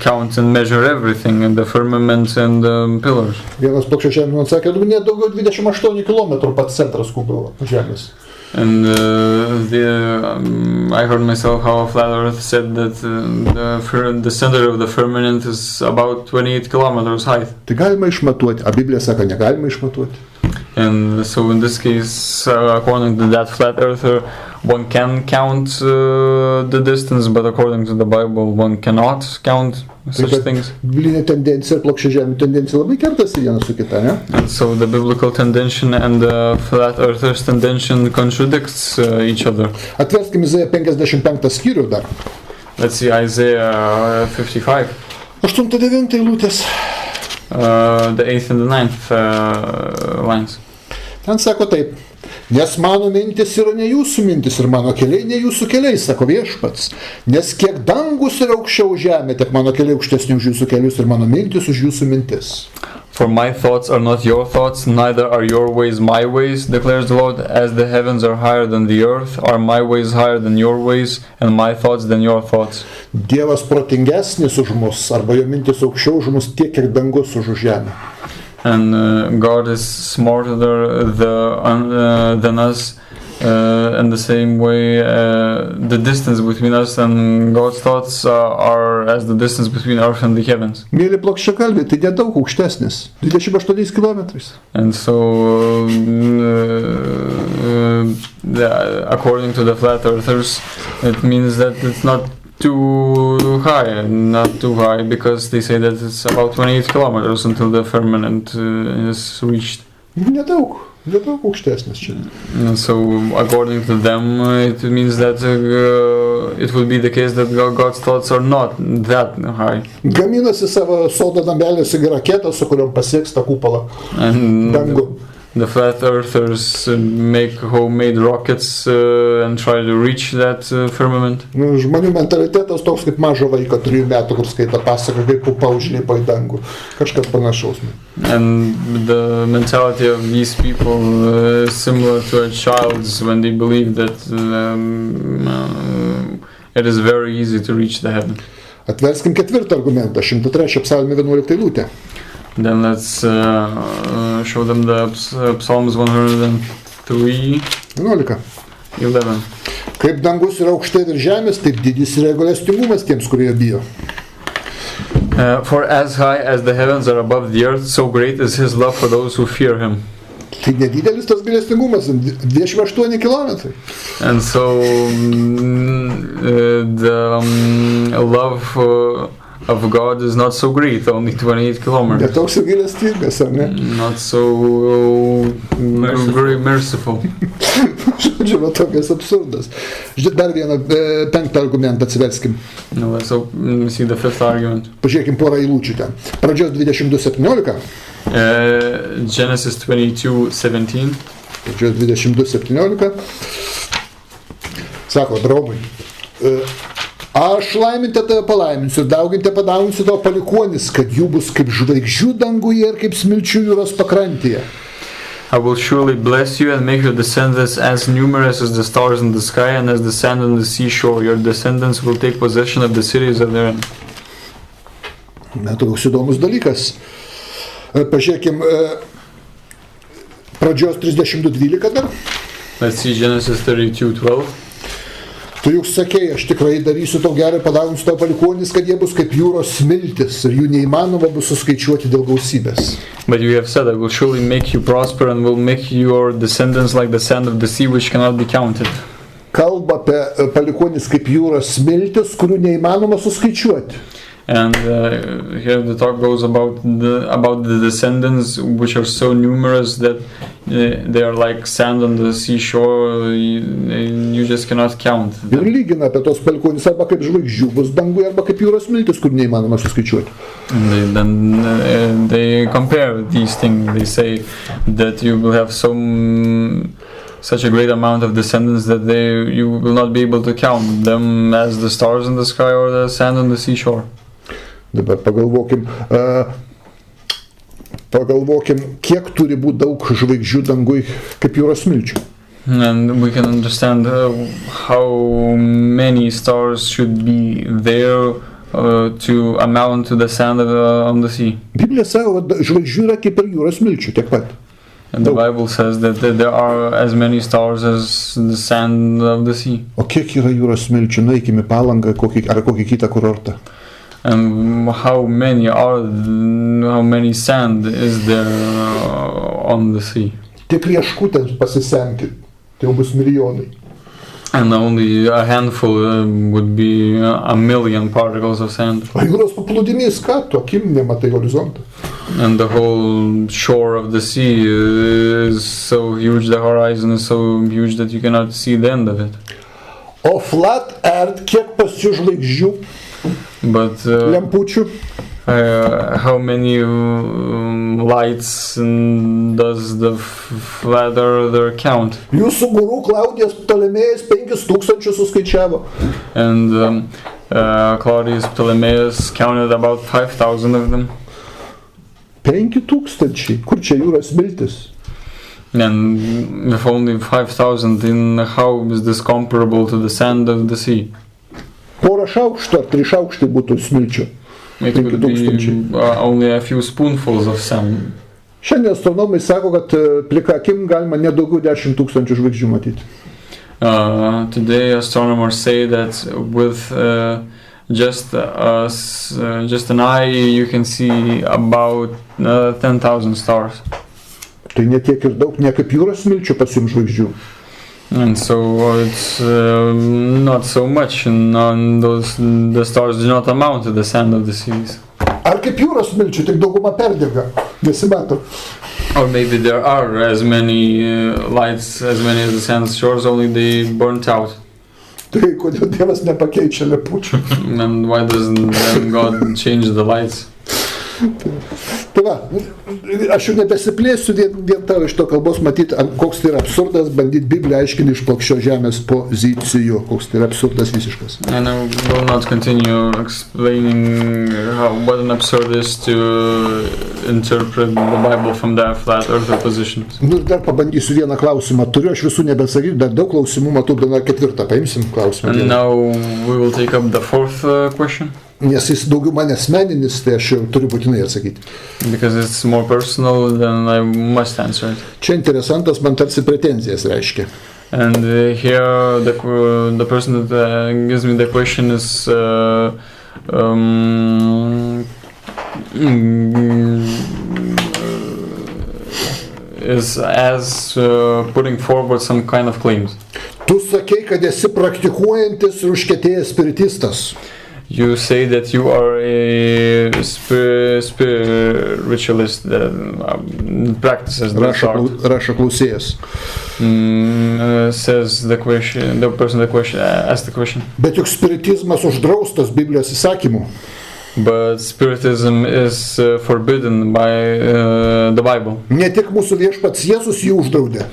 count and measure everything, and the firmament and the pillars. Vienas plokščio žemė man sakė, ne daugiau 28 km pats centras kupolo žemės. And I heard myself how a flat earth said that the center of the firmament is about 28 kilometers high. Tai galima išmatuoti, a Biblija sako, negalima išmatuoti. And so in this case, according to that flat earther, one can count the distance, but according to the Bible, one cannot count such things. Biblinė tendencija ir plokščio žemė tendencija labai kertasi viena su kita, ne? And so the biblical tendency and the flat earther's tendency contradicts each other. Atverskim Izaiją 55 skyrių dar. Let's see Isaiah 55. 8-9 eilutės. The 8th and the 9th lines. Ten sako taip, nes mano mintis yra ne jūsų mintis ir mano keliai ne jūsų keliai, sako Viešpats. Nes kiek dangus yra aukščiau žemė, tiek mano keliai aukštesni už jūsų kelius ir mano mintis už jūsų mintis. For my thoughts are not your thoughts, neither are your ways my ways, declares the Lord. As the heavens are higher than the earth, are my ways higher than your ways, and my thoughts than your thoughts. Dievas protingesnis už mus, arba jo mintis aukščiau už mus tiek, kiek dangus už žemę. And God is smarter than us. In the same way, the distance between us and God's thoughts are as the distance between earth and the heavens. Mėly plokščiakalbiai, tai nedaug aukštesnis, 28 kilometrais. And so, according to the flat earthers, it means that it's not too high, because they say that it's about 28 kilometers until the firmament is reached. Nedaug aukštesnis čia. And so, according to them, it means that it would be the case that God's thoughts are not that high. Gaminasi savo sodo namelėse raketą, su kuriuom pasieks tą kupolą. Dangų. the flat earthers make homemade rockets and try to reach that firmament. Žmonių mentalitetas toks kaip mažo vaiko 3 metų, kur skaito pasaką, kaip pupa užlipa į dangų. Kažkas panašaus. And the mentality of these people is similar to a child's when they believe that it is very easy to reach the heaven. Atverskim 4 argumentą, 103 psalmė 11 eilutė. Then let's show them the Psalms 103, 11. Kaip dangus yra aukštai virš žemės, taip didis yra gailestingumas tiems, kurie bijo. For as high as the heavens are above the earth, so great is his love for those who fear him. Tai nedidelis tas gailestingumas, 28 kilometrai. And so the love of God is not so great, only 28 kilometers. Bet toks ir gailestingas, ar ne? Not so very merciful. Žodžiu, va tokias absurdas. Dar vieną 5 argumentą atsiverskim. No, let's see the 5th argument. Pažiūrėkim porą eilučių ten. Pradžios 22:17. Genesis 22:17. Pradžios 22:17. Sako, draugai, aš laiminte tave palaiminsiu ir dauginte padauginsiu tavo palikuonis, kad jų bus kaip žvaigždžių danguje ir kaip smilčių jūros pakrantėje. I will surely bless you and make your descendants as numerous as the stars in the sky and as the sand on the seashore. Your descendants will take possession of the cities of their end. Na, toks įdomus dalykas. Pažiūrėkim, pradžios 32:12 dar. Let's see Genesis 32:12. Tu juk sakei, aš tikrai darysiu tau gerą, padauginsiu tavo palikuonis, kad jie bus kaip jūros smiltis ir jų neįmanoma bus suskaičiuoti dėl gausybės. But you have said, I will surely make you prosper and will make your descendants like the sand of the sea, which cannot be counted. Kalba apie palikuonis kaip jūros smiltis, kurių neįmanoma suskaičiuoti. And here the talk goes about the descendants, which are so numerous that they are like sand on the seashore. You just cannot count them. Ir lygina apie tos palikuonis arba kaip žvaigždžių bus danguje, arba kaip jūros smiltis, kurių neįmanoma suskaičiuoti. And then they compare these things. They say that you will have such a great amount of descendants that you will not be able to count them as the stars in the sky or the sand on the seashore. Dabar pagalvokim, kiek turi būti daug žvaigždžių dangui kaip jūros smilčių. And we can understand how many stars should be there to amount to the sand on the sea. Biblija sako, kad žvaigždžių yra kaip ir jūros smilčių, tiek pat. And the Bible says that there are as many stars as the sand of the sea. O kiek yra jūros smilčių? Nueikime į Palangą ar kokį kitą kurortą. And how many sand is there on the sea? Tik rieškutės pasisemkit, tai jau bus milijonai. And only a handful would be 1,000,000 particles of sand. O jūros paplūdimys, ką tu akim nematai horizontą? And the whole shore of the sea is so huge, the horizon is so huge that you cannot see the end of it. O flat earth, kiek pas jų žvaigždžių? But lempučių? How many lights does the flat earther count? Jūsų guru Klaudijas Ptolemėjas 5,000 suskaičiavo. And Claudius Ptolemėjas counted about 5,000 of them. 5,000? Kur čia jūros smiltis? And if only 5,000, then how is this comparable to the sand of the sea? Porą šaukštų ar 3 šaukštai būtų smilčių. It would be only a few spoonfuls of sand. Šiandien astronomai sako, kad plika akim galima nedaugiau 10,000 žvaigždžių matyti. Today astronomers say that with just an eye you can see about 10,000 stars. Tai netiek ir daug, ne kaip jūros smilčių pas jums žvaigždžių. And so it's not so much, and the stars do not amount to the sand of the seas. Ar kaip jūros smilčių, tik dauguma perdega, nesimato. Or maybe there are as many lights, as many as the sand shores, only they burnt out. Tai kodėl Dievas nepakeičia lempučių? And why doesn't then God change the lights? Tai va, aš jau nebesiplėsiu vien tau iš to kalbos matyti, koks tai yra absurdas, bandyti Bibliją aiškinti iš plokščios žemės pozicijų, koks tai yra absurdas visiškas. And I will not continue explaining what an absurd is to interpret the Bible from that flat earther positions. Nu ir dar pabandysiu vieną klausimą. Turiu aš visų nebesakyti, dar daug klausimų matau, dar ketvirtą. Paimsim klausimą. And now we will take up the fourth question. Nes jis daugiau man asmeninis, tai aš jau turiu būtinai atsakyti. Because it's more personal, then I must answer it. Čia interesantas man tarsi pretenzijas reiškia. And here the person that gives me the question is putting forward some kind of claims. Tu sakei, kad esi praktikuojantis ir užkietėjęs spiritistas. You say that you are a spiritualist that practices the art. Rašo klausėjas. Says the person asked the question. Bet juk spiritizmas uždraustas Biblijos įsakymu. But spiritism is forbidden by the Bible. Ne tik mūsų viešpats Jėzus jį uždraudė.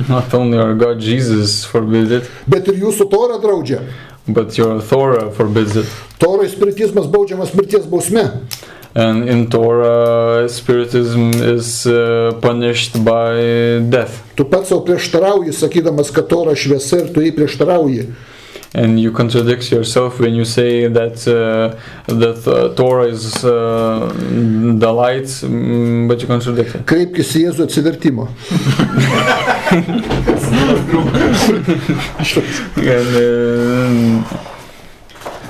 Not only our God Jesus forbids it, bet ir jūsų Tora draudžia. But your Torah forbids it. Torai spiritizmas baudžiamas mirties bausme. And in Torah, spiritism is punished by death. Tu pats savo prieštarauji, sakydamas, kad Tora šviesa ir tu jį prieštarauji. And you contradict yourself when you say that that Torah is the light, but you contradict it. Kreipkis į Jėzų atsivertimo.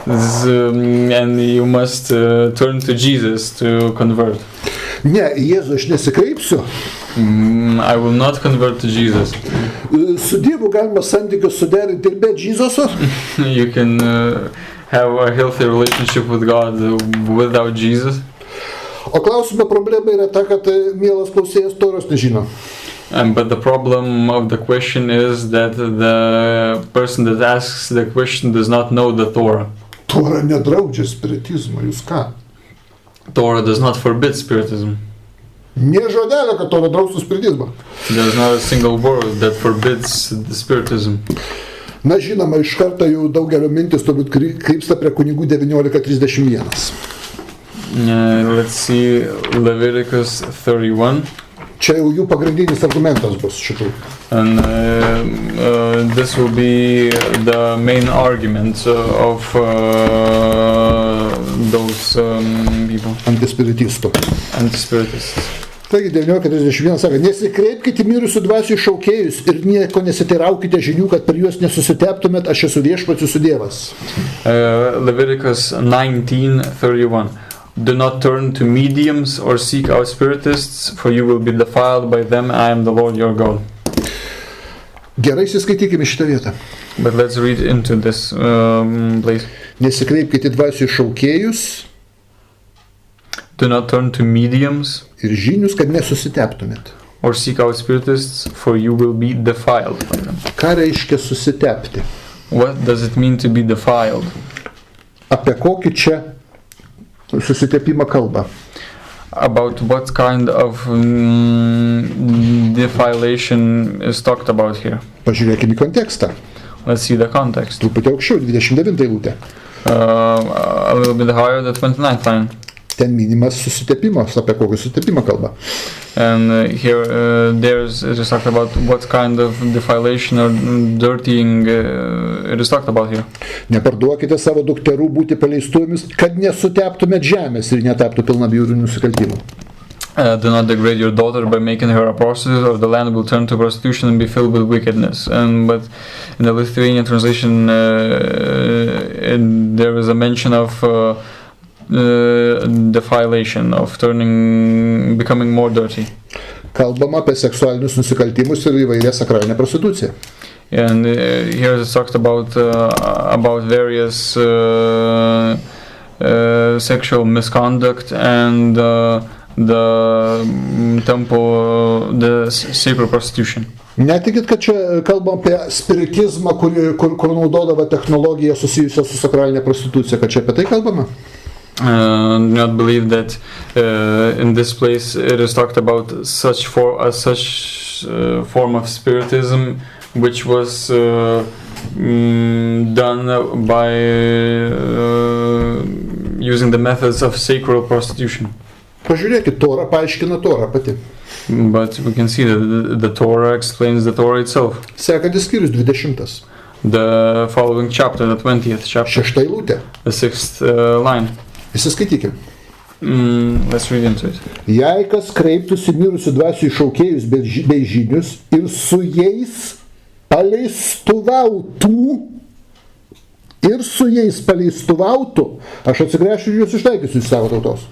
And you must turn to Jesus to convert. Ne, Jėzų aš nesikreipsiu. I will not convert to Jesus. Su Dievu galima santykius suderinti ir be Jėzuso. You can have a healthy relationship with God without Jesus. O klausimo problema yra ta, kad mielas klausėjas Toros nežino. But the problem of the question is that the person that asks the question does not know the Torah. Tora nedraudžia spiritizmą, jūs ką? Torah does not forbid spiritism. Nė žodelio, kad Tora draustų spiritizmą. There is not a single word that forbids the spiritism. Na žinoma, iš karto jau daugelio mintis turbūt krypsta prie kunigų 19:31. Let's see Leviticus 31. Čia jau jų pagrindinis argumentas bus šitų. And this will be the main argument of those people. Antispiritistų. Antispiritists. Taigi 19:31 sako, nesikreipkite mirusių dvasių šaukėjus ir nieko nesiteiraukite žinių, kad per juos nesusiteptumėt, aš esu viešpats jūsų Dievas. Leviticus 19:31. Do not turn to mediums or seek out spiritists, for you will be defiled by them. I am the Lord your God. Gerai įsiskaitykime šitą vietą. But let's read into this place. Nesikreipkite dvasių šaukėjus. Do not turn to mediums ir žinius, kad nesusiteptumėt. Or seek out spiritists, for you will be defiled by them. Ką reiškia susitepti? What does it mean to be defiled? Apie kokį čia susitepimą kalba? About what kind of defilation is talked about here? Pažiūrėkime į kontekstą. Let's see the context. Truputį aukščiau, 29 eilutė. A little bit higher, the 29th line. Ten minimas susitepimas, apie kokį susitepimą kalba. And here it is talked about what kind of defilation or dirtying it is talked about here. Neparduokite savo dukterų būti paleistuomis, kad nesuteptumėt žemės ir netaptų pilna bjaurių nusikaltimų. Do not degrade your daughter by making her a prostitute, or the land will turn to prostitution and be filled with wickedness. But in the Lithuanian translation, there is a mention of defilation, of becoming more dirty. Kalbama apie seksualinius nusikaltimus ir įvairią sakralinę prostituciją. And here it's talked about various sexual misconduct and the temple, the sacred prostitution. Netikit, kad čia kalbam apie spiritizmą, kur naudodavo technologiją susijusią su sakralinė prostitucija, kad čia apie tai kalbama? do not believe that in this place it is talked about such form of spiritism which was done by using the methods of sacral prostitution. Pažiūrėkit, Tora paaiškina Torą pati. But we can see that the Torah explains the Torah itself. Sekantis skyrius 20. The following chapter, the 20th chapter, 6 eilutė. the 6th line. Įsiskaitykim. Let's read into it. Jei kas kreiptųsi mirusių dvasių šaukėjus bei žynius ir su jais paleistuvautų, aš atsigręšiu ir jūs ištaikysiu iš savo tautos.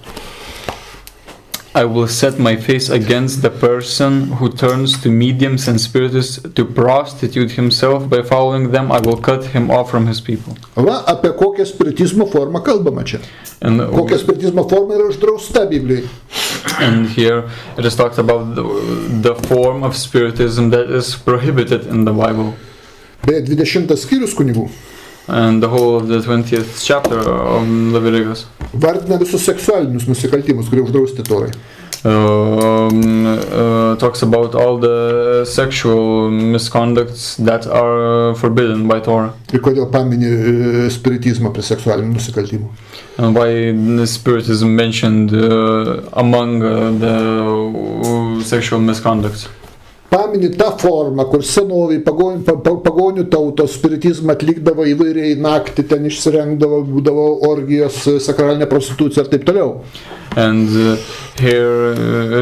I will set my face against the person who turns to mediums and spiritists to prostitute himself. By following them, I will cut him off from his people. Va, apie kokią spiritizmo formą kalbama čia. Kokia spiritizmo forma yra uždrausta Biblijai. And here it is talked about the form of spiritism that is prohibited in the Bible. Beje, 20 skyrius kunigų. And the whole of the 20th chapter of Leviticus vardina visus seksualinius nusikaltimus, kurie uždrausti Torai. Talks about all the sexual misconducts that are forbidden by Torah. Ir kodėl pamini spiritizmą prie seksualinių nusikaltimų. And why the spiritism mentioned among the sexual misconducts. Pamini tą formą, kur senoviai pagonių tautos spiritizmą atlikdavo įvairiai naktį, ten išsirengdavo, būdavo orgijos, sakralinė prostitucija ir taip toliau. And here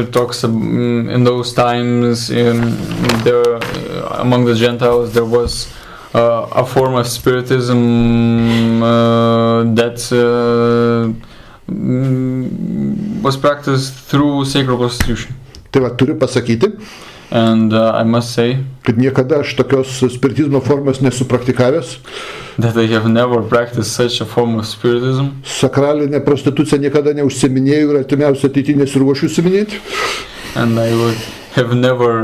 it talks in those times there among the Gentiles there was a form of spiritism that was practiced through sacred prostitution. Tai va, turiu pasakyti, and I must say kad niekada aš tokios spiritizmo formos nesu praktikavęs. That I have never practiced such a form of spiritism. Sakralinė prostitucija niekada neužsiminėjau ir artimiausią ateitį nesiruošiu užsiminėti. And I have never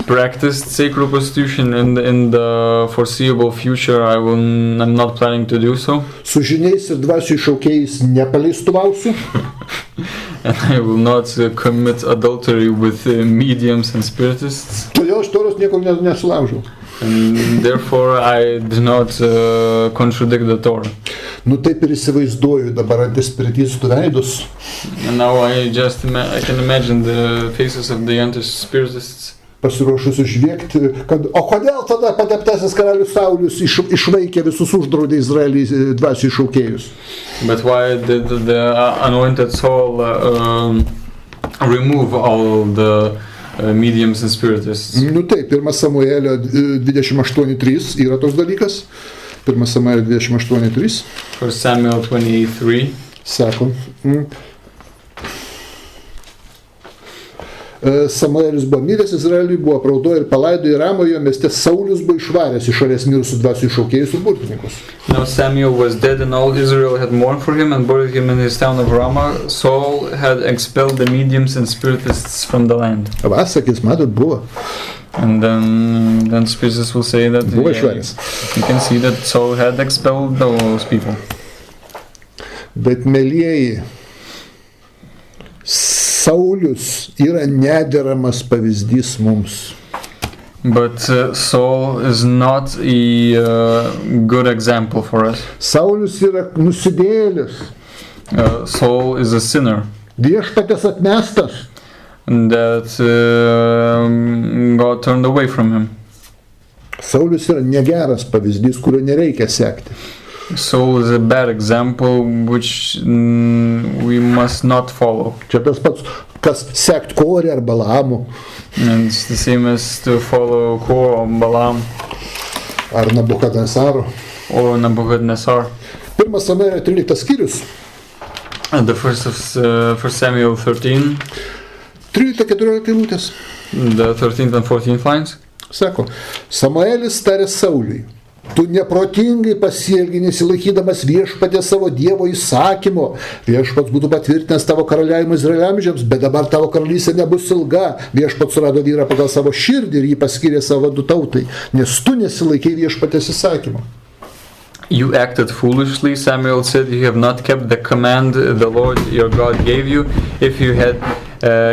practiced sacred prostitution in the foreseeable future. I'm not planning to do so. Su žyniais ir dvasių šaukėjais nepaleistuvausiu. And I will not commit adultery with mediums and spiritists. Todėl aš Toros niekur nesulaužiau. And therefore I do not contradict the Torah. Nu taip ir įsivaizduoju dabar antispiritistų veidus. And now I can imagine the faces of the anti-spiritists. Pasiruošusiu žviegti, kad o kodėl tada pateptasis karalius Saulius išvaikė visus uždraudė Izraelį dvasių šaukėjus? But why did the anointed Saul remove all the mediums and spiritists? Nu taip, 1 Samuelio 28.3 yra toks dalykas. 1 Samuelio 28.3. 1 Samuel 28.3. Sako. Samuelis buvo miręs, Izraeliui buvo apraudo ir palaido į Ramojo mieste, Saulius buvo išvaręs išorės mirusių dvasių šaukėjus ir burtininkus. Now Samuel was dead and all Israel had mourned for him and buried him in his town of Ramah. Saul had expelled the mediums and spiritists from the land. Va, sakys, matot, buvo. And then spiritists will say that Buvo išvaręs. You can see that Saul had expelled those people. Bet mielieji, Saulius yra nederamas pavyzdys mums. But Saul is not a good example for us. Saulius yra nusidėjėlis. Saul is a sinner. Viešpatės atmestas. And that God turned away from him. Saulius yra negeras pavyzdys, kurio nereikia sekti. Saul is a bad example which we must not follow. Čia tas pats, kas sekt Korį ar Balaamų. And it's the same as to follow Korah or Balaam. Ar Nabukadnesaro. Or Nebuchadnezzar. 1 Samuelio 13 skyrius. The first of 1 Samuel 13. 13-14 eilutės. The 13th and 14th lines. Sako, Samuelis tarė Sauliui, tu neprotingai pasielgi nesilaikydamas viešpatės savo Dievo įsakymo. Viešpats būtų patvirtinęs tavo karaliavimą Izraeliamžiams, bet dabar tavo karalystė nebus ilga. Viešpats surado vyrą pagal savo širdį ir jį paskyrė savo vadu tautai, nes tu nesilaikai viešpatės įsakymo. You acted foolishly, Samuel said. You have not kept the command the Lord your God gave you. If you had,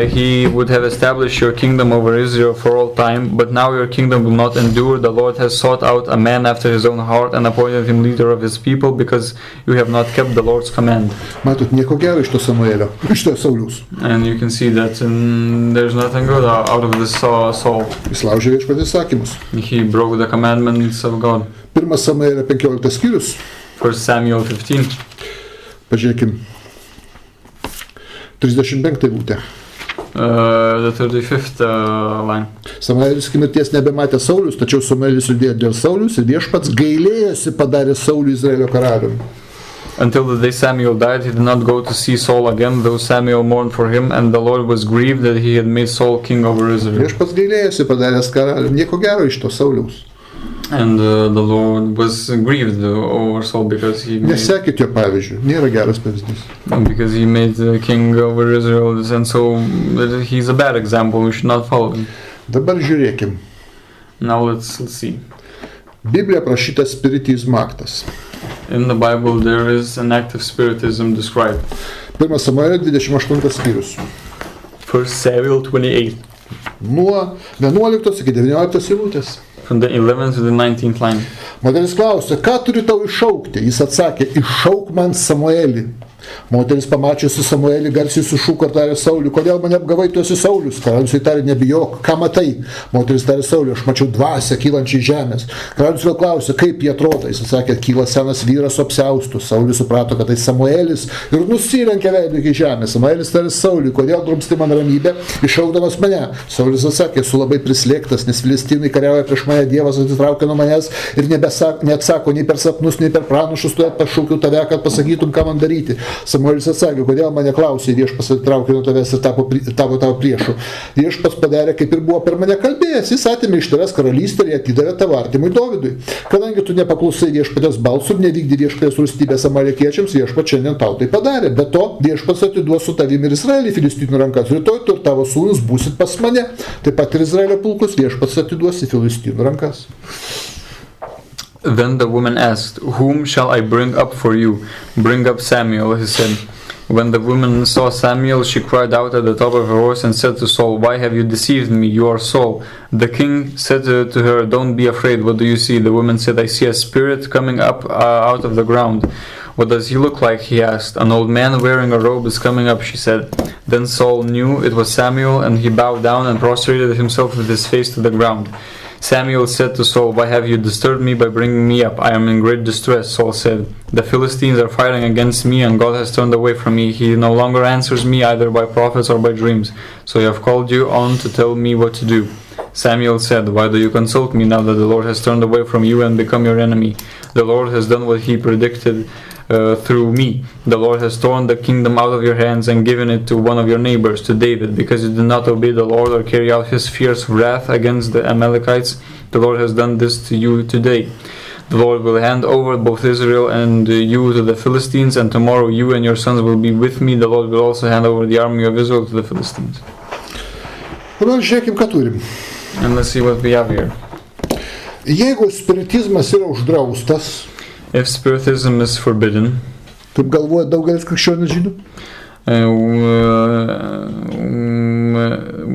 he would have established your kingdom over Israel for all time. But now your kingdom will not endure. The Lord has sought out a man after his own heart and appointed him leader of his people because you have not kept the Lord's command. Matot, nieko gero iš to Samuelio, iš to Sauliaus. And you can see that there's nothing good out of this Saul. Jis laužė viešpaties įsakymus. He broke the commandments of God. 1 Samuelio 15 skyrius. 1 Samuel 15. Pažiūrėkim. 35 būtė. The 35th line. Samuelis iki mirties nebematė Saulius, tačiau Samuelis liūdėjo dėl Saulius ir viešpats gailėjosi padarė Saulį Izraelio karaliumi. Until the day Samuel died, he did not go to see Saul again, though Samuel mourned for him, and the Lord was grieved that he had made Saul king over Israel. Viešpats gailėjosi padaręs karaliumi, nieko gero iš to Sauliaus. And the Lord was grieved over Saul because he made... Nesekit jo pavyzdžių, nėra geras pavyzdys. Because he made the king over Israel, and so he's a bad example, we should not follow him. Dabar žiūrėkim. Now let's see. Biblija prašyta spiritizmo aktas. In the Bible there is an act of spiritism described. 1 Samuelio 28 skyrius. 1 Samuel 28. Nuo 11 iki 19 eilutės. From the 11th to the 19th line. Moteris klausė, ką turi tau iššaukti? Jis atsakė, iššauk man Samuelį. Moteris pamačiusi Samuelį garsiai sušūko ir tarė Sauliui, kodėl mane apgavai, tu esi Saulius? Karalius įtarė, nebijok, ką matai? Moteris tarė Sauliui, aš mačiau dvasią kylančią iš žemės. Karalius vėl klausė, kaip jie atrodo? Jis atsakė, kyla senas vyras su apsiaustu. Saulius suprato, kad tai Samuelis ir nusilenkė veidu iki žemės. Samuelis tarė Sauliui, kodėl drumsti man ramybę, iššaukdamas mane? Saulius atsakė, esu labai prislėgtas, nes filistinai kariauja prieš mane, Dievas atitraukė nuo manęs ir neatsako nei per sapnus, nei per pranašus, tu pašaukiau tave, kad pasakytum, ką man daryti. Samuelis atsakė, kodėl mane klausė, viešpats atitraukė nuo tavęs ir tapo tavo priešu. Viešpats padarė, kaip ir buvo per mane kalbėjęs, jis atėmė iš tavęs karalystę ir atidavė tavo artimui Dovydui. Kadangi tu nepaklausai viešpatės balsų ir nevykdė viešpatės rūstybės amalekiečiams, viešpats šiandien tau tai padarė. Be to, viešpats atiduos su tavimi ir Izraelį filistinų rankas. Rytoj tu ir tavo sūnus būsit pas mane. Taip pat ir Izraelio pulkus viešpats atiduos į filistinų rankas. Then the woman asked, whom shall I bring up for you? Bring up Samuel, he said. When the woman saw Samuel, she cried out at the top of her voice and said to Saul, why have you deceived me? You are Saul. The king said to her, don't be afraid. What do you see? The woman said, I see a spirit coming up out of the ground. What does he look like? He asked. An old man wearing a robe is coming up, she said. Then Saul knew it was Samuel, and he bowed down and prostrated himself with his face to the ground. Samuel said to Saul, why have you disturbed me by bringing me up? I am in great distress, Saul said. The Philistines are fighting against me, and God has turned away from me. He no longer answers me either by prophets or by dreams. So I have called you on to tell me what to do. Samuel said, why do you consult me now that the Lord has turned away from you and become your enemy? The Lord has done what he predicted through me. The Lord has torn the kingdom out of your hands and given it to one of your neighbors, to David, because you did not obey the Lord or carry out his fierce wrath against the Amalekites. The Lord has done this to you today. The Lord will hand over both Israel and you to the Philistines, and tomorrow you and your sons will be with me. The Lord will also hand over the army of Israel to the Philistines. Dabar žiūrėkim, ką turim. And let's see what we have here. Jeigu spiritizmas yra uždraustas, if spiritism is forbidden, kaip galvoja daugelis krikščionių žydų,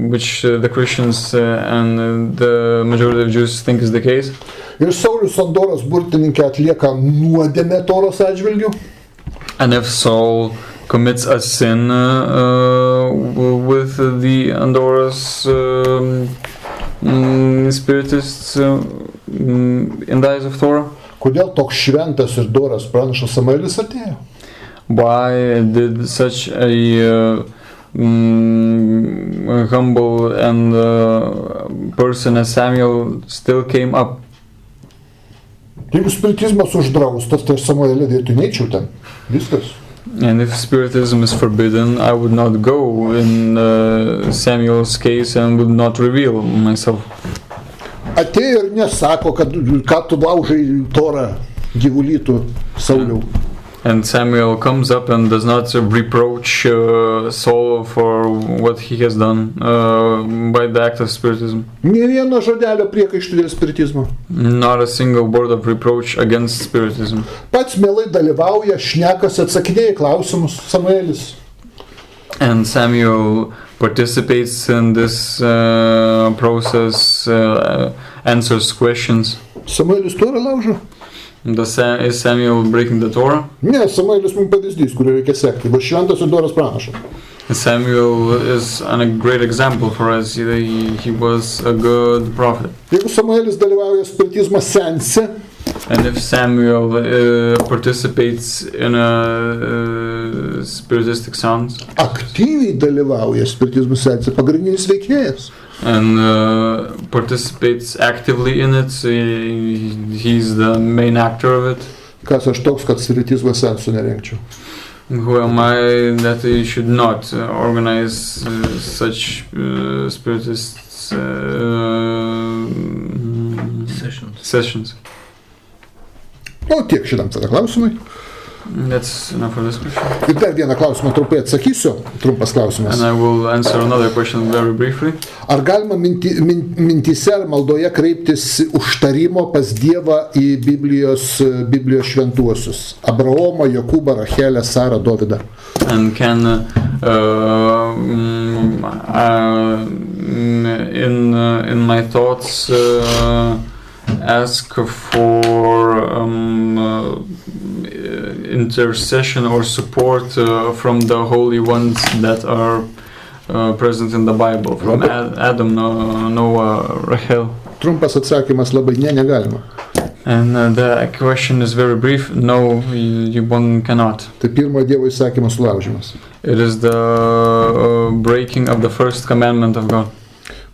which the Christians and the majority of Jews think is the case, ir Saulius Andoros burtininkė atlieka nuodėmę Toros atžvilgiu, and if Saul commits a sin with the Andoros spiritists in the eyes of Torah, kodėl toks šventas ir doras pranašas Samuelis atėjo? Why did such a humble and person as Samuel still came up? Jeigu spiritizmas uždraustas, tai aš Samuelį dėtų neičiau ten. Viskas. And if spiritism is forbidden, I would not go in Samuel's case and would not reveal myself. Atėjo ir nesako, kad ką tu laužai Torą gyvulytų Sauliau. And Samuel comes up and does not reproach Saul for what he has done by the act of spiritism. Nė vieno žodelio priekaištų dėl spiritizmo. Not a single word of reproach against spiritism. Pats mielai dalyvauja, šnekas, atsakinėja į klausimus, Samuelis. And Samuel participates in this process, answers questions. Samuelis Torą laužo? Is Samuel breaking the Torah? Ne, Samuelis mums pavyzdys, kurio reikia sekti. Va šventas ir doras pranašas. Samuel is a great example for us. He was a good prophet. Jeigu Samuelis dalyvauja spiritizmo seanse, and if Samuel participates in a spiritistic seance, aktyviai dalyvauja spiritizmo seanse, pagrindinis veikėjas. And participates actively in it, so he's the main actor of it. Kas aš toks, kad spiritizmo seansų nerengčiau? Who am I that he should not organize such spiritist sessions? O tiek šitam tada klausimai. That's enough for this question. Ir dar vieną klausimą trumpai atsakysiu. Trumpas klausimas. And I will answer another question very briefly. Ar galima mintyse ar maldoje kreiptis užtarimo pas Dievą į Biblijos šventuosius? Abraomą, Jokūbą, Rachelę, Sarą, Dovydą. And can in my thoughts ask for intercession or support from the holy ones that are present in the Bible, from Adam, Noah, Rachel. Trumpas atsakymas labai negalima. And the question is very brief. No, one cannot. Tai pirmo Dievo įsakymo sulaužimas. It is the breaking of the first commandment of God.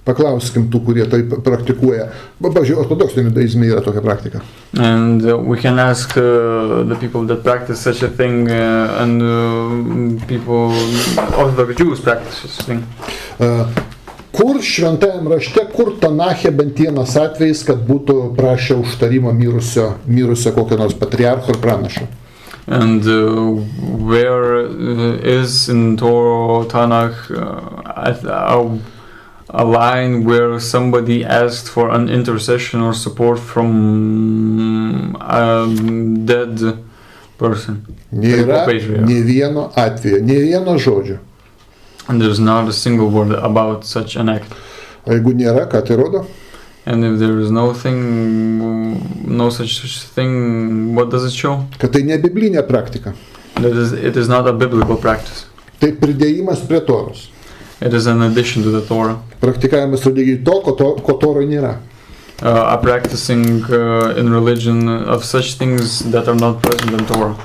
Paklauskim tų, kurie tai praktikuoja. Pavyzdžiui, ortodoksiniame judaizme yra tokia praktika. And we can ask the people that practice such a thing, and people, Orthodox Jews practice such a thing. Kur šventajam rašte, kur Tanache bent vienas atvejis, kad būtų prašę užtarimo mirusio kokio nors patriarcho ir pranašo? And where is in Torah, Tanakh, a line where somebody asked for an intercession or support from a dead person? Nėra nė vieno atvejo, nė vieno žodžio. And there's not a single word about such an act. O jeigu nėra, ką tai rodo? And if there is no such thing, what does it show? Kad tai ne biblinė praktika. It is not a biblical practice. Tai pridėjimas prie Toros. It is an addition to the Torah. Praktikavimas religijai to, ko Toroje nėra. A practicing in religion of such things that are not present in Torah.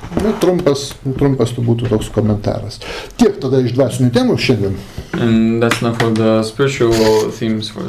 Trumpas tu būtų toks komentaras. Tiek tada iš dvasinių temų šiandien. And that's not for the spiritual themes for